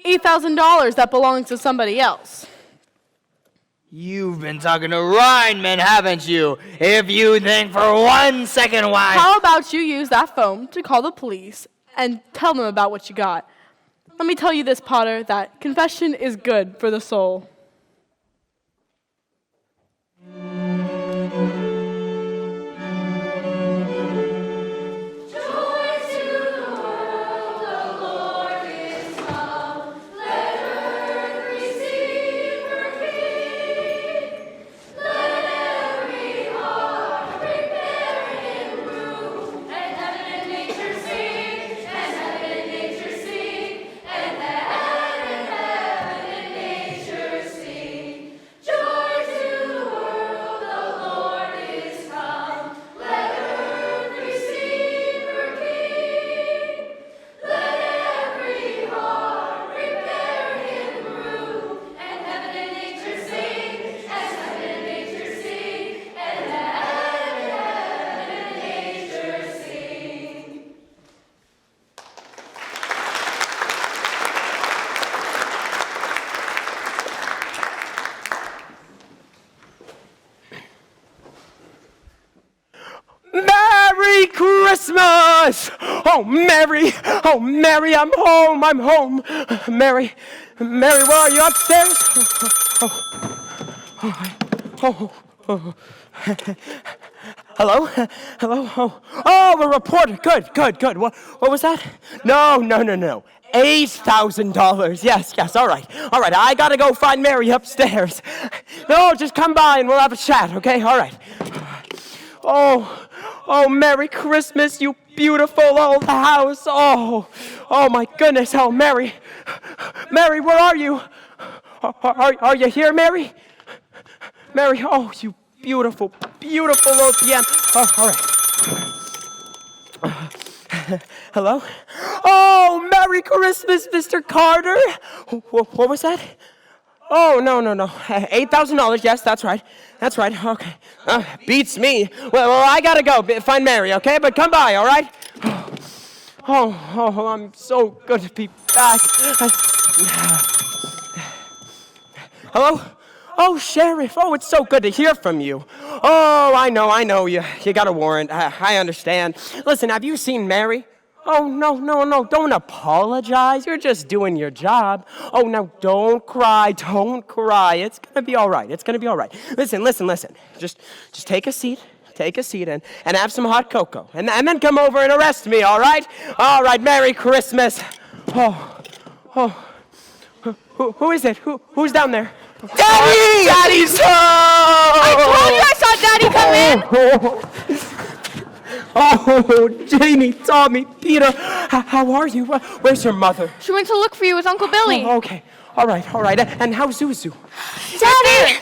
$8,000 that belongs to somebody else. You've been talking to Rhineman, haven't you? If you think for 1 second why... How about you use that phone to call the police and tell them about what you got? Let me tell you this, Potter, that confession is good for the soul. Nature Christmas! Oh, Mary, I'm home. Mary, where are you? Upstairs? Hello? Oh, a reporter. Good. What was that? No. $8,000. Yes. All right. I gotta go find Mary upstairs. No, just come by and we'll have a chat, okay? All right. Oh, Merry Christmas, you beautiful old house. Oh, my goodness. Oh, Mary, where are you? Are you here, Mary? Mary, oh, you beautiful old piano. Oh, all right. Hello? Oh, Merry Christmas, Mr. Carter. What was that? Oh, no. $8,000. Yes, that's right. Okay. Beats me. Well, I gotta go find Mary, okay? But come by, all right? Oh, I'm so good to be back. Hello? Oh, Sheriff. Oh, it's so good to hear from you. Oh, I know. You got a warrant. I understand. Listen, have you seen Mary? Oh, no. Don't apologize. You're just doing your job. Oh, now don't cry. It's going to be all right. Listen. Just take a seat. And have some hot cocoa. And then come over and arrest me, all right? All right, Merry Christmas. Oh. Who is it? Who's down there? Daddy! Daddy's home! I told you I saw Daddy come in! Oh, Jamie, Tommy, Peter, how are you? Where's your mother? She went to look for you with Uncle Billy. Oh, okay, all right. And how's Zuzu? Daddy!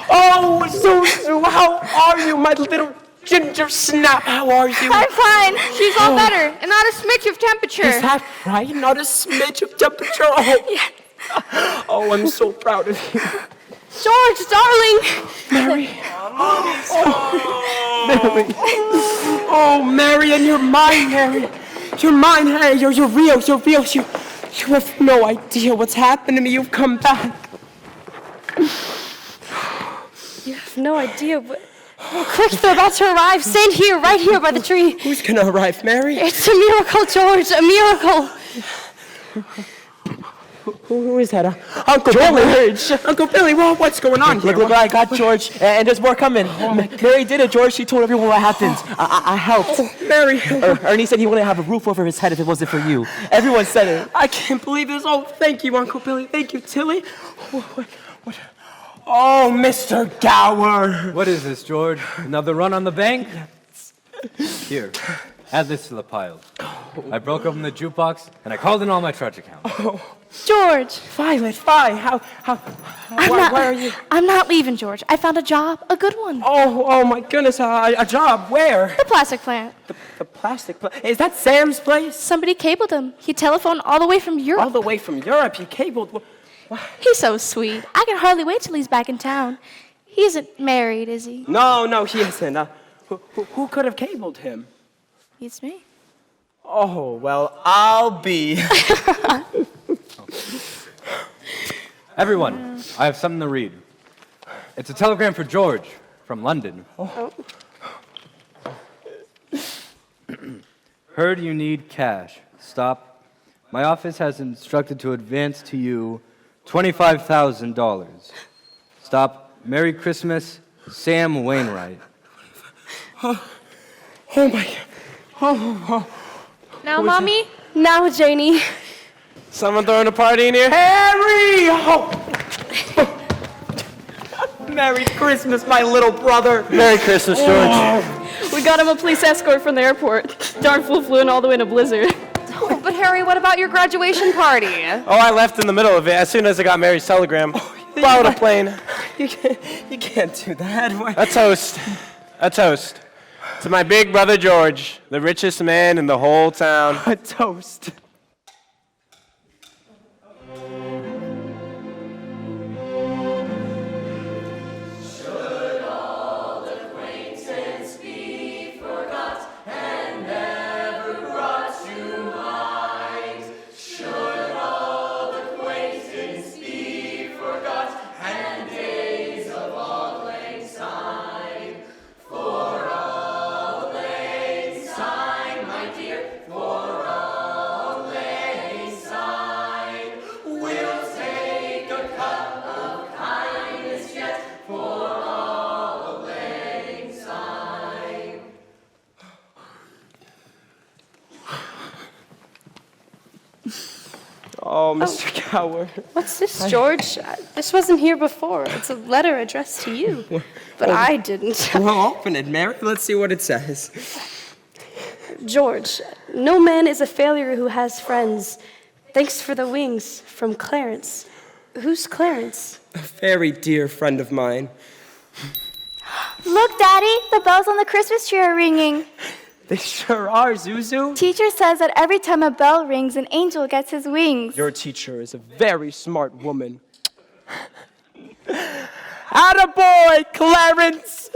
Oh, Zuzu, how are you, my little ginger snap? How are you? I'm fine. She's all better, and not a smidge of temperature. Is that right? Not a smidge of temperature? Oh, yes. Oh, I'm so proud of you. George, darling. Mary. Mary. Oh, Mary, and you're mine, Mary. You're mine, hey. You're real. You have no idea what's happened to me. You've come back. You have no idea what... Oh, quick, they're about to arrive. Stand here, right here by the tree. Who's gonna arrive, Mary? It's a miracle, George, a miracle. Who is that? Uncle Billy. Uncle Billy, well, what's going on here? Look what I got, George, and there's more coming. Mary did it, George. She told everyone what happened. I helped. Oh, Mary. Ernie said he wouldn't have a roof over his head if it wasn't for you. Everyone said it. I can't believe this. Oh, thank you, Uncle Billy. Thank you, Tilly. What? Oh, Mr. Gower. What is this, George? Another run on the bank? Here, add this to the pile. I broke open the jukebox and I called in all my trudge accounts. George. Violet, where are you? I'm not leaving, George. I found a job, a good one. Oh my goodness, a job, where? The plastic plant. The plastic plant? Is that Sam's place? Somebody cabled him. He telephoned all the way from Europe. All the way from Europe? He cabled? What? He's so sweet. I can hardly wait till he's back in town. He isn't married, is he? No, he isn't. Who could have cabled him? It's me. Oh, well, I'll be. Everyone, I have something to read. It's a telegram for George from London. Heard you need cash. Stop. My office has instructed to advance to you $25,000. Stop. Merry Christmas, Sam Wainwright. Oh my. Oh. Now, Mommy? Now, Janie. Someone throwing a party in here? Harry! Oh. Merry Christmas, my little brother. Merry Christmas, George. We got him a police escort from the airport. Darn fool flew in all the way in a blizzard. Oh, but Harry, what about your graduation party? Oh, I left in the middle of it as soon as I got Mary's telegram. Borrowed a plane. You can't do that. A toast. To my big brother George, the richest man in the whole town. A toast. Oh, Mr. Gower. What's this, George? This wasn't here before. It's a letter addressed to you. But I didn't. Well, open it, Mary. Let's see what it says. George, no man is a failure who has friends. Thanks for the wings, from Clarence. Who's Clarence? A very dear friend of mine. Look, Daddy, the bells on the Christmas tree are ringing. They sure are, Zuzu. Teacher says that every time a bell rings, an angel gets his wings. Your teacher is a very smart woman. Attaboy, Clarence!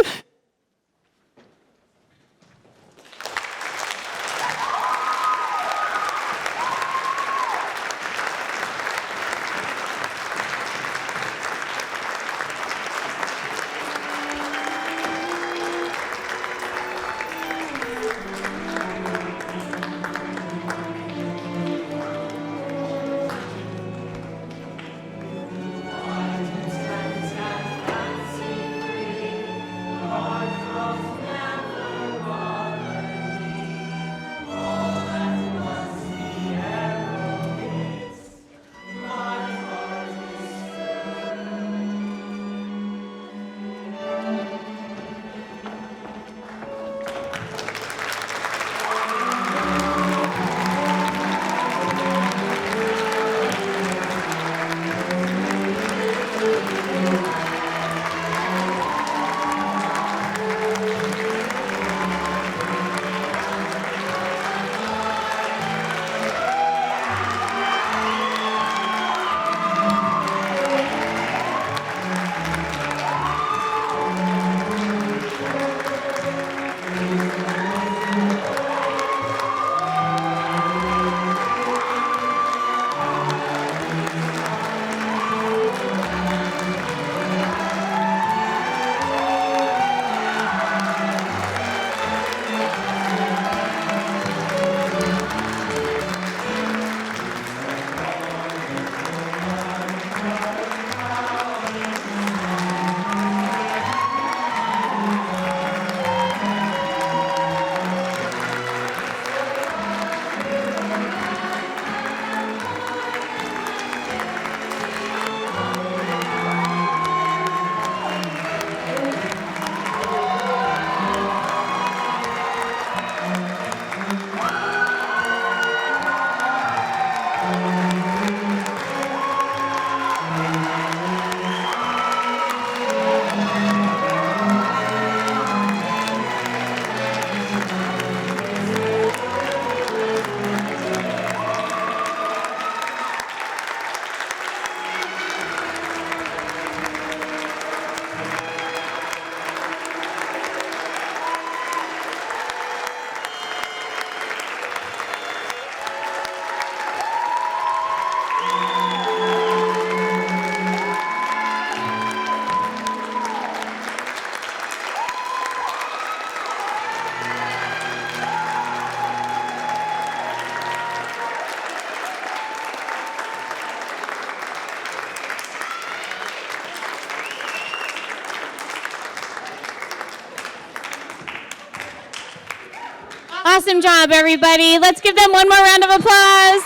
Awesome job, everybody. Let's give them one more round of applause.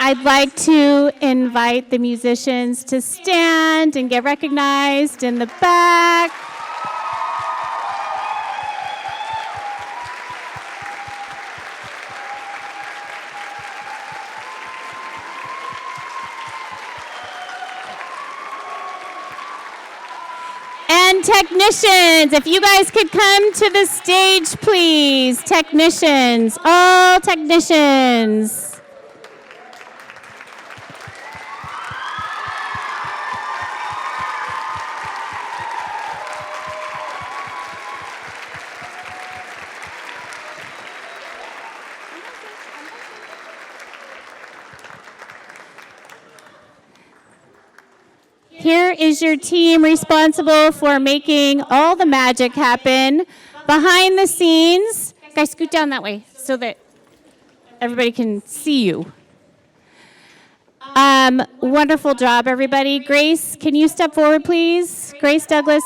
I'd like to invite the musicians to stand and get recognized in the back. And technicians, if you guys could come to the stage, please. Technicians, all technicians. Here is your team responsible for making all the magic happen behind the scenes. Guys, scoot down that way so that everybody can see you. Wonderful job, everybody. Grace, can you step forward, please? Grace Douglas.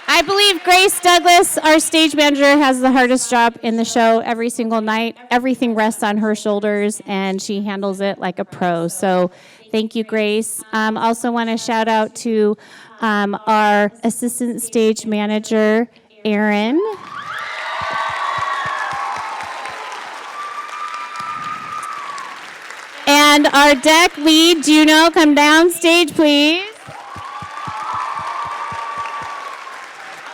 I believe Grace Douglas, our stage manager, has the hardest job in the show every single night. Everything rests on her shoulders, and she handles it like a pro. So thank you, Grace. Also want to shout out to our assistant stage manager, Aaron. And our deck lead, Juno, come down stage, please.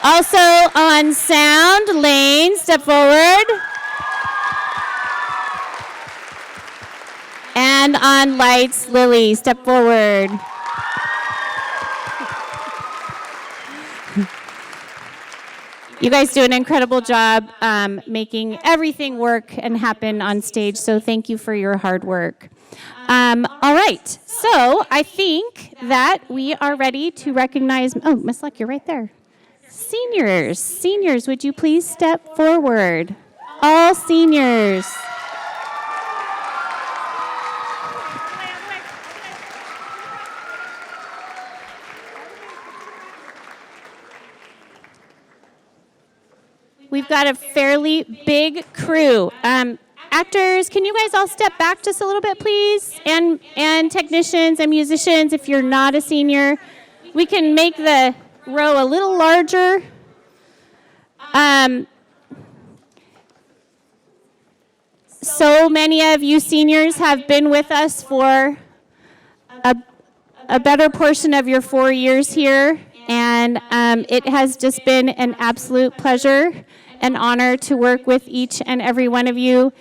Also on sound, Lane, step forward. And on lights, Lily, step forward. You guys do an incredible job making everything work and happen on stage, so thank you for your hard work. All right, so I think that we are ready to recognize, oh, Miss Luck, you're right there. Seniors, would you please step forward? All seniors. We've got a fairly big crew. Actors, can you guys all step back just a little bit, please? And technicians and musicians, if you're not a senior, we can make the row a little larger. So many of you seniors have been with us for a better portion of your 4 years here, and it has just been an absolute pleasure and honor to work with each and every one of you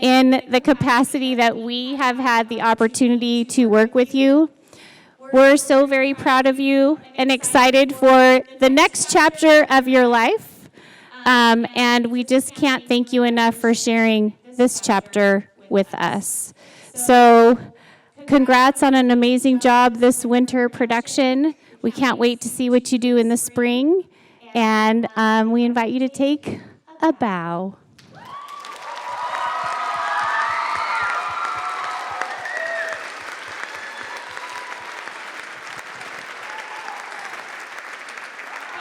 in the capacity that we have had the opportunity to work with you. We're so very proud of you and excited for the next chapter of your life. And we just can't thank you enough for sharing this chapter with us. So congrats on an amazing job this winter production. We can't wait to see what you do in the spring. And we invite you to take a bow.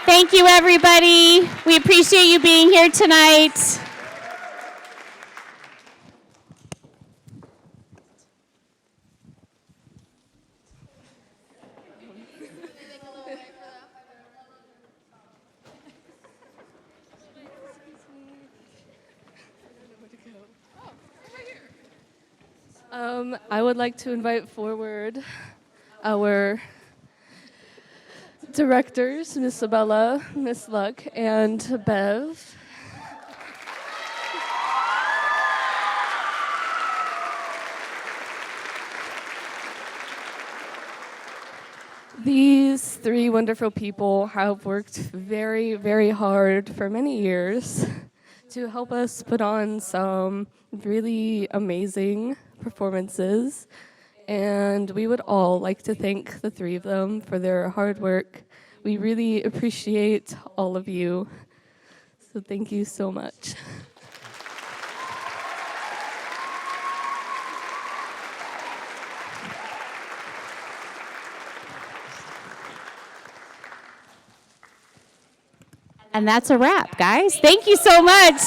Thank you, everybody. We appreciate you being here tonight. I would like to invite forward our directors, Miss Isabella, Miss Luck, and Bev. These three wonderful people have worked very, very hard for many years to help us put on some really amazing performances. And we would all like to thank the three of them for their hard work. We really appreciate all of you. So thank you so much. And that's a wrap, guys. Thank you so much.